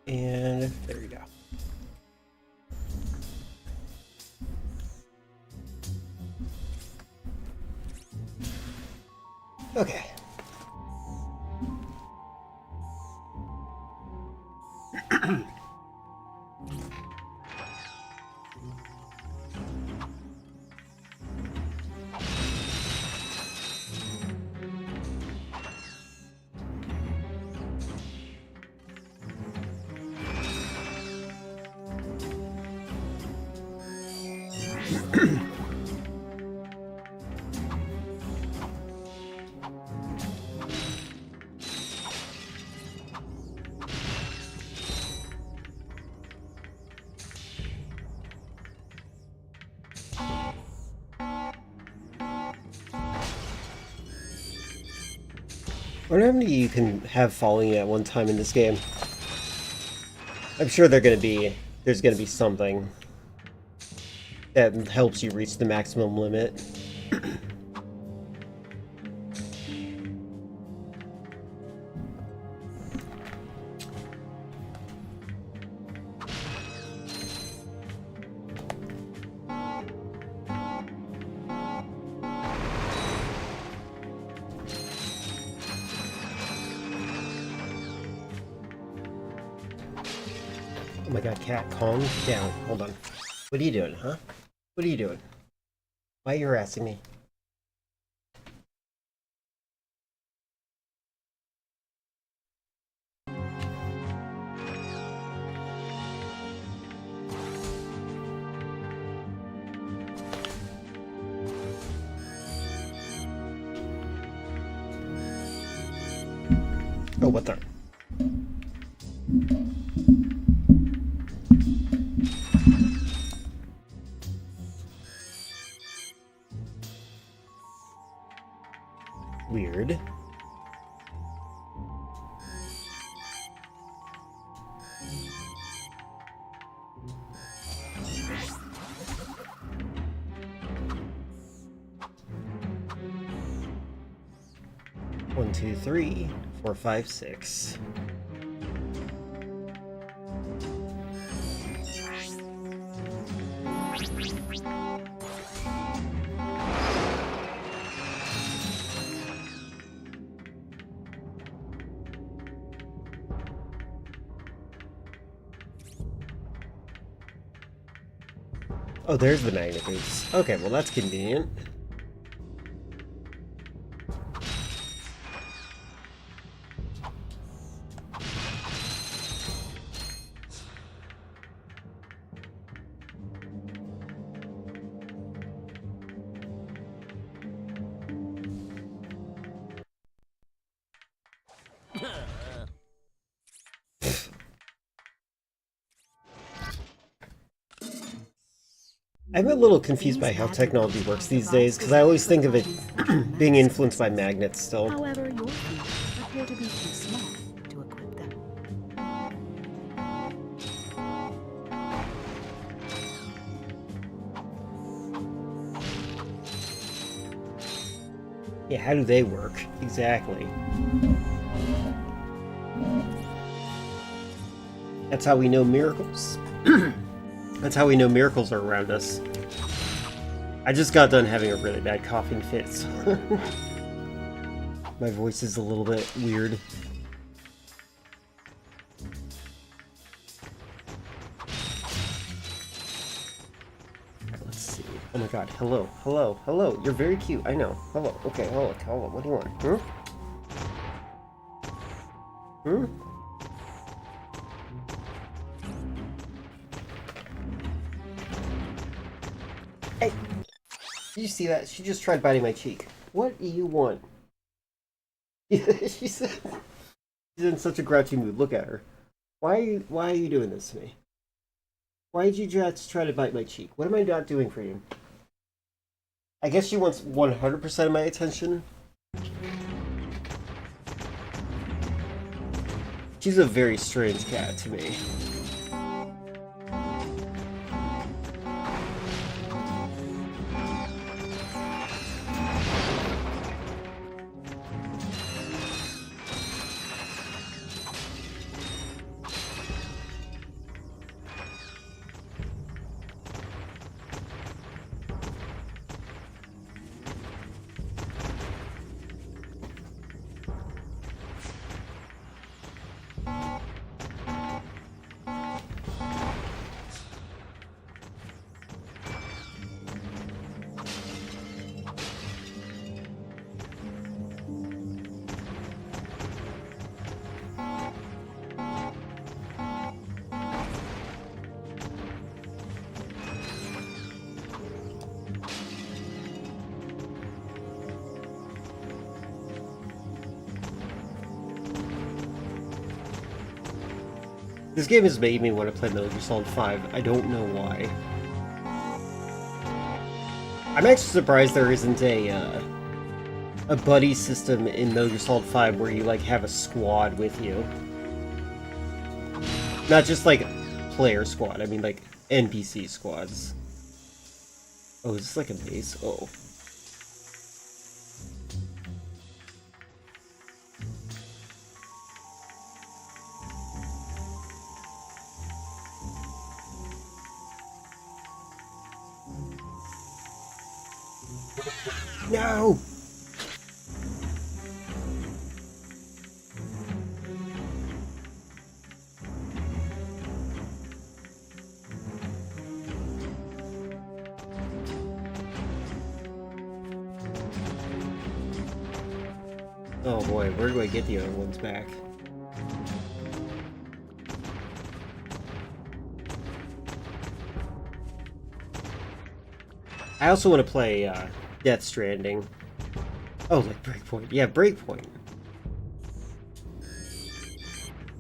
And there we go. Okay. I wonder how many you can have falling at one time in this game. I'm sure there's gonna be something that helps you reach the maximum limit. Oh my god, cat, calm down. Hold on. What are you doing, huh? What are you doing? Why are you harassing me? Oh, what the? Weird. One, two, three, 4, 5, 6. Oh, there's the magnet boots. Okay, well that's convenient. I'm a little confused by how technology works these days, because I always think of it being influenced by magnets still. However, your feet appear to be too small to equip them. Yeah, how do they work? Exactly. That's how we know miracles. That's how we know miracles are around us. I just got done having a really bad coughing fit, so my voice is a little bit weird. Let's see. Oh my god, hello, hello, hello. You're very cute, I know. Hello, okay, hello, hello. What do you want? Hmm? Hey! Did you see that? She just tried biting my cheek. What do you want? She's in such a grouchy mood. Look at her. Why are you doing this to me? Why did you just try to bite my cheek? What am I not doing for you? I guess she wants 100% of my attention. She's a very strange cat to me. This game has made me want to play Metal Gear Solid 5. I don't know why. I'm actually surprised there isn't a buddy system in Metal Gear Solid 5 where you like have a squad with you. Not just like player squad, I mean like NPC squads. Oh, is this like a base? Oh. No! Oh boy, where do I get the other ones back? I also want to play Death Stranding. Oh, like Breakpoint. Yeah, Breakpoint.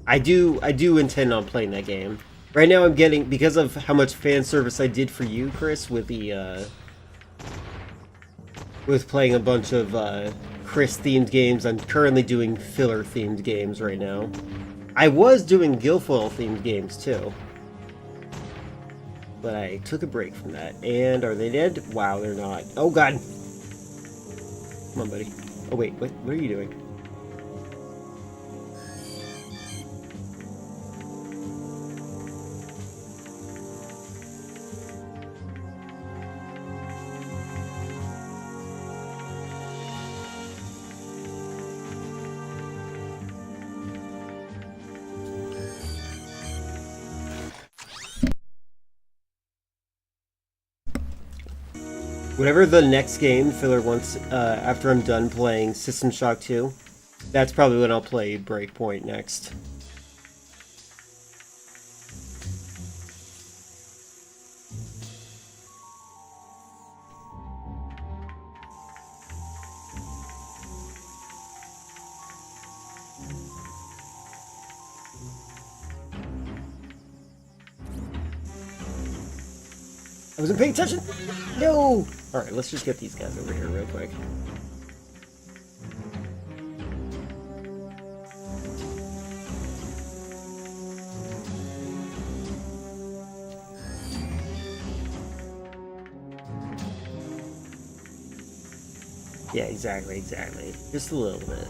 I do intend on playing that game. Right now I'm getting, because of how much fan service I did for you, Chris, with the with playing a bunch of Chris-themed games. I'm currently doing filler-themed games right now. I was doing Guilfoyle-themed games, too. But I took a break from that. And are they dead? Wow, they're not. Oh, God! Come on, buddy. Oh, wait, what are you doing? Whatever the next game Filler wants, after I'm done playing System Shock 2, that's probably when I'll play Breakpoint next. I wasn't paying attention! No! Alright, let's just get these guys over here real quick. Yeah, exactly. Just a little bit.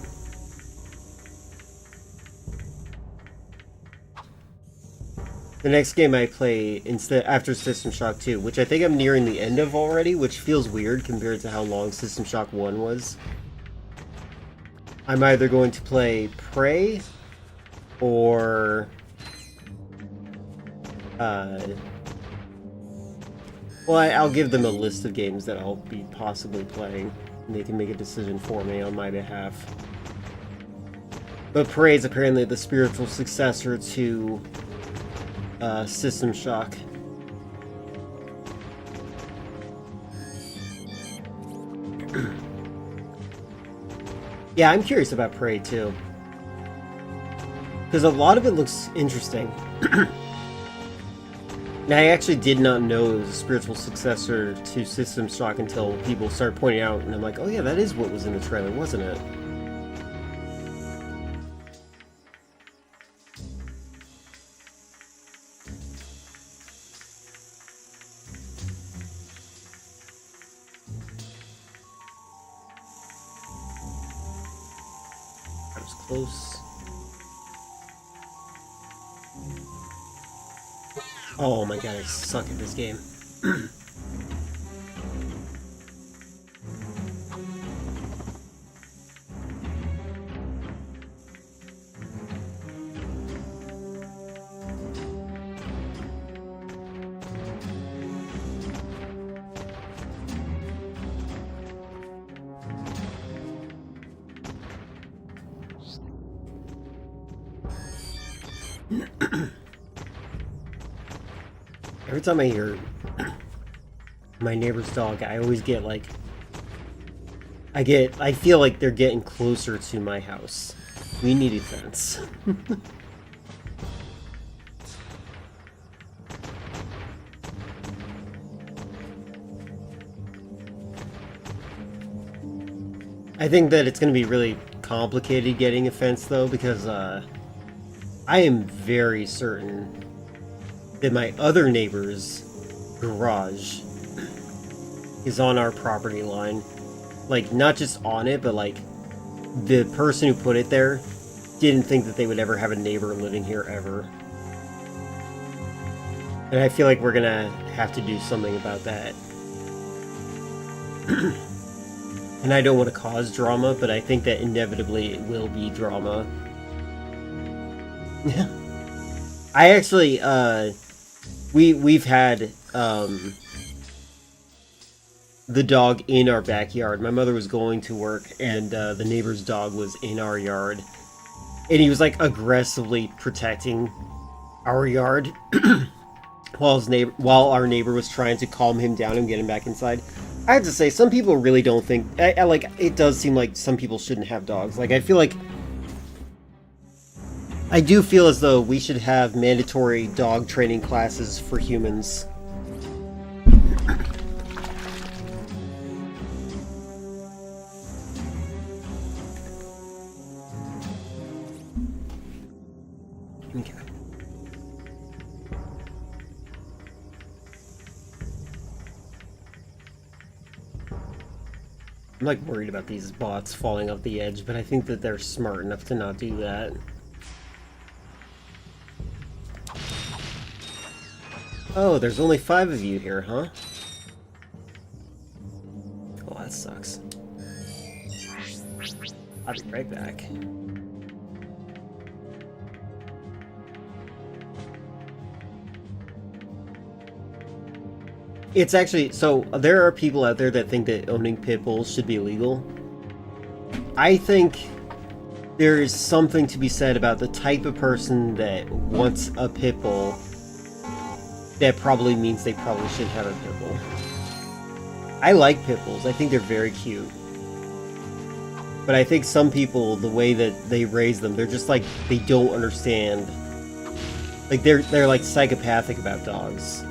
The next game I play after System Shock 2, which I think I'm nearing the end of already, which feels weird compared to how long System Shock 1 was. I'm either going to play Prey or well, I'll give them a list of games that I'll be possibly playing, and they can make a decision for me on my behalf. But Prey is apparently the spiritual successor to System Shock. Yeah, I'm curious about Prey too, because a lot of it looks interesting. Now, I actually did not know it was a spiritual successor to System Shock until people started pointing out, and I'm like, oh yeah, that is what was in the trailer, wasn't it? That was close. Oh my god, I suck at this game. Every time I hear my neighbor's dog, I always get like, I feel like they're getting closer to my house. We need a fence. I think that it's going to be really complicated getting a fence, though, because I am very certain that my other neighbor's garage is on our property line. Like, not just on it, but like, the person who put it there didn't think that they would ever have a neighbor living here ever. And I feel like we're gonna have to do something about that. And I don't want to cause drama, but I think that inevitably it will be drama. I actually, we've had, the dog in our backyard. My mother was going to work, and the neighbor's dog was in our yard. And he was, like, aggressively protecting our yard while our neighbor was trying to calm him down and get him back inside. I have to say, some people really don't think... like, it does seem like some people shouldn't have dogs. Like, I feel like... I do feel as though we should have mandatory dog training classes for humans. Okay. I'm like worried about these bots falling off the edge, but I think that they're smart enough to not do that. Oh, there's only 5 of you here, huh? Oh, that sucks. I'll be right back. It's actually, so there are people out there that think that owning pit bulls should be illegal. I think there is something to be said about the type of person that wants a pit bull. That probably means they probably should have a pit bull. I like pit bulls. I think they're very cute. But I think some people, the way that they raise them, they're just like, they don't understand. Like, they're like psychopathic about dogs.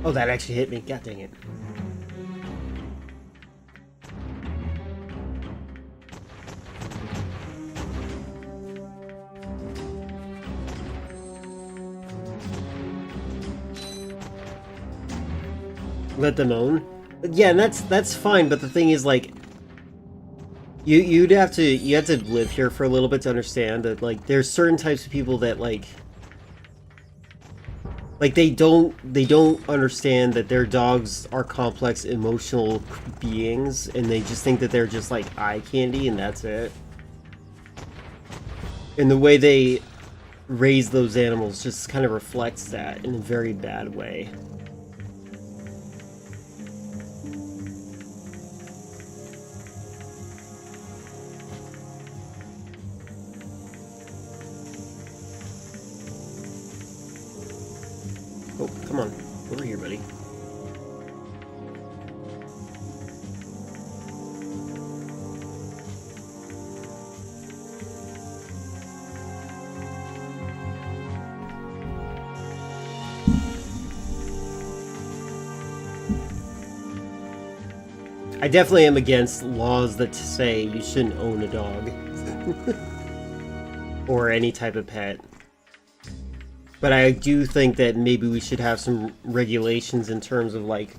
Oh, that actually hit me. God dang it. Let them own? Yeah, and that's fine, but the thing is, like, you have to live here for a little bit to understand that, like, there's certain types of people that, like they don't understand that their dogs are complex emotional beings, and they just think that they're just like eye candy and that's it. And the way they raise those animals just kind of reflects that in a very bad way. Oh, come on. Over here, buddy. I definitely am against laws that say you shouldn't own a dog. Or any type of pet. But I do think that maybe we should have some regulations in terms of, like,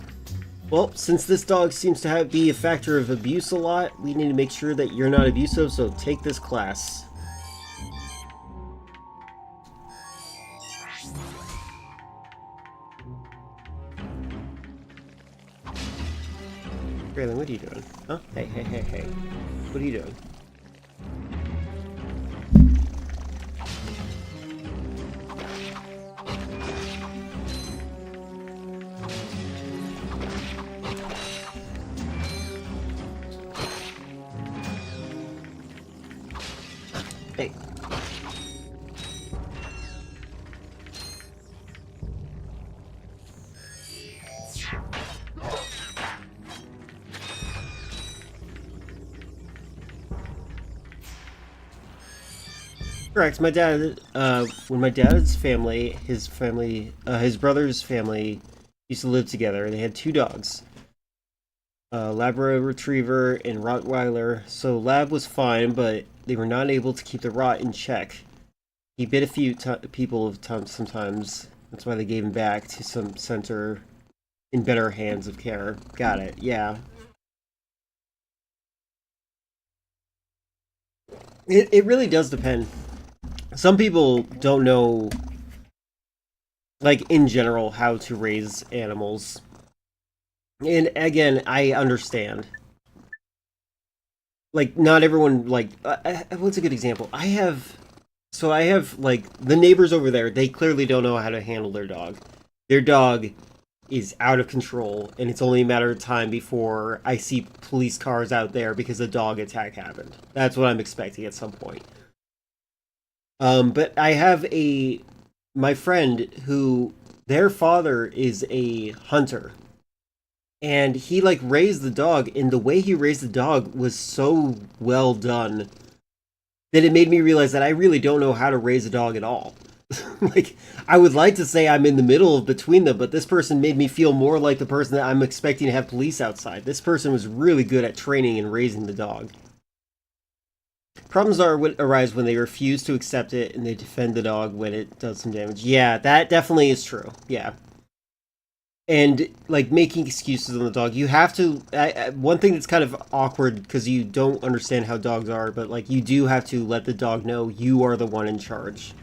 well, since this dog seems to be a factor of abuse a lot, we need to make sure that you're not abusive, so take this class. Braylon, what are you doing? Huh? Hey, hey, hey, hey. What are you doing? Hey. Correct. My dad, when my dad's family, his brother's family used to live together. They had 2 dogs, Labrador Retriever and Rottweiler. So Lab was fine, but they were not able to keep the Rott in check. He bit a few people sometimes. That's why they gave him back to some center in better hands of care. Got it. Yeah. It really does depend. Some people don't know, like, in general, how to raise animals. And again, I understand. Like, not everyone, like, what's a good example? I have, like, the neighbors over there, they clearly don't know how to handle their dog. Their dog is out of control, and it's only a matter of time before I see police cars out there because a dog attack happened. That's what I'm expecting at some point. But I have my friend who, their father is a hunter. And he, like, raised the dog, and the way he raised the dog was so well done that it made me realize that I really don't know how to raise a dog at all. Like, I would like to say I'm in the middle of between them, but this person made me feel more like the person that I'm expecting to have police outside. This person was really good at training and raising the dog. Problems arise when they refuse to accept it and they defend the dog when it does some damage. Yeah, that definitely is true. Yeah. And, like, making excuses on the dog. You have to... one thing that's kind of awkward, because you don't understand how dogs are, but, like, you do have to let the dog know you are the one in charge.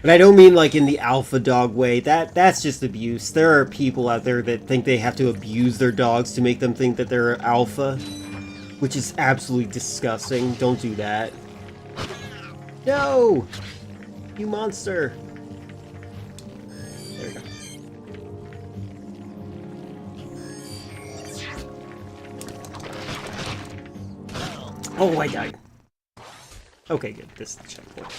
But I don't mean, like, in the alpha dog way. That's just abuse. There are people out there that think they have to abuse their dogs to make them think that they're alpha. Which is absolutely disgusting. Don't do that. No! You monster! There we go. Oh, I died. Okay, good. This is the checkpoint.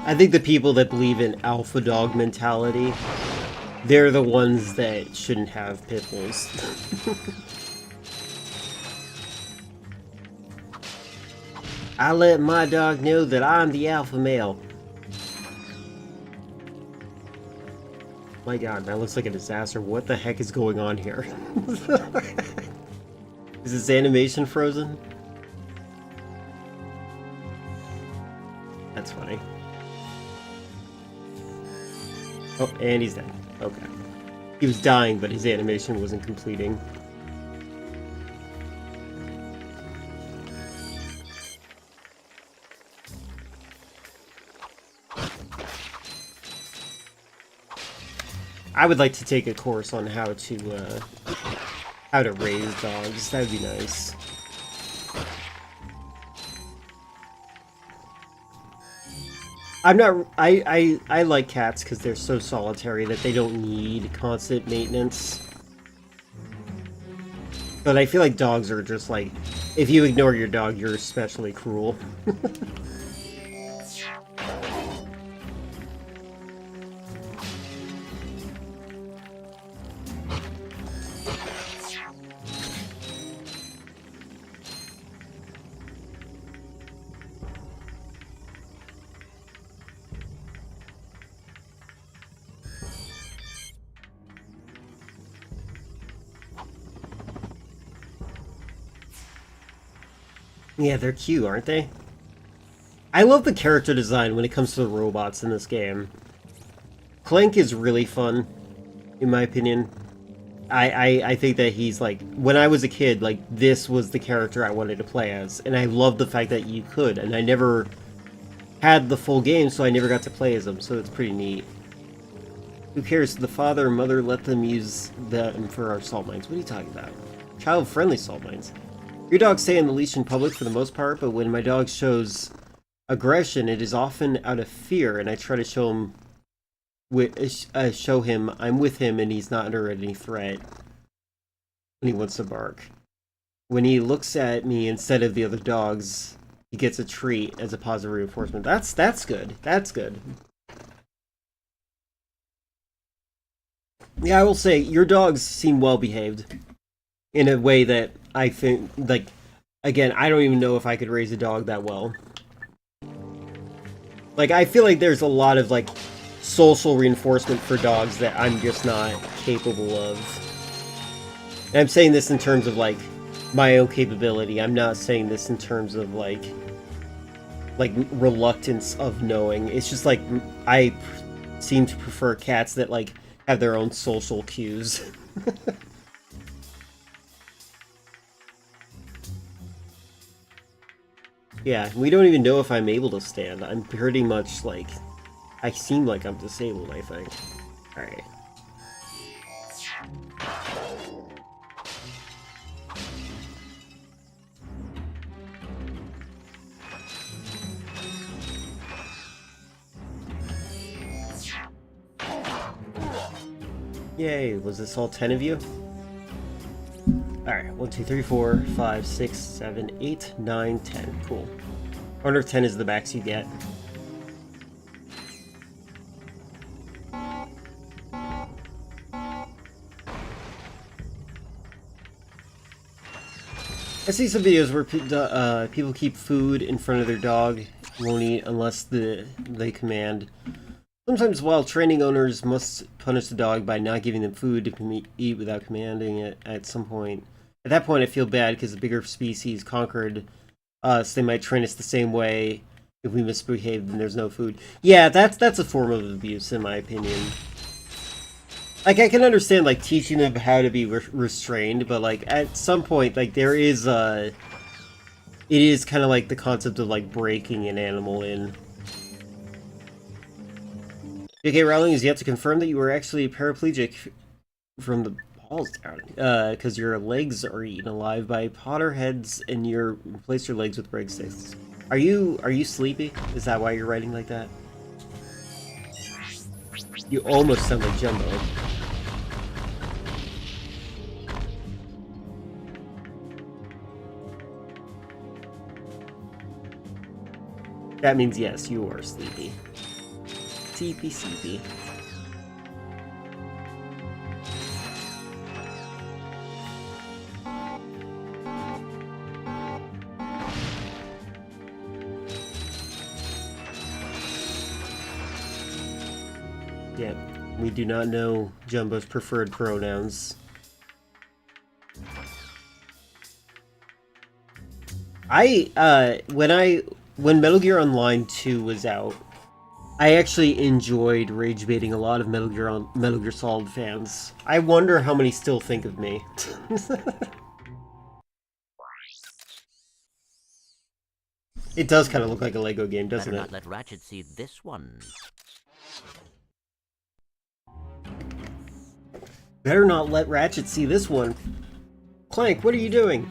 I think the people that believe in alpha dog mentality, they're the ones that shouldn't have pit bulls. I let my dog know that I'm the alpha male. My god, that looks like a disaster. What the heck is going on here? Is this animation frozen? That's funny. Oh, and he's dead. Okay. He was dying, but his animation wasn't completing. I would like to take a course on how to raise dogs. That would be nice. I'm not... I like cats because they're so solitary that they don't need constant maintenance. But I feel like dogs are just like... If you ignore your dog, you're especially cruel. Yeah, they're cute, aren't they? I love the character design when it comes to the robots in this game. Clank is really fun, in my opinion. I think that he's like... When I was a kid, like, this was the character I wanted to play as. And I love the fact that you could. And I never had the full game, so I never got to play as him. So it's pretty neat. Who cares? The father and mother let them use them for our salt mines. What are you talking about? Child-friendly salt mines. Your dogs stay on the leash in public for the most part, but when my dog shows aggression, it is often out of fear, and I try to show him I'm with him and he's not under any threat. when he wants to bark. When he looks at me instead of the other dogs, he gets a treat as a positive reinforcement. That's good. That's good. Yeah, I will say, your dogs seem well behaved. In a way that I think, like, again, I don't even know if I could raise a dog that well. Like, I feel like there's a lot of, like, social reinforcement for dogs that I'm just not capable of. And I'm saying this in terms of, like, my own capability. I'm not saying this in terms of, like reluctance of knowing. It's just, like, I seem to prefer cats that, like, have their own social cues. Yeah, we don't even know if I'm able to stand. I'm pretty much, like... I seem like I'm disabled, I think. Alright. Yay, was this all 10 of you? Alright, 1, 2, 3, 4, 5, 6, 7, 8, 9, 10. Cool. I wonder if 10 is the max you get. I see some videos where people keep food in front of their dog, won't eat unless they command. Sometimes while training, owners must punish the dog by not giving them food to eat without commanding it at some point. At that point I feel bad because the bigger species conquered us. They might train us the same way. If we misbehave, then there's no food. Yeah, that's a form of abuse in my opinion. Like, I can understand, like, teaching them how to be restrained, but, like, at some point, like, there is, it is kind of like the concept of, like, breaking an animal in. J.K. Rowling is yet to confirm that you were actually paraplegic from the balls down, because your legs are eaten alive by Potterheads, and you replace your legs with breadsticks. Are you sleepy? Is that why you're writing like that? You almost sound like Jumbo. That means yes, you are sleepy. Sleepy, sleepy. Yeah, we do not know Jumbo's preferred pronouns. When Metal Gear Online 2 was out, I actually enjoyed rage baiting a lot of Metal Gear Solid fans. I wonder how many still think of me. It does kind of look like a Lego game, doesn't it? Better not let Ratchet see this one. Better not let Ratchet see this one. Clank, what are you doing?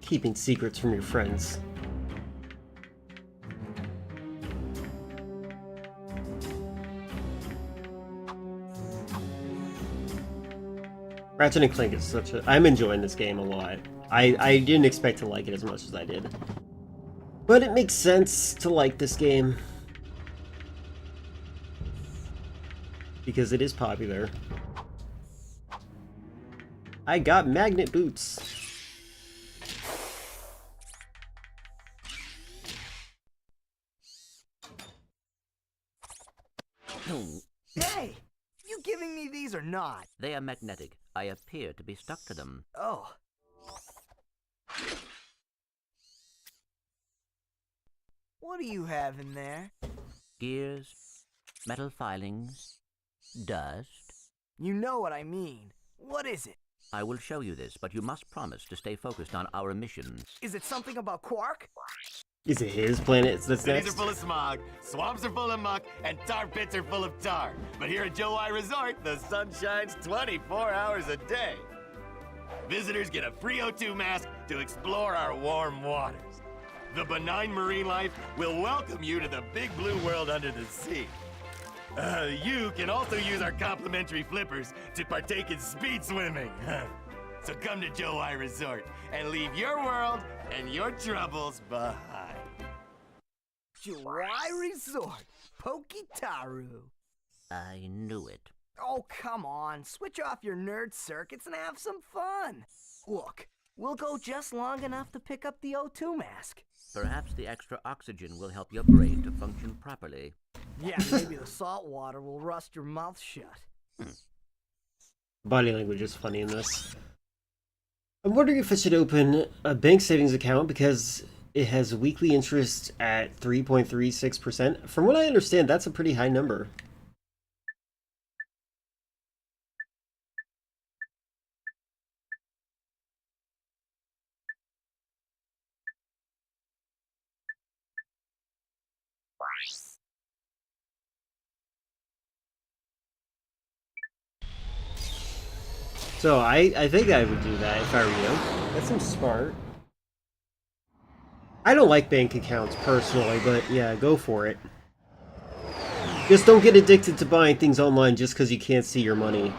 Keeping secrets from your friends. Ratchet and Clank is such a... I'm enjoying this game a lot. I didn't expect to like it as much as I did. But it makes sense to like this game. Because it is popular. I got magnet boots. Hey! You giving me these or not? They are magnetic. I appear to be stuck to them. Oh. What do you have in there? Gears, metal filings, dust. You know what I mean. What is it? I will show you this, but you must promise to stay focused on our mission. Is it something about Quark? Is it his planet that's Cities next? are full of smog, swamps are full of muck, and tar pits are full of tar. But here at Joe I Resort, the sun shines 24 hours a day. Visitors get a free O2 mask to explore our warm waters. The benign marine life will welcome you to the big blue world under the sea. You can also use our complimentary flippers to partake in speed swimming. So come to Joe I Resort and leave your world and your troubles behind. Joai Resort, Pokitaru. I knew it. Oh, come on. Switch off your nerd circuits and have some fun. Look, we'll go just long enough to pick up the O2 mask. Perhaps the extra oxygen will help your brain to function properly. Yeah, maybe the salt water will rust your mouth shut. Body language is funny in this. I'm wondering if I should open a bank savings account because it has weekly interest at 3.36%. From what I understand, that's a pretty high number. So I think I would do that if I were you. That seems smart. I don't like bank accounts personally, but yeah, go for it. Just don't get addicted to buying things online just because you can't see your money.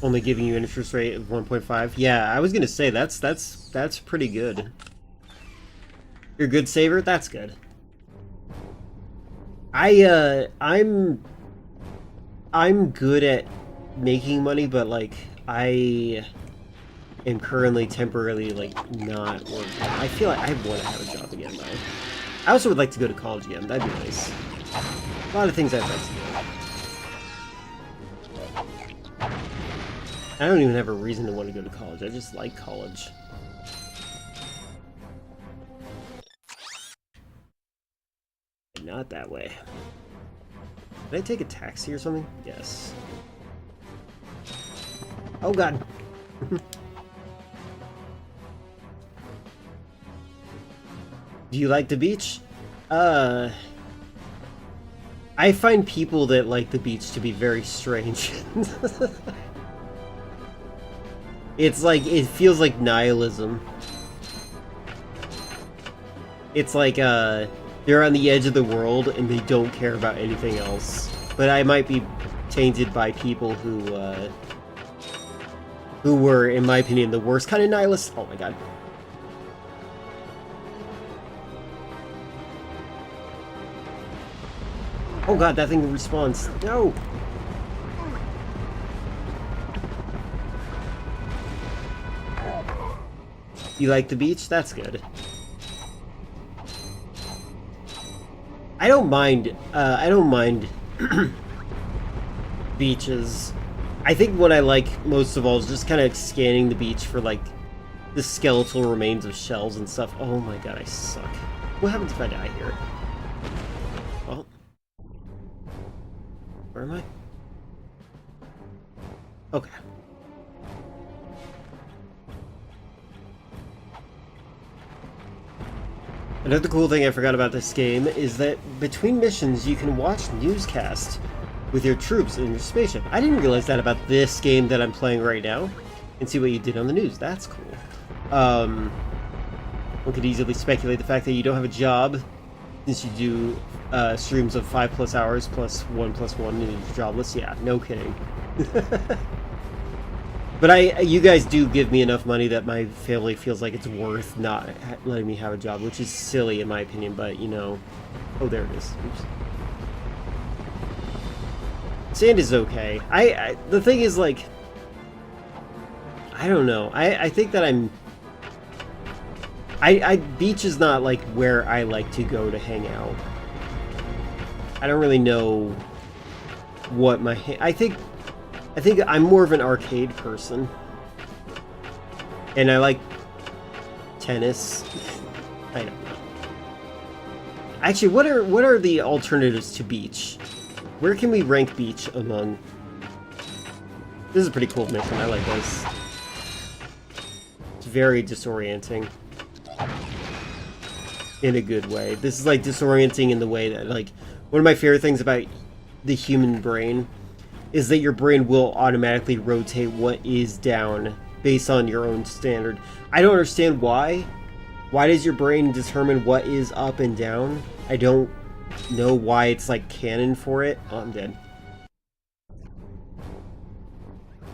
Only giving you an interest rate of 1.5. Yeah, I was gonna say that's pretty good. You're a good saver? That's good. I'm good at making money, but like I am currently temporarily like not working. I feel like I want to have a job again though. I also would like to go to college again. That'd be nice. A lot of things I'd like to do. I don't even have a reason to want to go to college. I just like college. Not that way. Did I take a taxi or something? Yes. Oh god. Do you like the beach? I find people that like the beach to be very strange. It's like, it feels like nihilism. It's like, they're on the edge of the world and they don't care about anything else. But I might be tainted by people who were, in my opinion, the worst kind of nihilists. Oh my god. Oh god, that thing respawns. No! You like the beach? That's good. I don't mind beaches. I think what I like most of all is just kind of scanning the beach for like the skeletal remains of shells and stuff. Oh my god, I suck. What happens if I die here? Well, where am I? Okay. Another cool thing I forgot about this game is that between missions you can watch newscasts with your troops in your spaceship. I didn't realize that about this game that I'm playing right now. And see what you did on the news. That's cool. One could easily speculate the fact that you don't have a job since you do streams of 5+ hours plus 1+1 and you're jobless. Yeah, no kidding. But you guys do give me enough money that my family feels like it's worth not letting me have a job, which is silly in my opinion, but you know. Oh, there it is. Oops. Sand is okay. The thing is, like, I don't know. I think that beach is not like where I like to go to hang out. I don't really know what my I think I'm more of an arcade person. And I like tennis. I don't know. Actually, what are the alternatives to beach? Where can we rank beach among? This is a pretty cool mission. I like this. It's very disorienting. In a good way. This is like disorienting in the way that, like, one of my favorite things about the human brain is that your brain will automatically rotate what is down based on your own standard. I don't understand why. Why does your brain determine what is up and down? I don't know why it's like canon for it. Oh, I'm dead.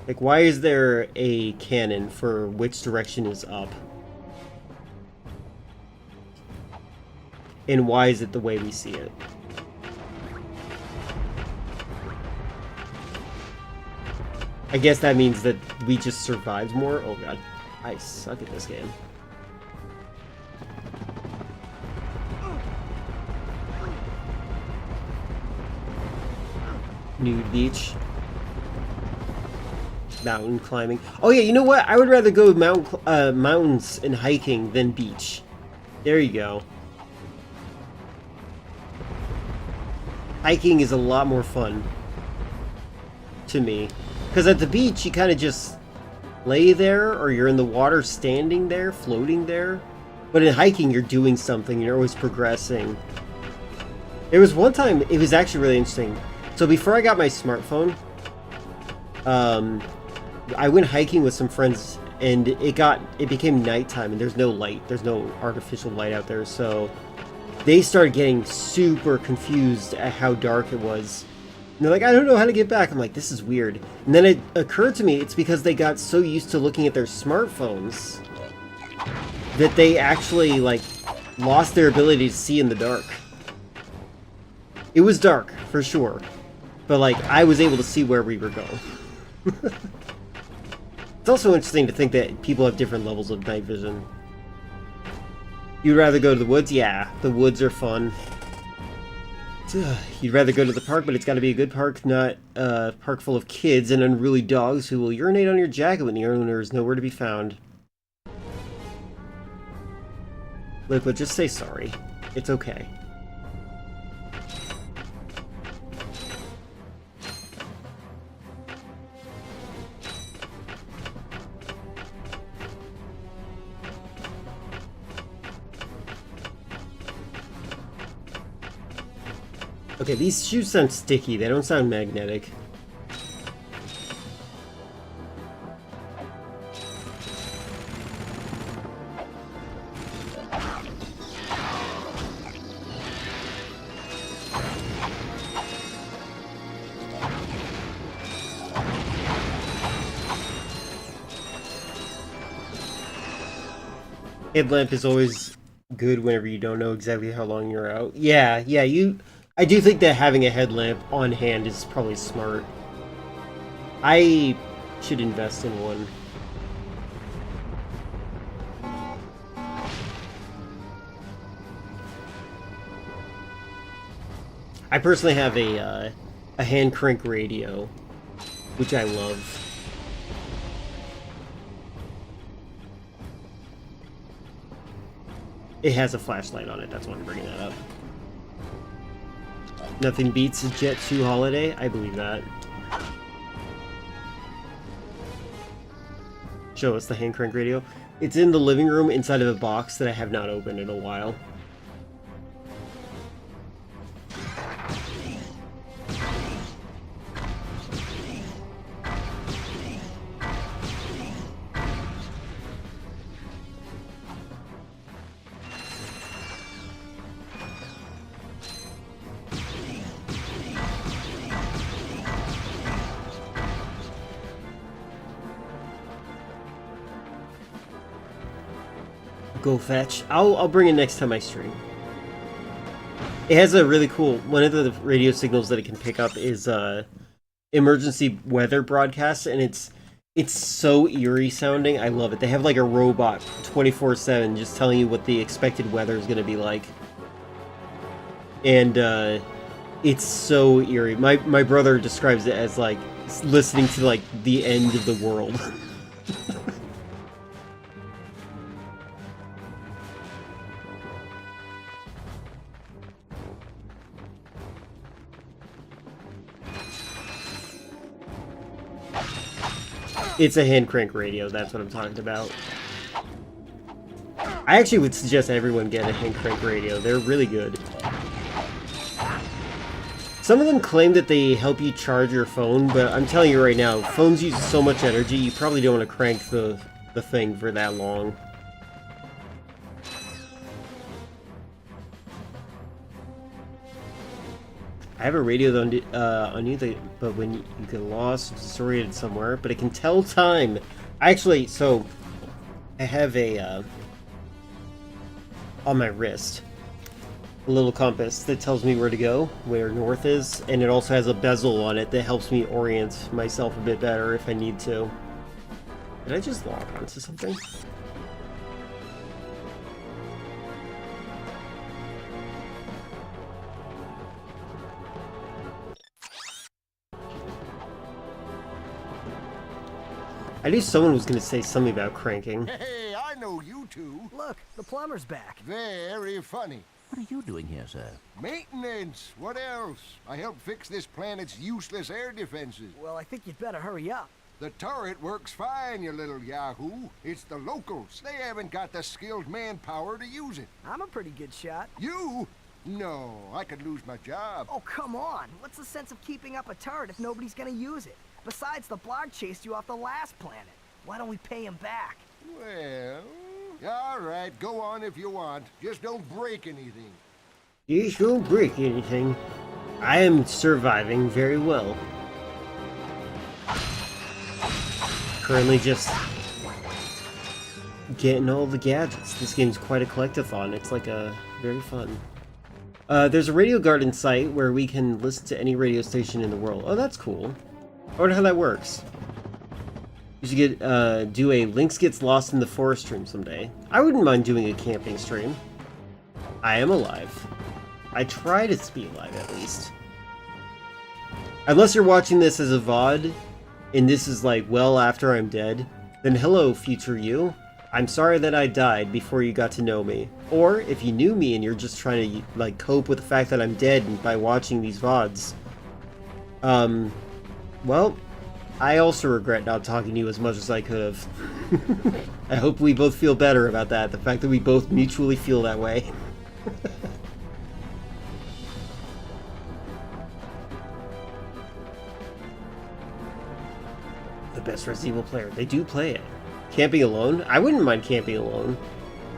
Like, why is there a canon for which direction is up? And why is it the way we see it? I guess that means that we just survived more. Oh god, I suck at this game. Nude beach. Mountain climbing. Oh yeah, you know what? I would rather go mountains and hiking than beach. There you go. Hiking is a lot more fun to me. Because at the beach, you kind of just lay there, or you're in the water standing there, floating there. But in hiking, you're doing something. You're always progressing. There was one time, it was actually really interesting. So before I got my smartphone, I went hiking with some friends, and it became nighttime, and there's no light. There's no artificial light out there, so they started getting super confused at how dark it was. And they're like, I don't know how to get back. I'm like, this is weird. And then it occurred to me, it's because they got so used to looking at their smartphones that they actually, like, lost their ability to see in the dark. It was dark, for sure. But, like, I was able to see where we were going. It's also interesting to think that people have different levels of night vision. You'd rather go to the woods? Yeah, the woods are fun. You'd rather go to the park, but it's got to be a good park, not a park full of kids and unruly dogs who will urinate on your jacket when the owner is nowhere to be found. Liquid, just say sorry. It's okay. Okay, these shoes sound sticky. They don't sound magnetic. Headlamp is always good whenever you don't know exactly how long you're out. Yeah, I do think that having a headlamp on hand is probably smart. I should invest in one. I personally have a hand crank radio, which I love. It has a flashlight on it, that's why I'm bringing that up. Nothing beats a Jet 2 holiday. I believe that. Show us the hand crank radio. It's in the living room inside of a box that I have not opened in a while. Go fetch. I'll bring it next time I stream. It has a really cool, one of the radio signals that it can pick up is emergency weather broadcasts, and it's so eerie sounding. I love it. They have like a robot 24/7 just telling you what the expected weather is going to be like. And it's so eerie. My brother describes it as like listening to like the end of the world. It's a hand crank radio, that's what I'm talking about. I actually would suggest everyone get a hand crank radio. They're really good. Some of them claim that they help you charge your phone, but I'm telling you right now, phones use so much energy, you probably don't want to crank the thing for that long. I have a radio on you, but when you get lost, disoriented somewhere, but it can tell time. Actually, so I have a on my wrist a little compass that tells me where to go, where north is, and it also has a bezel on it that helps me orient myself a bit better if I need to. Did I just log onto something? I knew someone was going to say something about cranking. Hey, I know you two. Look, the plumber's back. Very funny. What are you doing here, sir? Maintenance. What else? I helped fix this planet's useless air defenses. Well, I think you'd better hurry up. The turret works fine, you little yahoo. It's the locals. They haven't got the skilled manpower to use it. I'm a pretty good shot. You? No, I could lose my job. Oh, come on. What's the sense of keeping up a turret if nobody's gonna use it? Besides, the blog chased you off the last planet. Why don't we pay him back? Well, all right, go on if you want. Just don't break anything. You don't break anything. I am surviving very well. Currently just getting all the gadgets. This game's quite a collectathon. It's like a very fun. There's a radio garden site where we can listen to any radio station in the world. Oh, that's cool. I wonder how that works. You should get do a Lynx Gets Lost in the Forest stream someday. I wouldn't mind doing a camping stream. I am alive. I try to be alive at least. Unless you're watching this as a VOD, and this is like well after I'm dead, then hello future you. I'm sorry that I died before you got to know me. Or if you knew me and you're just trying to like cope with the fact that I'm dead by watching these VODs. Well, I also regret not talking to you as much as I could have. I hope we both feel better about that, the fact that we both mutually feel that way. The best Resident Evil player. They do play it. Camping alone? I wouldn't mind camping alone.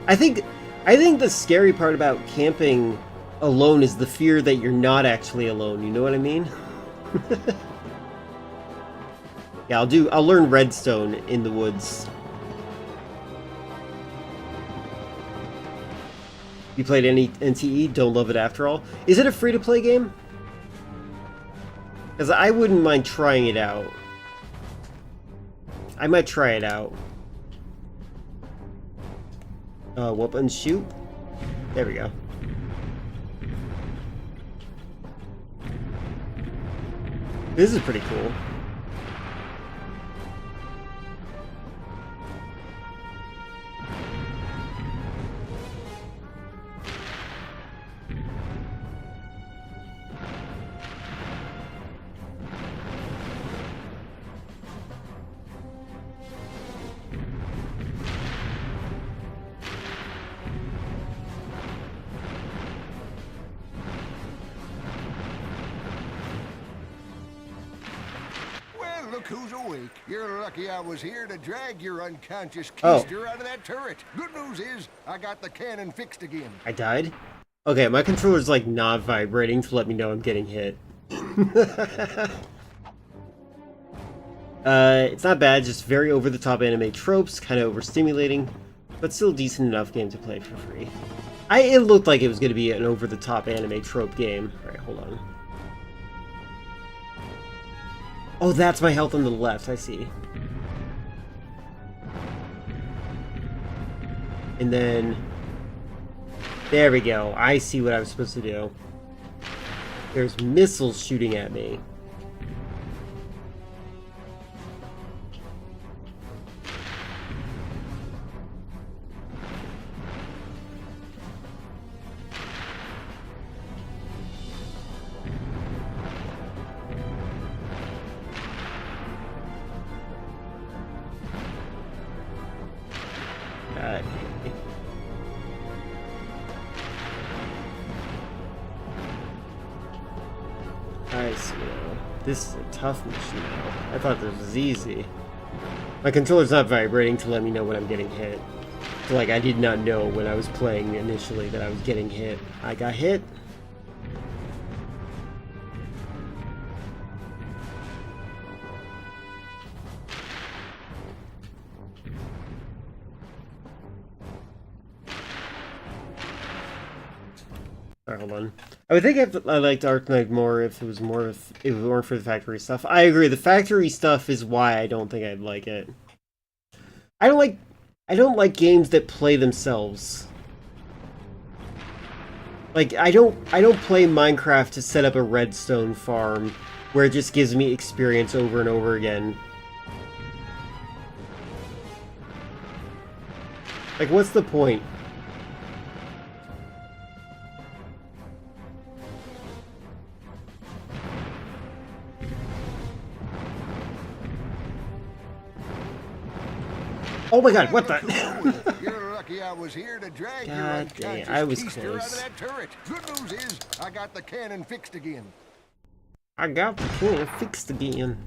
I think the scary part about camping alone is the fear that you're not actually alone, you know what I mean? Yeah, I'll learn redstone in the woods. You played any NTE? Don't love it after all. Is it a free-to-play game? Because I wouldn't mind trying it out. I might try it out. What button? Shoot? There we go. This is pretty cool. Look who's awake. You're lucky I was here to drag your unconscious keister out of that turret. Good news is, I got the cannon fixed again. I died? Okay, my controller's like not vibrating to let me know I'm getting hit. It's not bad, just very over-the-top anime tropes, kind of overstimulating, but still decent enough game to play for free. It looked like it was going to be an over-the-top anime trope game. Alright, hold on. Oh, that's my health on the left, I see. And then... there we go, I see what I was supposed to do. There's missiles shooting at me. I see now. This is a tough mission now. I thought this was easy. My controller's not vibrating to let me know when I'm getting hit. So, like, I did not know when I was playing initially that I was getting hit. I got hit. Alright, hold on. I would think I liked Ark Knight more if it weren't for the factory stuff. I agree. The factory stuff is why I don't think I'd like it. I don't like games that play themselves. Like I don't play Minecraft to set up a redstone farm where it just gives me experience over and over again. Like, what's the point? Oh my god, what the? You're lucky I was here to drag your God dang, unconscious I was keister out of close. that turret. Good news is, I got the cannon fixed again. I got the cannon fixed again.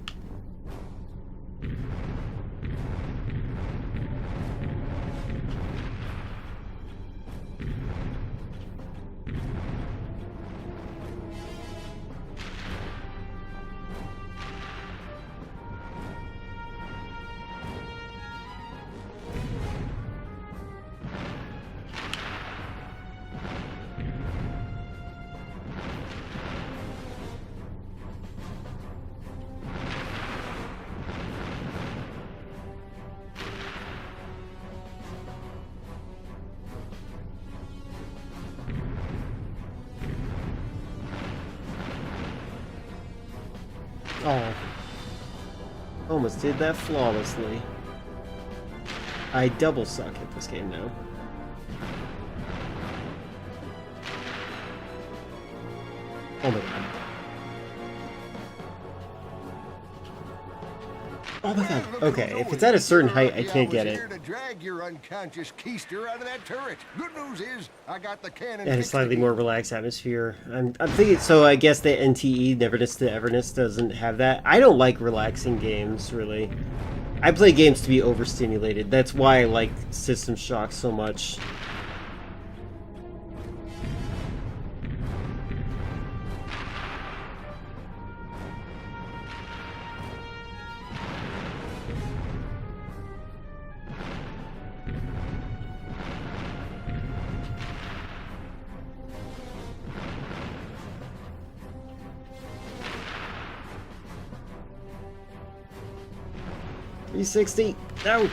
Oh. Almost did that flawlessly. I double suck at this game now. Oh my god. Oh my god. Okay, if it's at a certain height, I can't get it. To drag your unconscious keister out of that turret. Good news is, I got the cannon And a fixed slightly again. more relaxed atmosphere. I'm thinking, so I guess the NTE, Neverness to Everness, doesn't have that. I don't like relaxing games, really. I play games to be overstimulated. That's why I like System Shock so much. $360. No.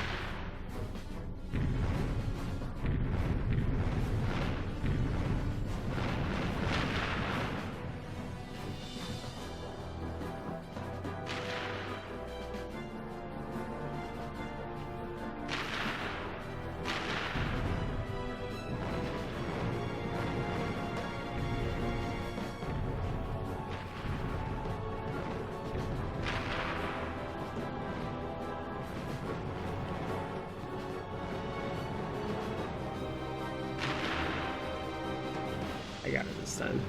I got it this time.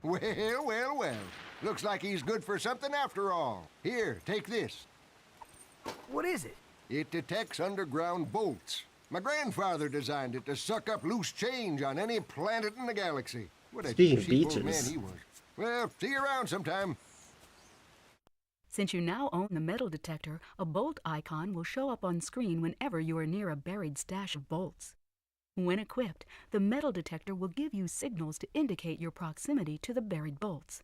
Well, well, well. Looks like he's good for something after all. Here, take this. What is it? It detects underground bolts. My grandfather designed it to suck up loose change on any planet in the galaxy. What a Speaking of cheap old man beaches. he was. Well, see you around sometime. Since you now own the metal detector, a bolt icon will show up on screen whenever you are near a buried stash of bolts. When equipped, the metal detector will give you signals to indicate your proximity to the buried bolts.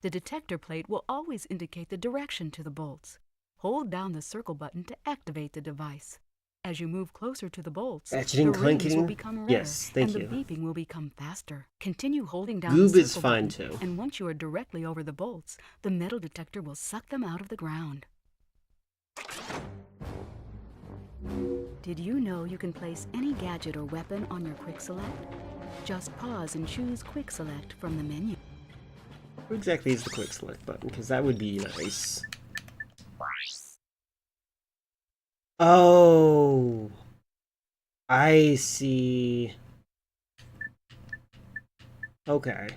The detector plate will always indicate the direction to the bolts. Hold down the circle button to activate the device. As you move closer to the bolts, Ratchet the and rings clanking? will become redder, Yes, thank and you. the beeping will become faster. Continue holding down Goob the is circle fine button, too. and once you are directly over the bolts, the metal detector will suck them out of the ground. Did you know you can place any gadget or weapon on your quick select? Just pause and choose quick select from the menu. What exactly is the quick select button? Because that would be nice. Oh, I see. Okay.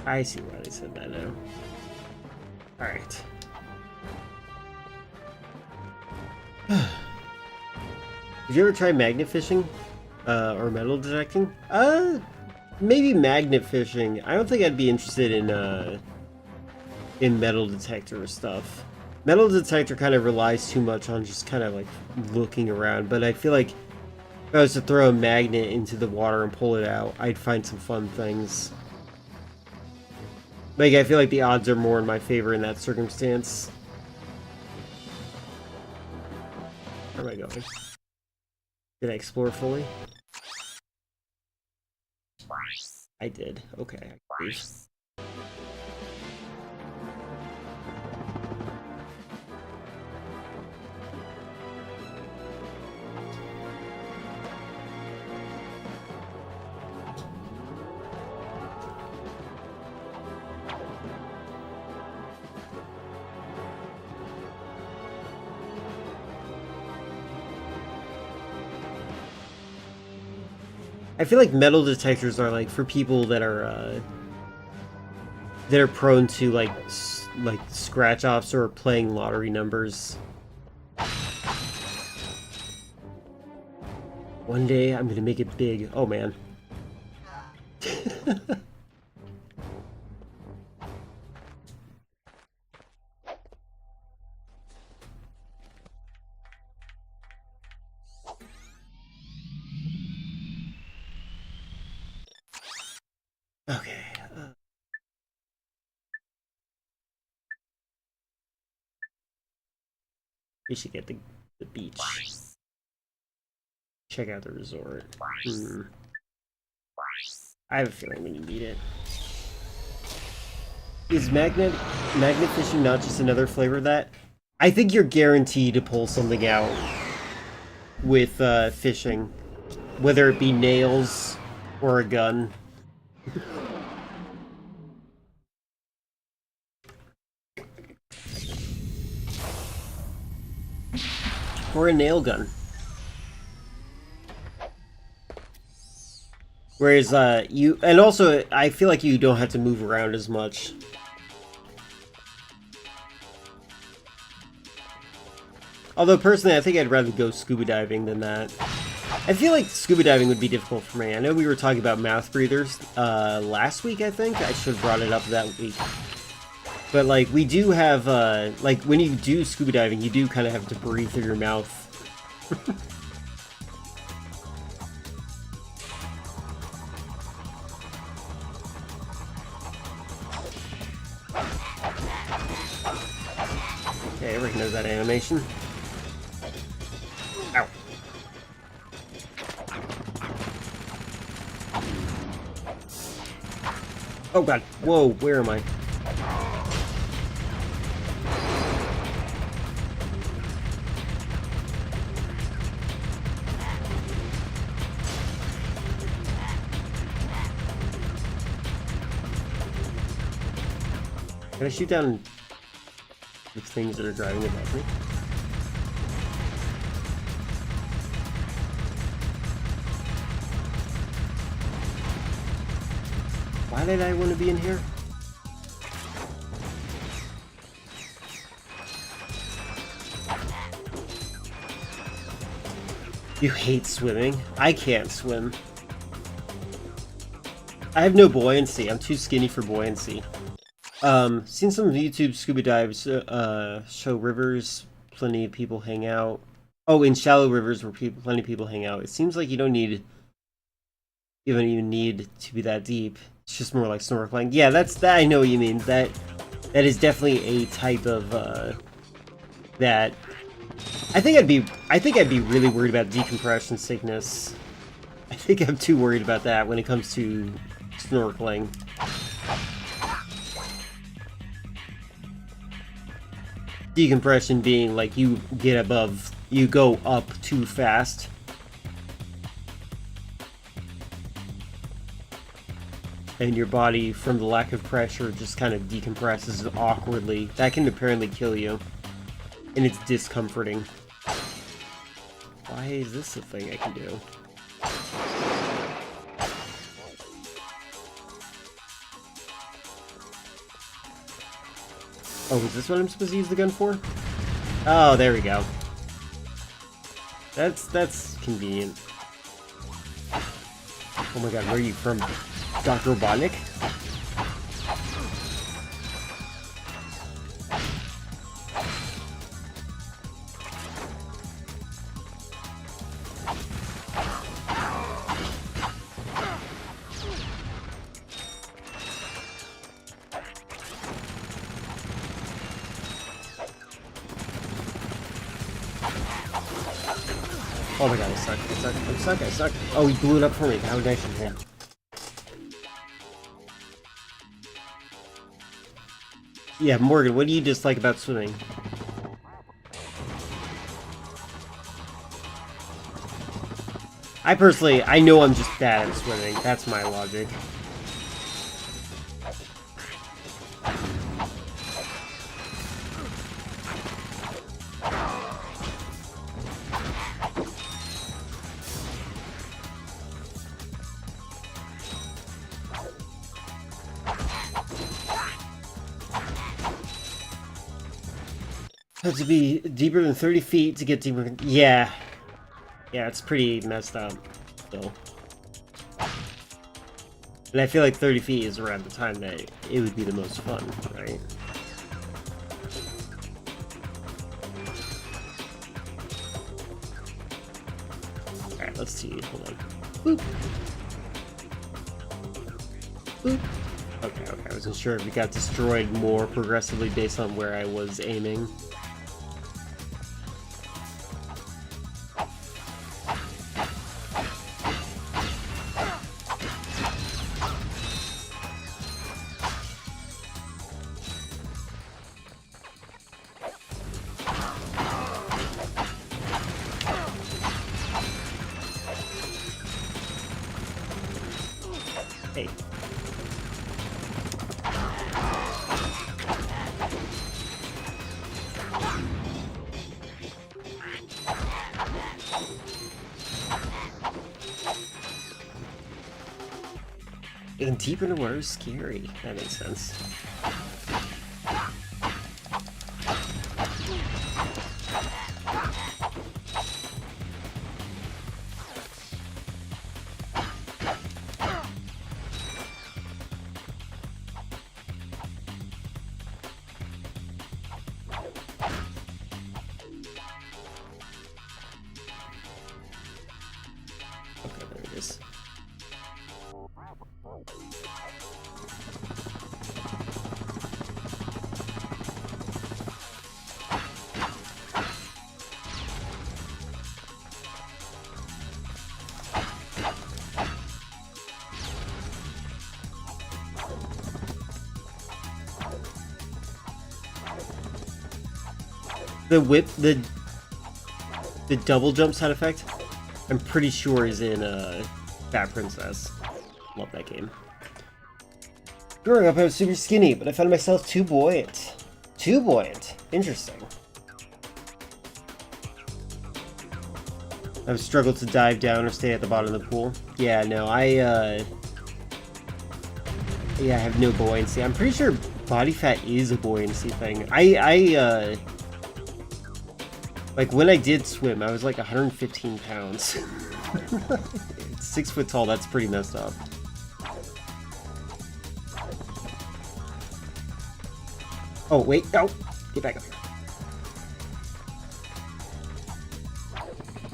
I see why they said that now. Alright. Did you ever try magnet fishing? Or metal detecting? Maybe magnet fishing. I don't think I'd be interested in metal detector stuff. Metal detector kind of relies too much on just kind of like looking around, but I feel like if I was to throw a magnet into the water and pull it out, I'd find some fun things. Like, I feel like the odds are more in my favor in that circumstance. Where am I going? Did I explore fully? I did. Okay. I feel like metal detectors are like for people that are prone to like scratch offs or playing lottery numbers. One day I'm gonna make it big. Oh man. Okay. We should get the beach. Check out the resort. I have a feeling we need it. Is magnet fishing not just another flavor of that? I think you're guaranteed to pull something out with fishing, whether it be nails or a gun. Or a nail gun. Whereas and also I feel like you don't have to move around as much. Although personally I think I'd rather go scuba diving than that. I feel like scuba diving would be difficult for me. I know we were talking about mouth breathers last week, I think. I should have brought it up that week. But like we do have like when you do scuba diving, you do kind of have to breathe through your mouth. Okay, I recognize that animation. Ow. Oh god. Whoa, where am I? Can I shoot down the things that are driving above me? Why did I want to be in here? You hate swimming? I can't swim. I have no buoyancy. I'm too skinny for buoyancy. Seen some YouTube scuba dives show rivers, plenty of people hang out. Oh, in shallow rivers where plenty of people hang out. It seems like you don't even need to be that deep. It's just more like snorkeling. Yeah, that I know what you mean. That is definitely a type of that. I think I'd be really worried about decompression sickness. I think I'm too worried about that when it comes to snorkeling. Decompression being like you go up too fast. And your body, from the lack of pressure, just kind of decompresses awkwardly. That can apparently kill you. And it's discomforting. Why is this a thing I can do? Oh, is this what I'm supposed to use the gun for? Oh, there we go. That's convenient. Oh my god, where are you from? Dr. Robotnik? Oh my god, I suck. Oh, he blew it up for me. How nice of him. Yeah, Morgan, what do you dislike about swimming? I know I'm just bad at swimming. That's my logic. Have to be deeper than 30 feet to get deeper. Yeah. Yeah, it's pretty messed up, still. And I feel like 30 feet is around the time that it would be the most fun, right? Alright, let's see. Hold on. Boop. Boop. Okay, I wasn't sure if it got destroyed more progressively based on where I was aiming. Hey. Getting deep into water is scary. That makes sense. Okay, there it is. The whip, the double jump side effect, I'm pretty sure is in Fat Princess. Love that game. Growing up, I was super skinny, but I found myself too buoyant. Too buoyant. Interesting. I've struggled to dive down or stay at the bottom of the pool. Yeah, no, I have no buoyancy. I'm pretty sure body fat is a buoyancy thing. Like, when I did swim, I was like 115 pounds. 6 foot tall, that's pretty messed up. Oh, wait, no! Get back up here.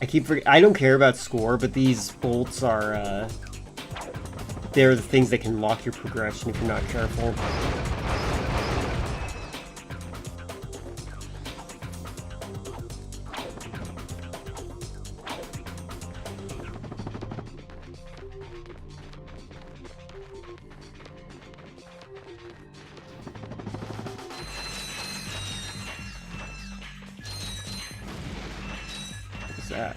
I keep forgetting. I don't care about score, but these bolts are, they're the things that can lock your progression if you're not careful. That.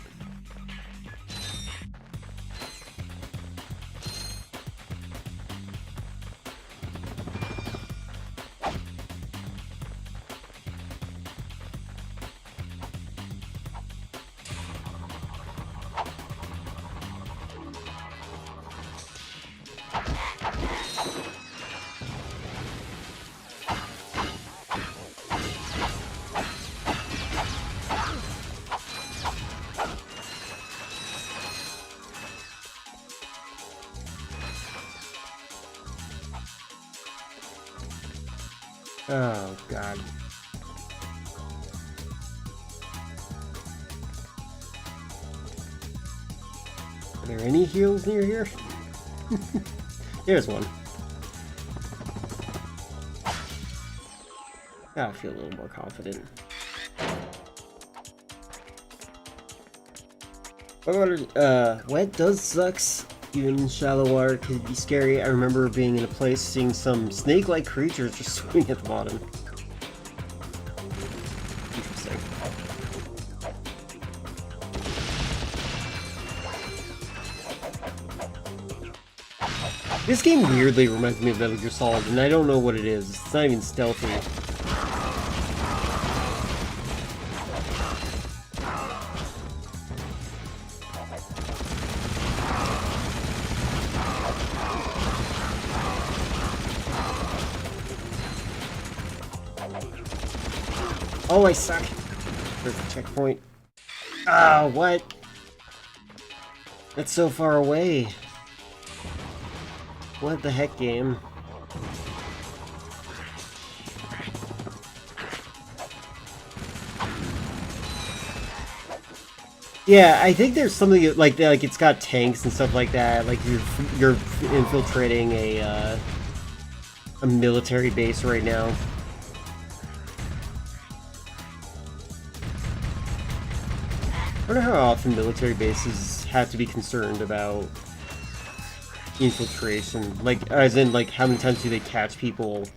Oh, God. Are there any heals near here? There's one. I feel a little more confident. Wet does sucks. Even in shallow water could be scary. I remember being in a place seeing some snake-like creatures just swimming at the bottom. Interesting. This game weirdly reminds me of Metal Gear Solid, and I don't know what it is. It's not even stealthy. Oh, I suck. There's a checkpoint. Ah, what? That's so far away. What the heck, game? Yeah, I think there's something like that, like it's got tanks and stuff like that. Like you're infiltrating a military base right now. I wonder how often military bases have to be concerned about infiltration. Like, as in, like, how many times do they catch people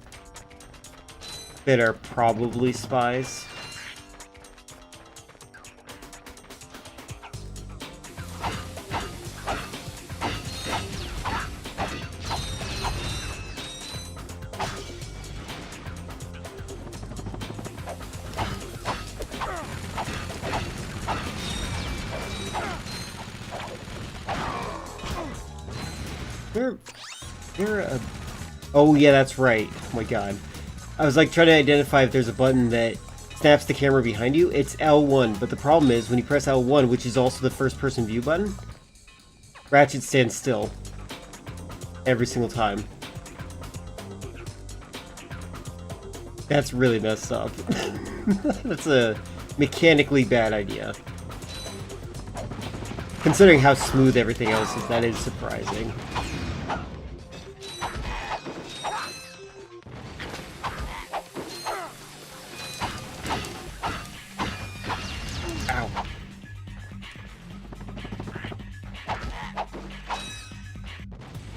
that are probably spies? Oh yeah, that's right. Oh my god. I was like trying to identify if there's a button that snaps the camera behind you. It's L1, but the problem is when you press L1, which is also the first person view button, Ratchet stands still. Every single time. That's really messed up. That's a mechanically bad idea. Considering how smooth everything else is, that is surprising.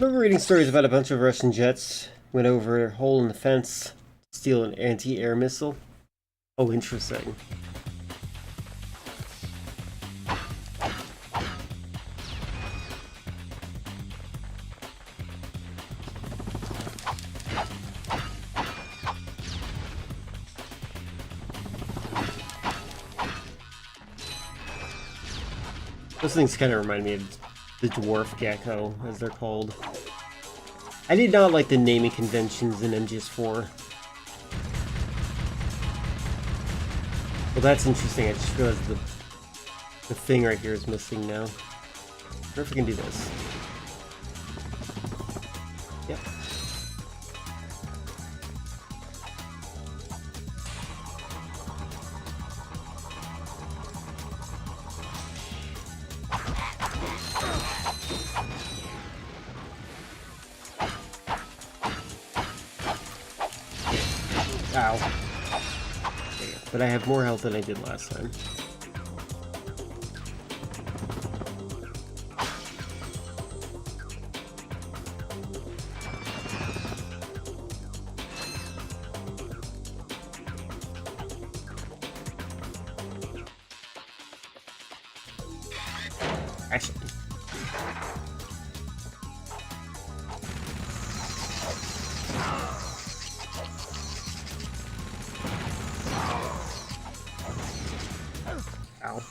I remember reading stories about a bunch of Russian jets went over a hole in the fence to steal an anti-air missile. Oh, interesting. Those things kind of remind me of the dwarf gecko, as they're called. I did not like the naming conventions in MGS4. Well, that's interesting. I just realized the thing right here is missing now. I wonder if we can do this. Yep. Ow. But I have more health than I did last time. Actually. Ow.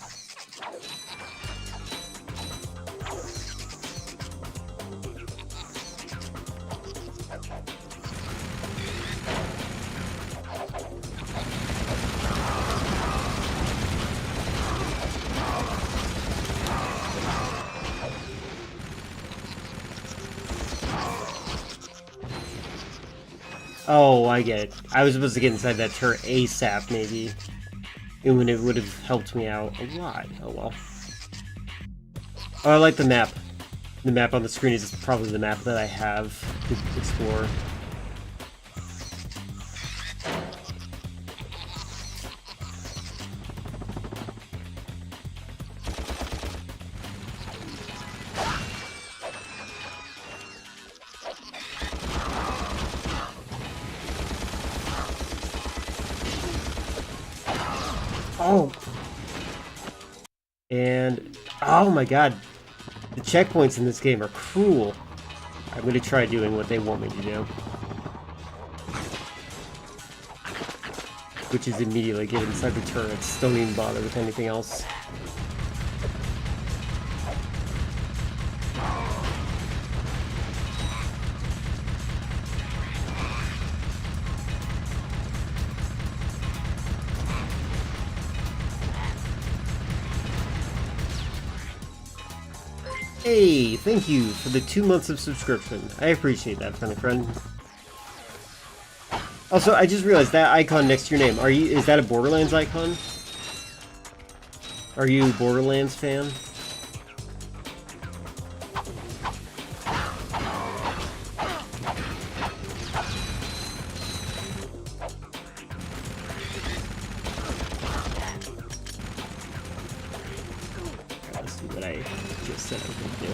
Oh, I get it. I was supposed to get inside that turret ASAP, maybe. And it would have helped me out a lot. Oh, well. Oh, I like the map. The map on the screen is probably the map that I have to explore. Oh! And, oh my god, the checkpoints in this game are cruel. I'm gonna try doing what they want me to do. Which is immediately get inside the turrets. Don't even bother with anything else. Hey, thank you for the 2 months of subscription. I appreciate that, friend. Also, I just realized that icon next to your name. Is that a Borderlands icon? Are you a Borderlands fan? Let's see what I just said I was going to do.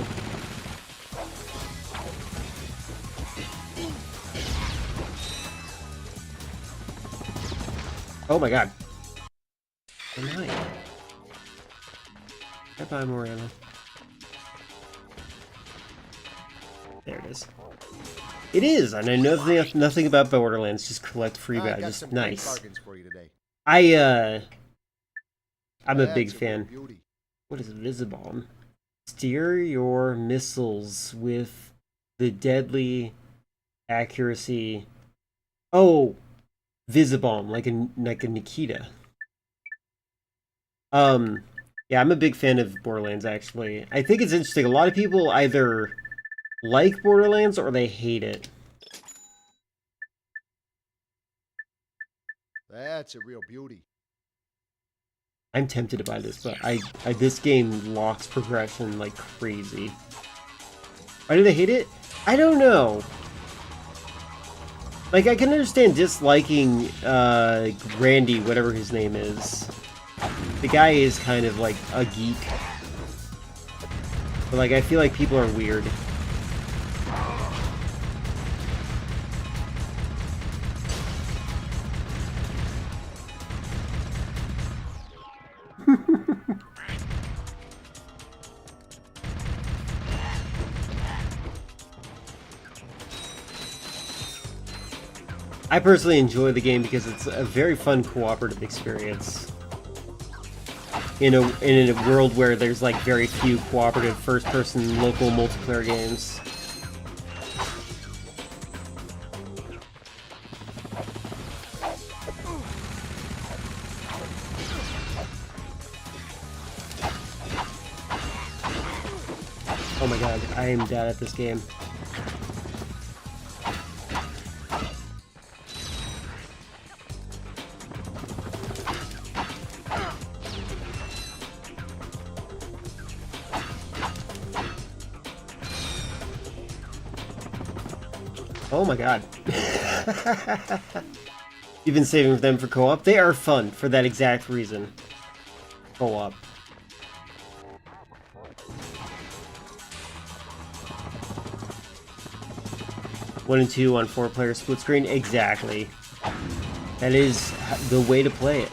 Oh my god. Am I? I buy more ammo. There it is. It is, and I know nothing about Borderlands. Just collect free badges. Nice. I'm a big fan. What is Visibomb? Steer your missiles with the deadly accuracy. Oh, Visibomb, like a Nikita. Yeah, I'm a big fan of Borderlands, actually. I think it's interesting. A lot of people either like Borderlands or they hate it. That's a real beauty. I'm tempted to buy this, but this game locks progression like crazy. Why do they hate it? I don't know. Like, I can understand disliking Randy, whatever his name is. The guy is kind of like a geek. But like, I feel like people are weird. I personally enjoy the game because it's a very fun cooperative experience. In a world where there's like very few cooperative first-person local multiplayer games. Oh my god, I am bad at this game. Oh my god. You've been saving them for co-op? They are fun for that exact reason. Co-op. One and two on 4-player split screen? Exactly. That is the way to play it.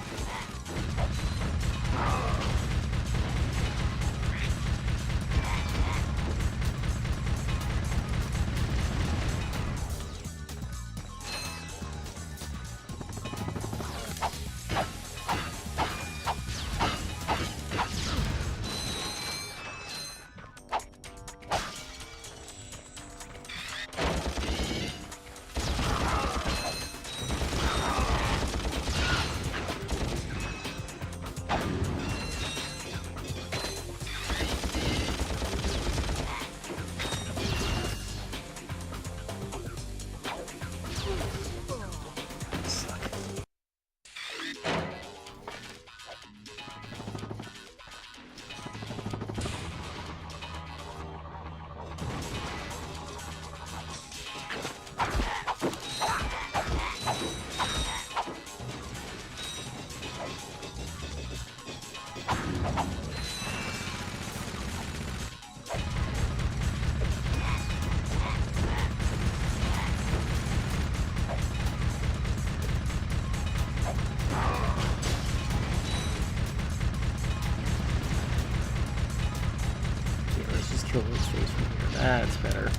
Let's face from here. That's better.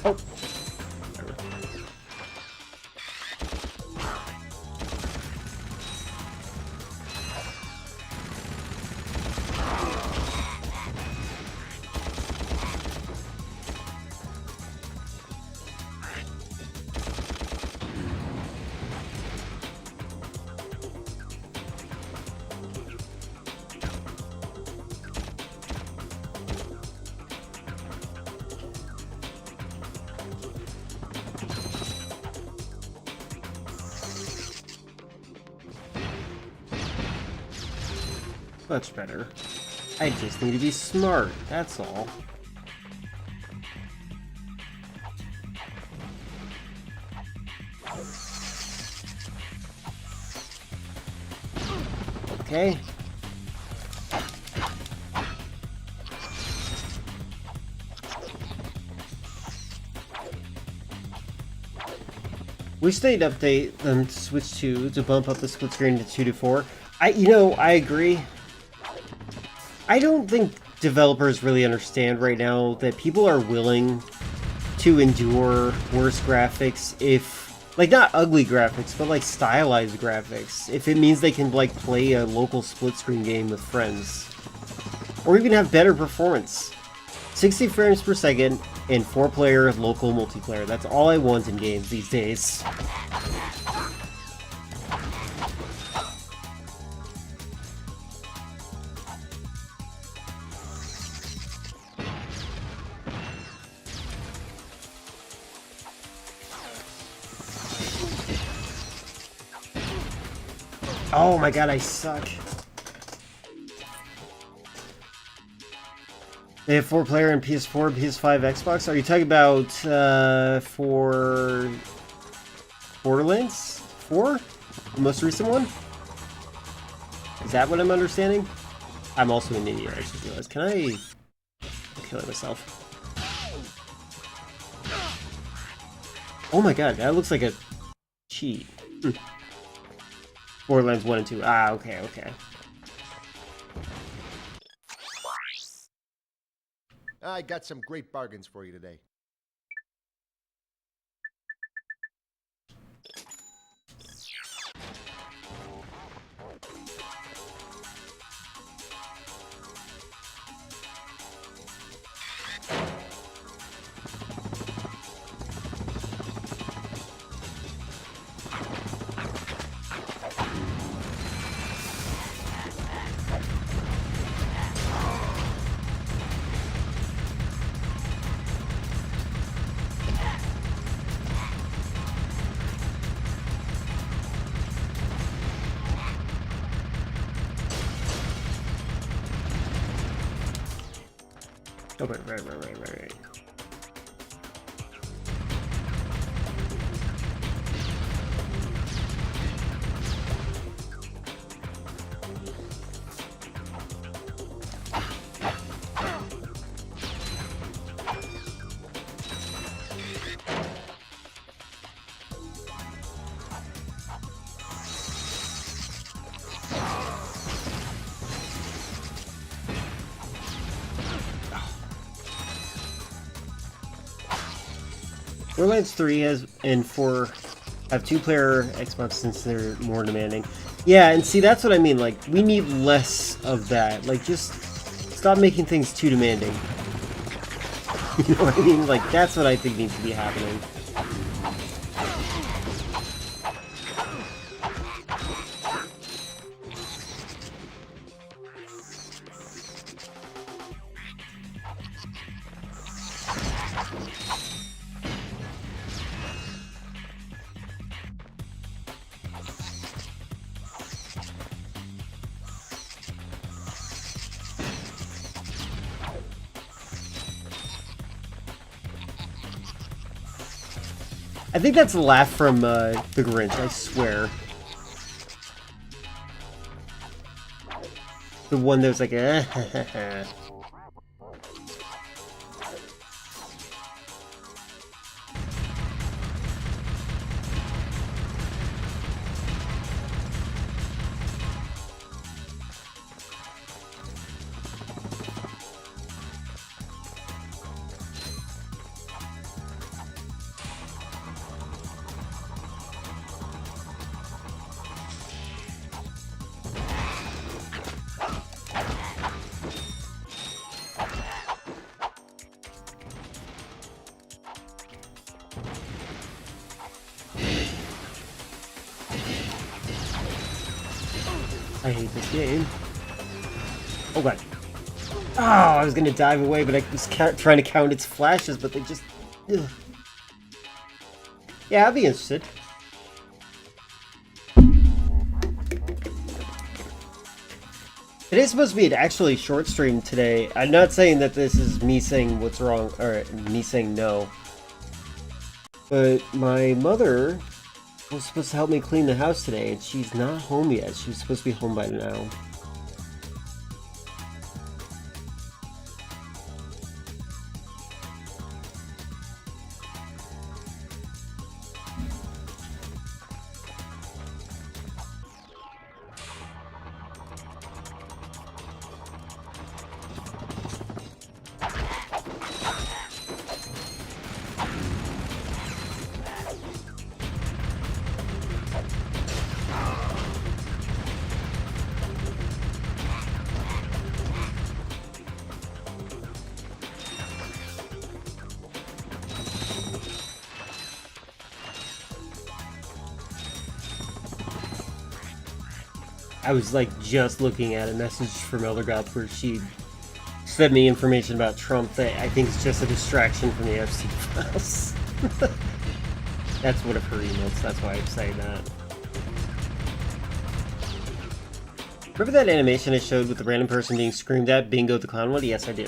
Oh. Much better. I just need to be smart, that's all. Okay. Wish they'd update them to switch to bump up the split screen to 2 to 4. I agree. I don't think developers really understand right now that people are willing to endure worse graphics if, like, not ugly graphics, but like stylized graphics, if it means they can like play a local split screen game with friends. Or even have better performance. 60 frames per second and 4-player local multiplayer. That's all I want in games these days. Oh my god, I suck. They have 4-player and PS4, PS5, Xbox. Are you talking about for Borderlands 4? The most recent one? Is that what I'm understanding? I'm also an idiot, I just realized. Can I... I'm killing myself. Oh my god, that looks like a cheat. Borderlands 1 and 2. Ah, okay, okay. I got some great bargains for you today. Oh, right. Borderlands 3 has and 4 have 2-player Xbox since they're more demanding. Yeah, and see, that's what I mean. Like, we need less of that. Like, just stop making things too demanding. You know what I mean? Like, that's what I think needs to be happening. I think that's a laugh from the Grinch, I swear. The one that was like, I hate this game. Oh god. Oh, I was gonna dive away, but I was trying to count its flashes, but they just... Ugh. Yeah, I'd be interested. It is supposed to be an actually short stream today. I'm not saying that this is me saying what's wrong, or me saying no. But my mother was supposed to help me clean the house today, and she's not home yet. She's supposed to be home by now. I was like just looking at a message from Eldergoth where she sent me information about Trump that I think is just a distraction from the FC files. That's one of her emails, that's why I'm saying that. Remember that animation I showed with the random person being screamed at, Bingo the Clown one? Yes, I do.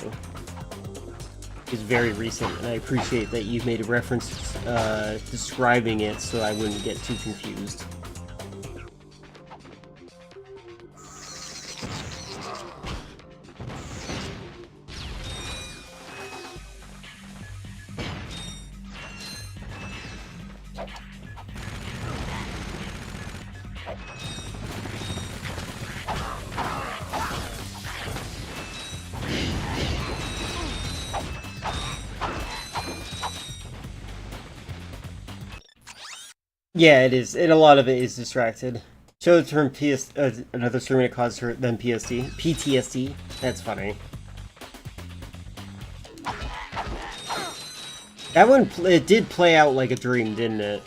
It's very recent, and I appreciate that you've made a reference describing it so I wouldn't get too confused. Yeah, it is. A lot of it is distracted. Show the term another streamer that caused her then PTSD. That's funny. That one, it did play out like a dream, didn't it?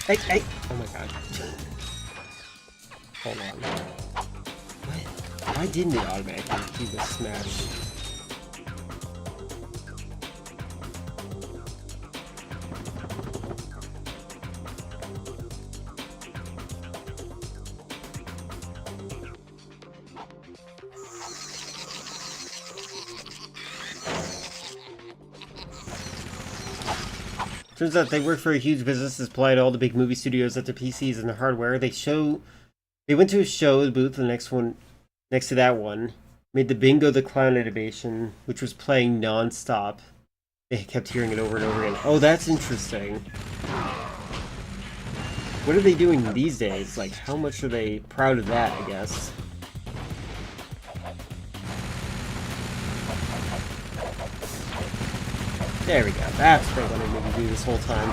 Hey! Oh my god. Hold on. Why didn't it automatically do the smash? Turns out they work for a huge business that supplied all the big movie studios at their PCs and their hardware. They went to a show, the booth, the next to that one, made the Bingo the Clown animation, which was playing non-stop. They kept hearing it over and over again. Oh, that's interesting. What are they doing these days? Like, how much are they proud of that, I guess? There we go. That's what I wanted to do this whole time.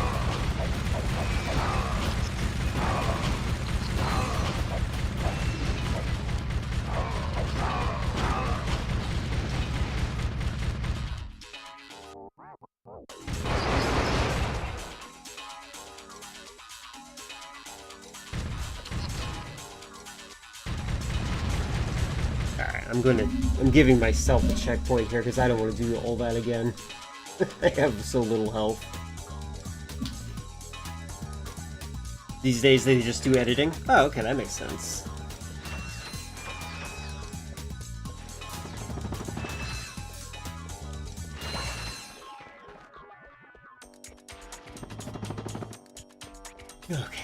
Alright, I'm giving myself a checkpoint here because I don't want to do all that again. I have so little health. These days they just do editing? Oh, okay, that makes sense. Okay.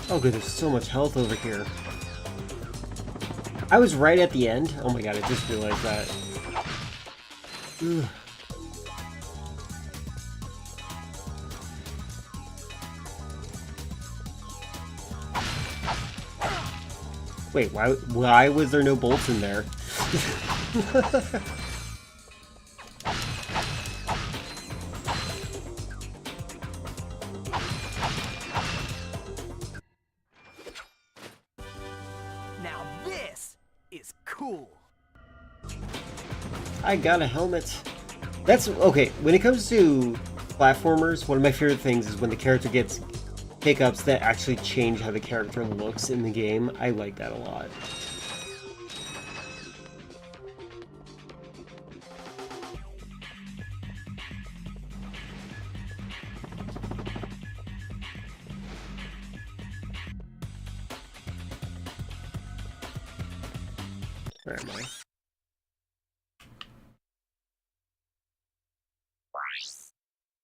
Oh good, there's so much health over here. I was right at the end. Oh my god, I just realized that. Ugh. Wait, why was there no bolts in there? Now this is cool. I got a helmet. That's okay. When it comes to platformers, one of my favorite things is when the character gets hiccups that actually change how the character looks in the game. I like that a lot. Where am I?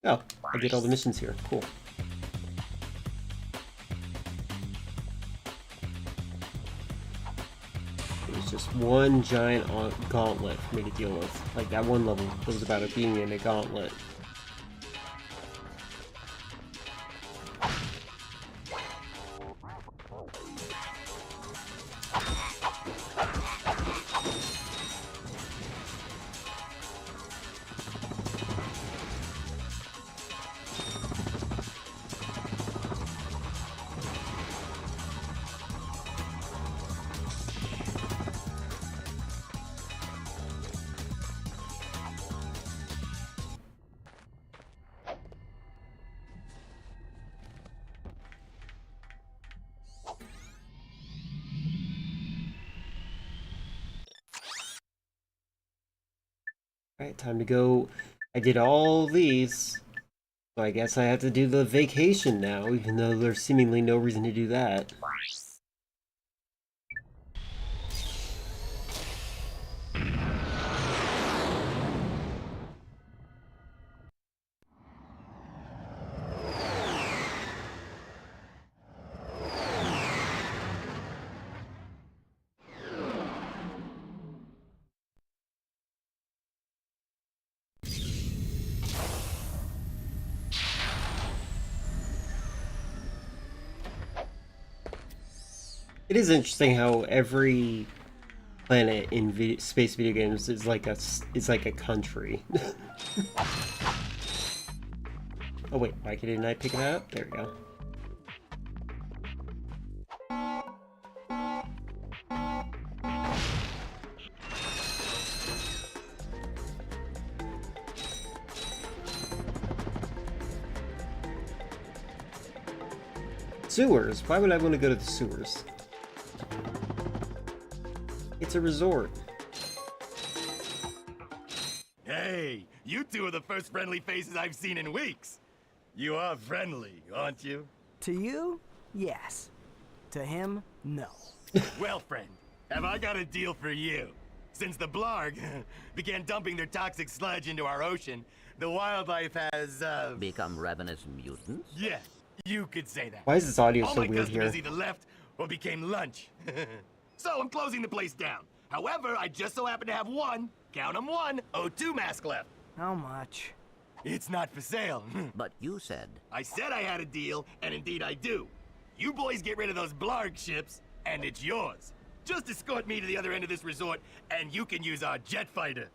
Oh, I did all the missions here. Cool. There's just one giant gauntlet for me to deal with. Like that one level was about it being in a gauntlet. Alright, time to go. I did all these, so I guess I have to do the vacation now, even though there's seemingly no reason to do that. It is interesting how every planet in space video games is like a country. Oh wait, why didn't I pick it up? There we go. Sewers? Why would I want to go to the sewers? It's a resort. Hey, you two are the first friendly faces I've seen in weeks. You are friendly, aren't you? To you, yes. To him, no. Well, friend, have I got a deal for you? Since the Blarg began dumping their toxic sludge into our ocean, the wildlife has, become ravenous mutants? Yeah, you could say that. Why is this audio All so my weird customers here? either left or became lunch. So I'm closing the place down. However, I just so happen to have one, count 'em one, O2 mask left. How much? It's not for sale. But you said... I said I had a deal, and indeed I do. You boys get rid of those Blarg ships, and it's yours. Just escort me to the other end of this resort, and you can use our jet fighter.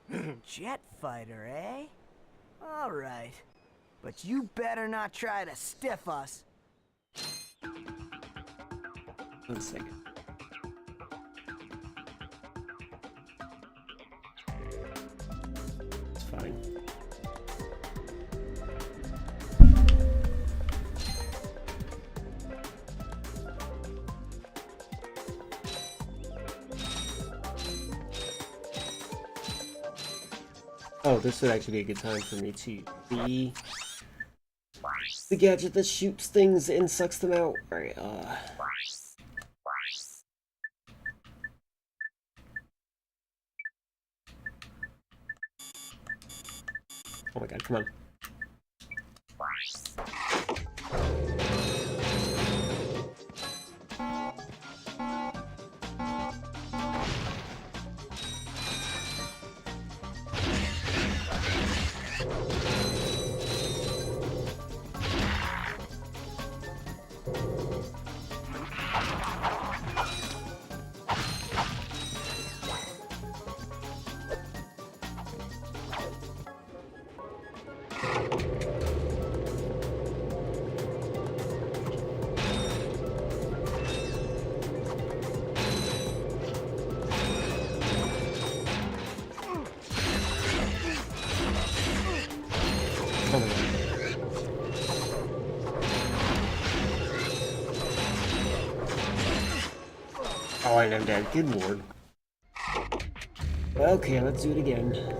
Jet fighter, eh? All right. But you better not try to stiff us. 1 second. It's fine. Oh, this would actually be a good time for me to be the gadget that shoots things and sucks them out. Alright, oh my god, come on. Oh, and I'm dead. Good lord. Okay, let's do it again.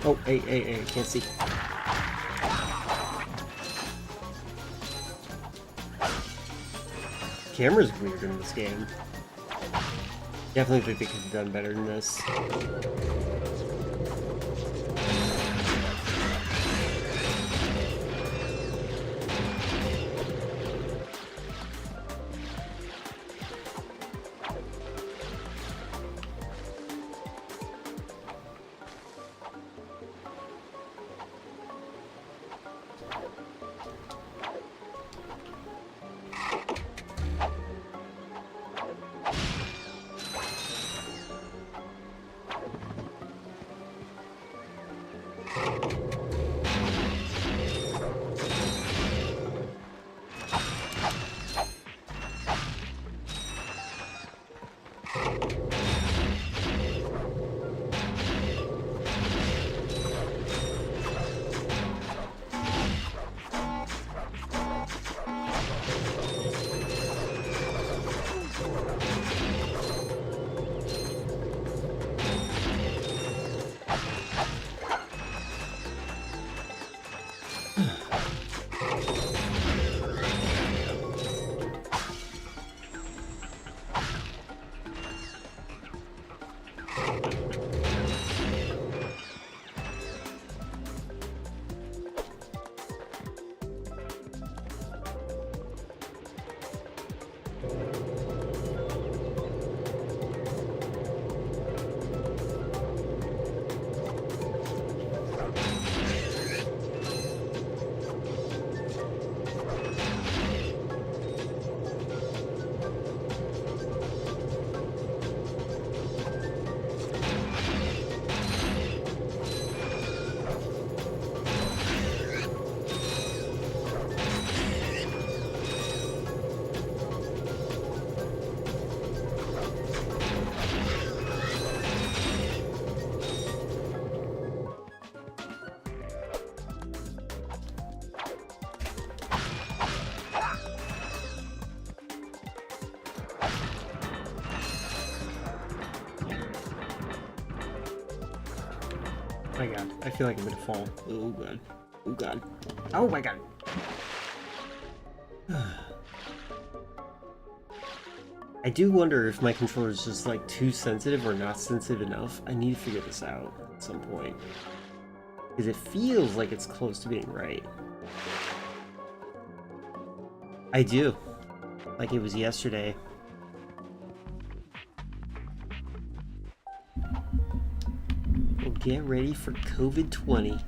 Oh, hey, can't see. Camera's weird in this game. Definitely think they could have done better than this. my god, I feel like I'm gonna fall. Oh god. Oh god. Oh my god. I do wonder if my controller is just like too sensitive or not sensitive enough. I need to figure this out at some point. Because it feels like it's close to being right. I do. Like it was yesterday. Well, get ready for COVID-20.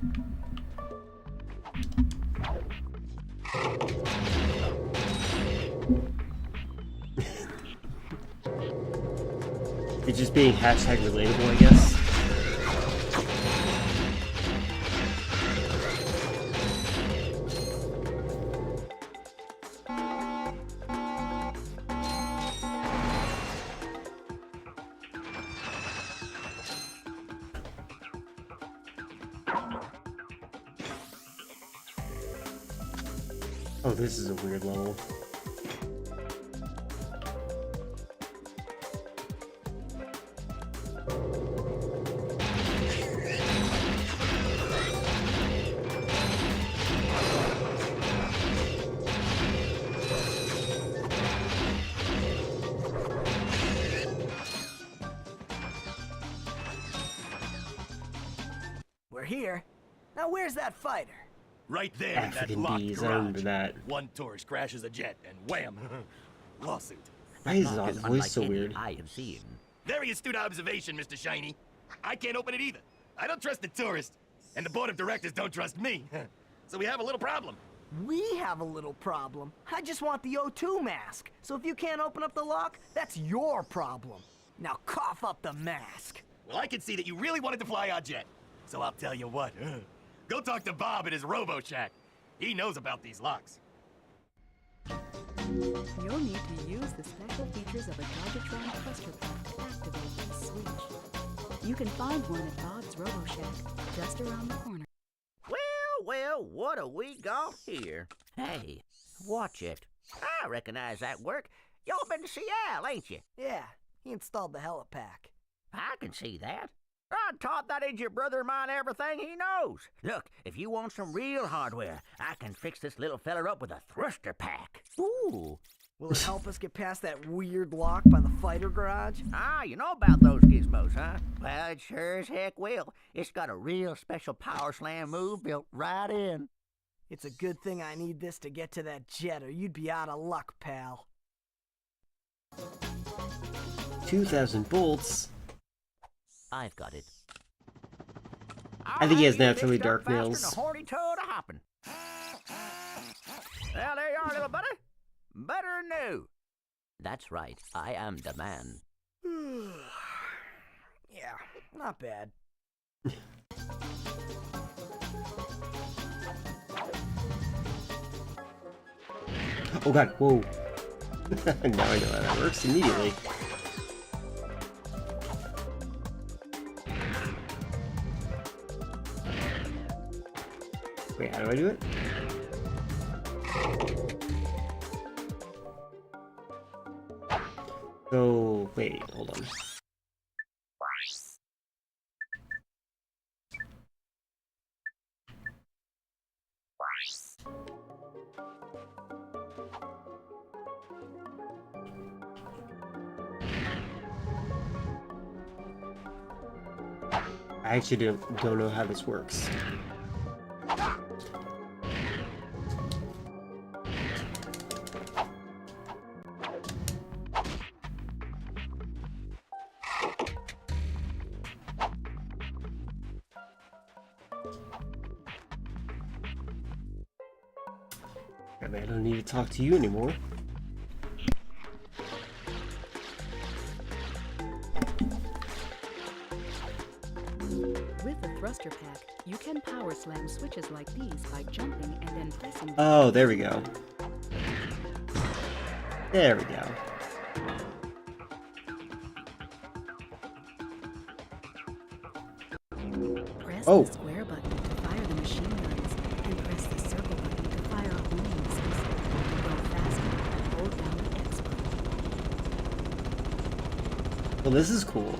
It's just being hashtag relatable, I guess. Oh, this is a weird level. We're here. Now where's that fighter? Right there in that African locked bees, I garage. remember that. One tourist crashes a jet and wham! Lawsuit. Why is his voice so weird? I have seen. Very astute observation, Mr. Shiny. I can't open it either. I don't trust the tourist, and the board of directors don't trust me. So we have a little problem. We have a little problem. I just want the O2 mask. So if you can't open up the lock, that's your problem. Now cough up the mask. Well, I can see that you really wanted to fly our jet. So I'll tell you what. Go talk to Bob at his Robo Shack. He knows about these locks. You'll need to use the special features of a Gadgetron thruster pack to activate this switch. You can find one at Bob's Robo Shack, just around the corner. Well, what have we got here? Hey, watch it. I recognize that work. Y'all been to see Al, ain't you? Yeah, he installed the helipack. I can see that. I taught that idiot brother of mine everything he knows. Look, if you want some real hardware, I can fix this little feller up with a thruster pack. Ooh. Will it help us get past that weird lock by the fighter garage? Ah, you know about those gizmos, huh? Well, it sure as heck will. It's got a real special power slam move built right in. It's a good thing I need this to get to that jet, or you'd be out of luck, pal. 2,000 bolts. I've got it. I think he has naturally dark nails. Well, there you are, little buddy. Better than new. That's right. I am the man. Yeah, not bad. Oh god, whoa. Now I know how that works immediately. Wait, how do I do it? So, wait, hold on. I actually don't know how this works. I don't need to talk to you anymore. With the thruster pack, you can power slam switches like these by jumping and then pressing. Oh, there we go. There we go. Press Oh. the square button to fire the machine guns, and press the circle button to fire homing missiles. Go faster and hold down the X button. Well, this is cool.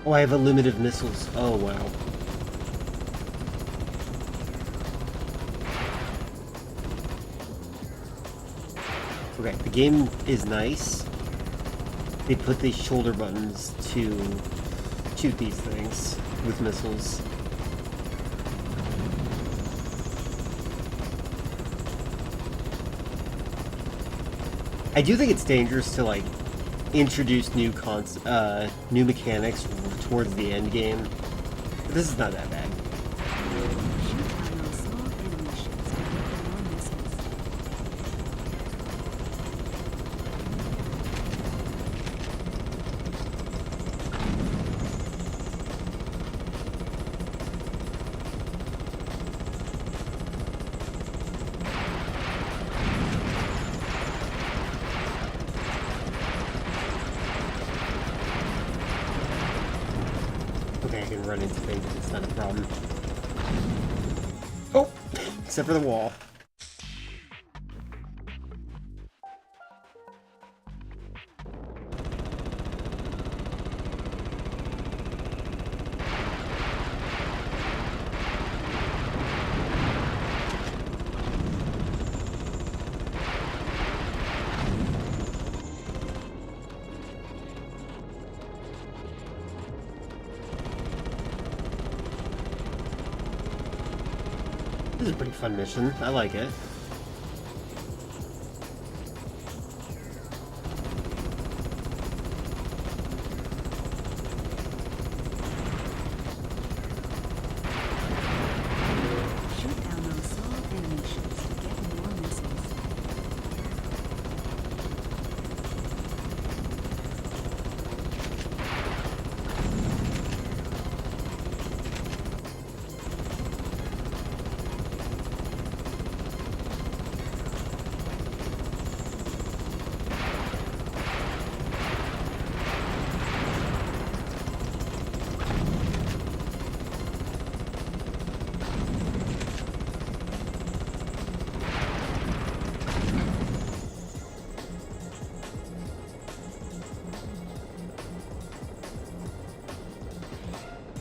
Oh, I have a limit of missiles. Oh, wow. Okay, the game is nice. They put these shoulder buttons to shoot these things with missiles. I do think it's dangerous to, like, introduce new mechanics towards the end game. But this is not that bad. Okay, I can run into things, it's not a problem. Oh! Except for the wall. This is a pretty fun mission. I like it. Shoot down those small enemy ships to get more missiles.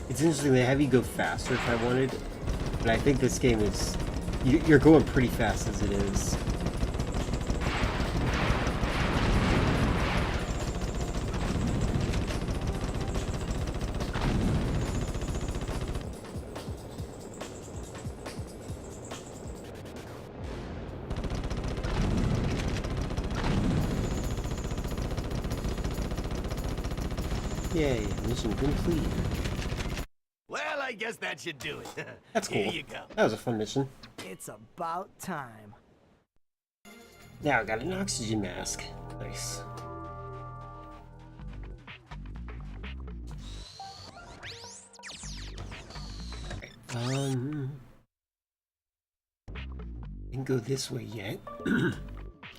It's interesting, they have you go faster if I wanted, but I think this game is... You're going pretty fast as it is. Yay, mission complete. Well, I guess that should do it. That's cool. Here you go. That was a fun mission. It's about time. Now I got an oxygen mask. Nice. Didn't go this way yet.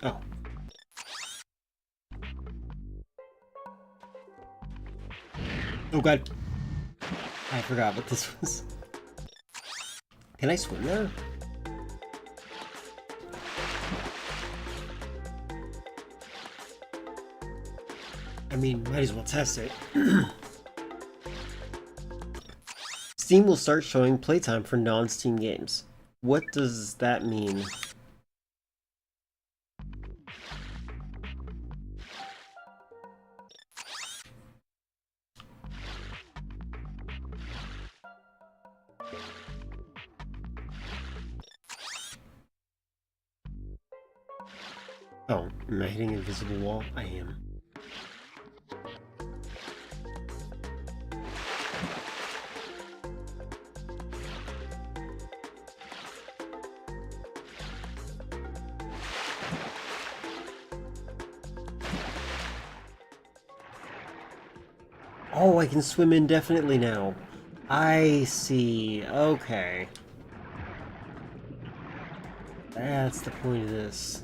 Oh. Oh god. I forgot what this was. Can I swim there? I mean, might as well test it. Steam will start showing playtime for non-Steam games. What does that mean? Oh, am I hitting an invisible wall? I am. Oh, I can swim indefinitely now. I see. Okay. That's the point of this.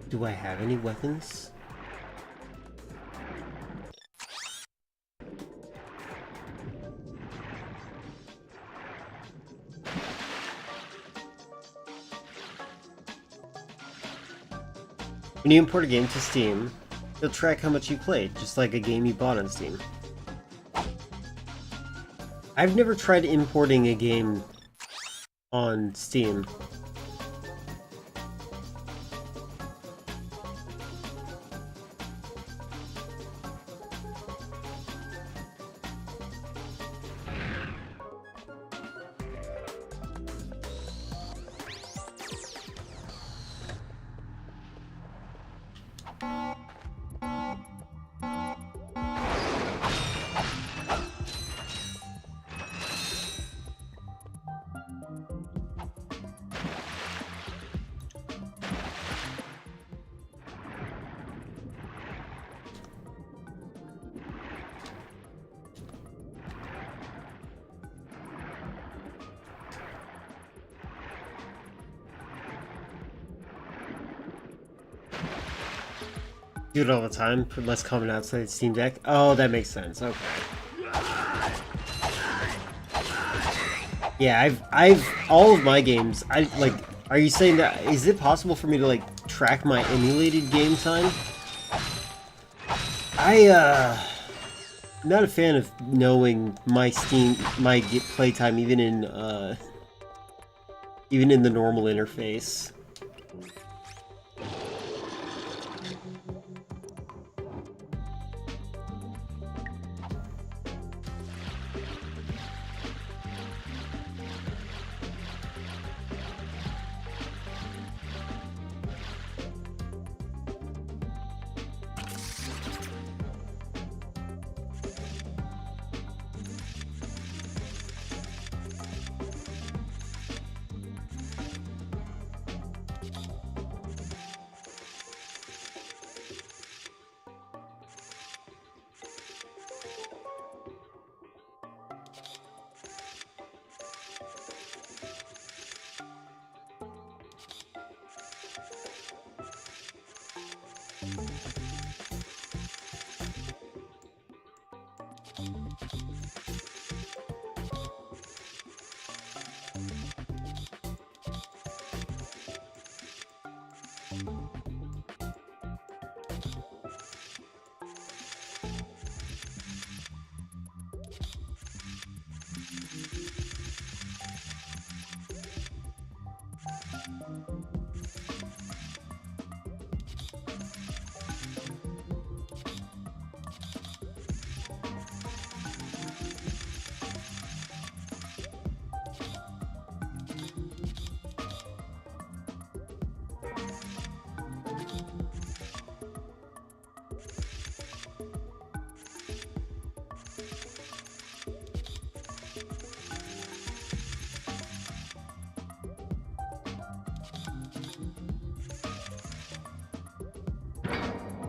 Do I have any weapons? When you import a game to Steam, it'll track how much you played, just like a game you bought on Steam. I've never tried importing a game on Steam. Do it all the time, put less comment outside Steam Deck. Oh, that makes sense. Okay. Yeah, I've all of my games. I like. Are you saying that? Is it possible for me to like track my emulated game time? Not a fan of knowing my playtime, even in the normal interface.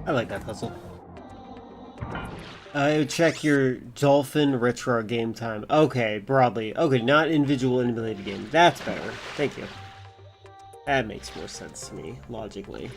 I like that puzzle. Check your Dolphin Retro game time. Okay, broadly. Okay, not individual emulated game. That's better. Thank you. That makes more sense to me, logically.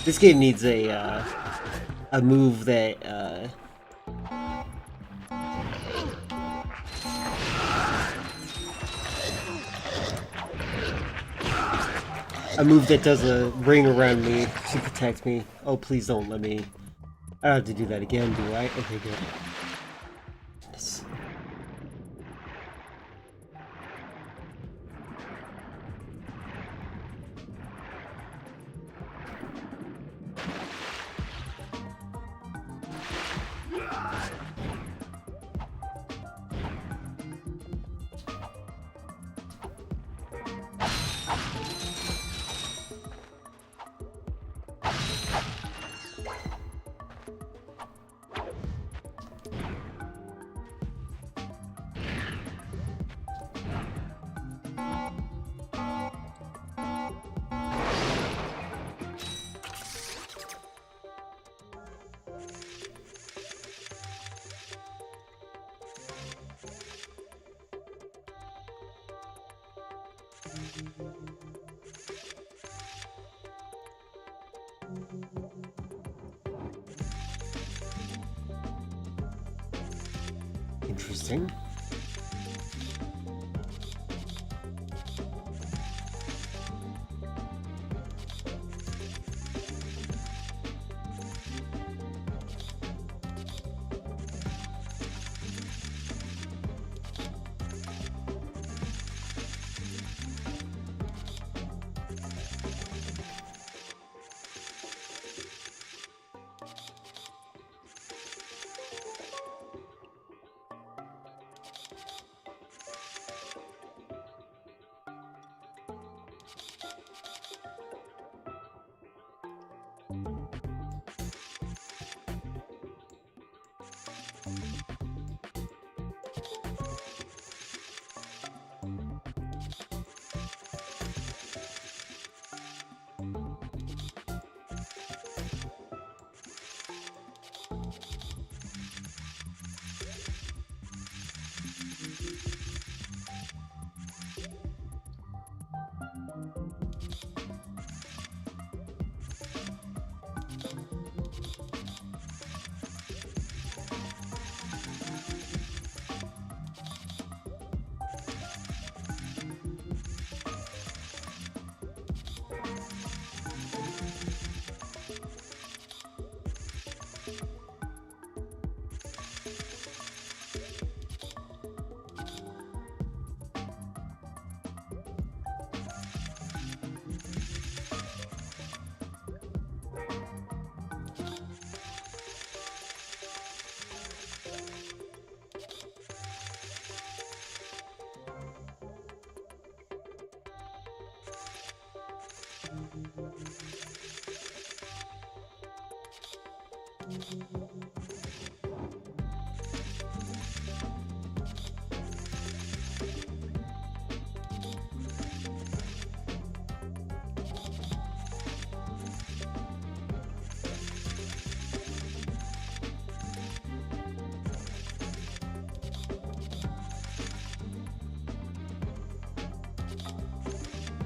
This game needs a move that does a ring around me to protect me. Oh, please don't let me. I don't have to do that again, do I? Okay, good. Yes. Interesting.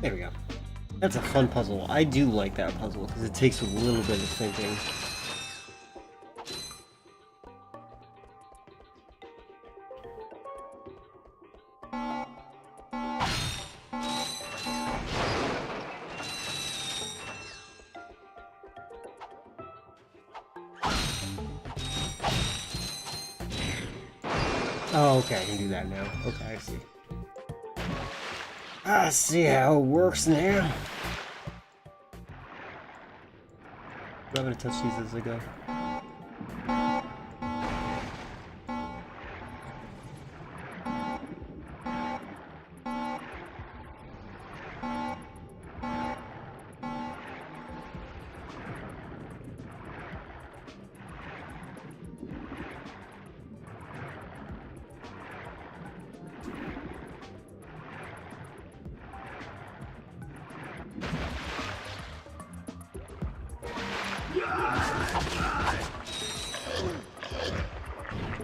There we go. That's a fun puzzle. I do like that puzzle because it takes a little bit of thinking. Oh, okay, I can do that now. Okay, I see. I see how it works now. I'm gonna touch these as I go.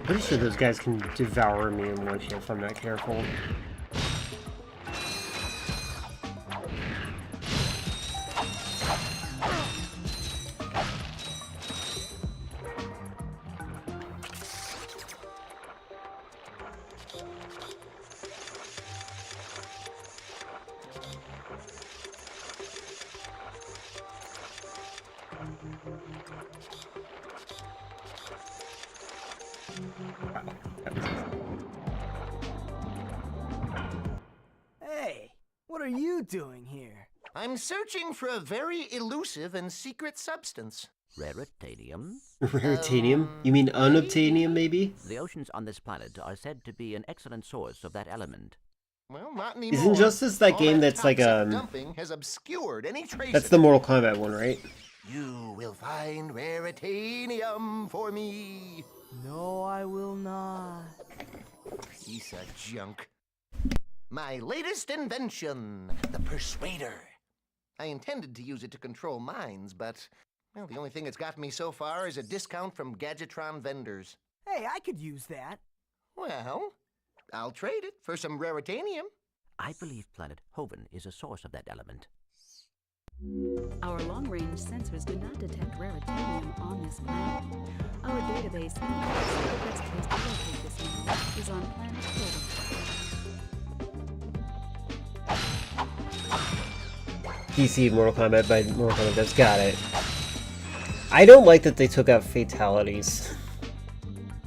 Pretty sure those guys can devour me in one hit if I'm not careful. Hey, what are you doing here? I'm searching for a very elusive and secret substance. Raritanium? Raritanium? You mean unobtainium, maybe? The oceans on this planet are said to be an excellent source of that element. Well, not anymore. Isn't Justice that game that's like dumping has obscured any trace. That's the Mortal Kombat one, right? You will find Raritanium for me. No, I will not. Piece of junk. My latest invention, the Persuader. I intended to use it to control minds, but, well, the only thing it's got me so far is a discount from Gadgetron vendors. Hey, I could use that. Well, I'll trade it for some Raritanium. I believe planet Hoven is a source of that element. Our long-range sensors do not detect raritanium on this planet. Our database indicates that the best place to locate this mineral is on planet Hoven. DC Mortal Kombat by Mortal Kombat Devs. Got it. I don't like that they took out fatalities.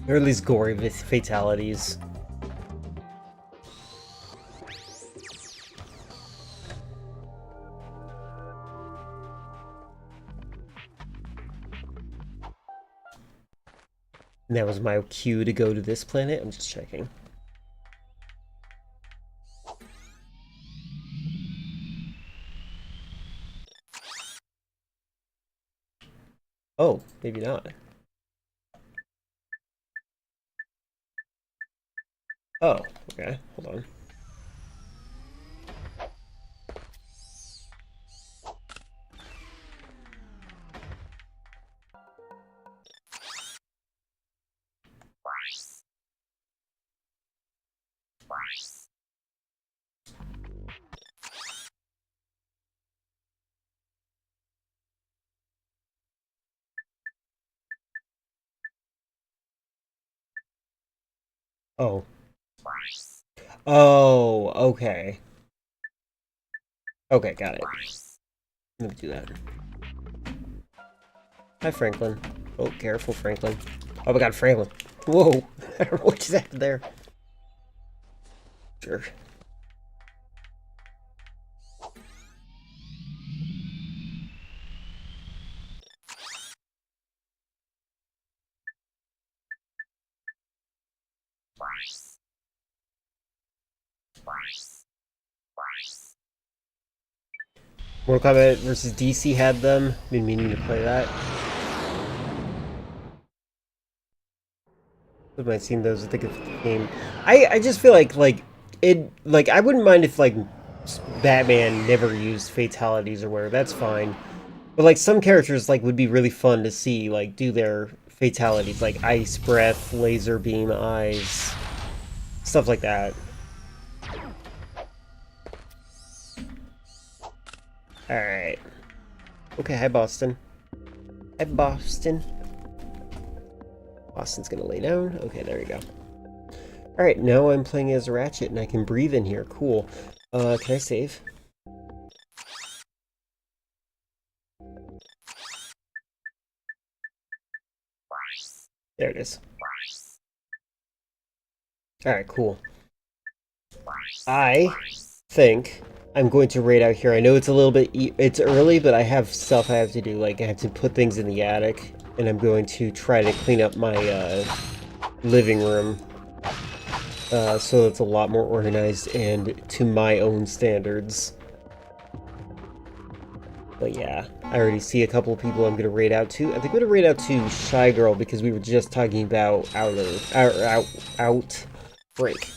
Or at least gory fatalities. And that was my cue to go to this planet. I'm just checking. Oh, maybe not. Oh, okay. Hold on. Oh. Oh, okay. Okay, got it. Let me do that. Hi, Franklin. Oh, careful, Franklin. Oh my god, Franklin. Whoa. I don't know what just happened there. Sure. Mortal Kombat versus DC had them. Been meaning to play that. I've not seen those. I think of the game. I just feel like it I wouldn't mind if like Batman never used fatalities or whatever. That's fine. But like some characters like would be really fun to see like do their fatalities, like ice breath, laser beam eyes, stuff like that. Alright. Okay, hi Boston. Hi Boston. Boston's gonna lay down. Okay, there we go. Alright, now I'm playing as Ratchet and I can breathe in here. Cool. Can I save? There it is. Alright, cool. I think I'm going to raid out here. I know it's a little bit... it's early, but I have stuff I have to do. Like, I have to put things in the attic. And I'm going to try to clean up my living room. So it's a lot more organized and to my own standards. But yeah, I already see a couple of people I'm going to raid out to. I think I'm going to raid out to Shy Girl because we were just talking about Outbreak.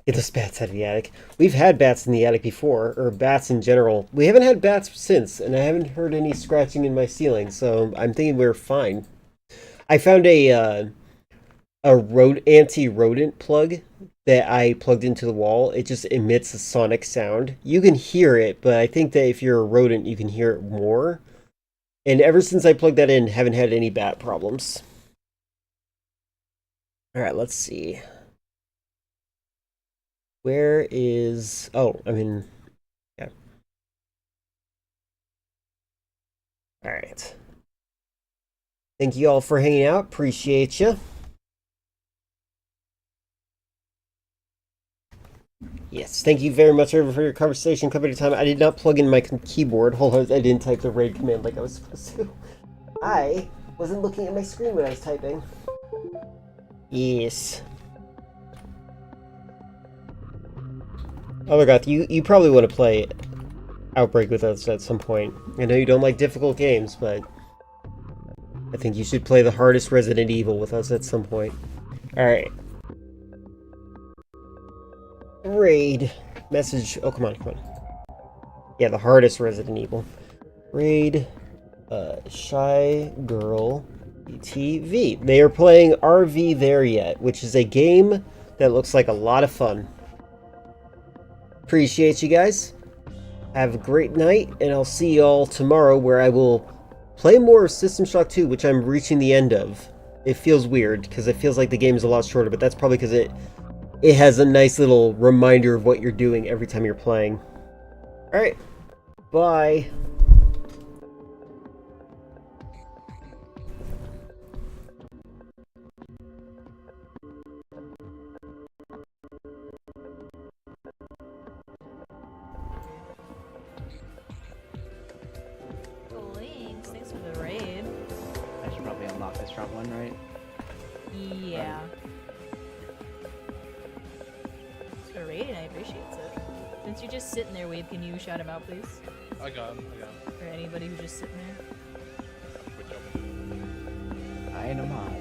Get those bats out of the attic. We've had bats in the attic before, or bats in general. We haven't had bats since, and I haven't heard any scratching in my ceiling, so I'm thinking we're fine. I found a anti-rodent plug that I plugged into the wall. It just emits a sonic sound. You can hear it, but I think that if you're a rodent, you can hear it more. And ever since I plugged that in, haven't had any bat problems. Alright, let's see. Where is... oh, I mean... yeah. Alright. Thank you all for hanging out. Appreciate you. Yes, thank you very much, River, for your conversation. Company time. I did not plug in my keyboard. Hold on, I didn't type the raid command like I was supposed to. I wasn't looking at my screen when I was typing. Yes. Oh my god, you probably want to play Outbreak with us at some point. I know you don't like difficult games, but I think you should play the hardest Resident Evil with us at some point. Alright. Raid. Message. Oh, come on, come on. Yeah, the hardest Resident Evil. Raid. Shy Girl TV. They are playing RV There Yet, which is a game that looks like a lot of fun. Appreciate you guys. Have a great night, and I'll see y'all tomorrow where I will play more System Shock 2, which I'm reaching the end of. It feels weird, because it feels like the game is a lot shorter, but that's probably because it has a nice little reminder of what you're doing every time you're playing. Alright, bye. Thanks for the raid. I should probably unlock this front one, right? Yeah. Thanks for raiding, I appreciate it. Since you're just sitting there, Wave, can you shout him out, please? I got him. For anybody who's just sitting there. I ain't a mod.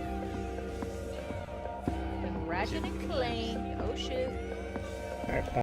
And Ratchet and Clank. Oh shit. Alright, bye.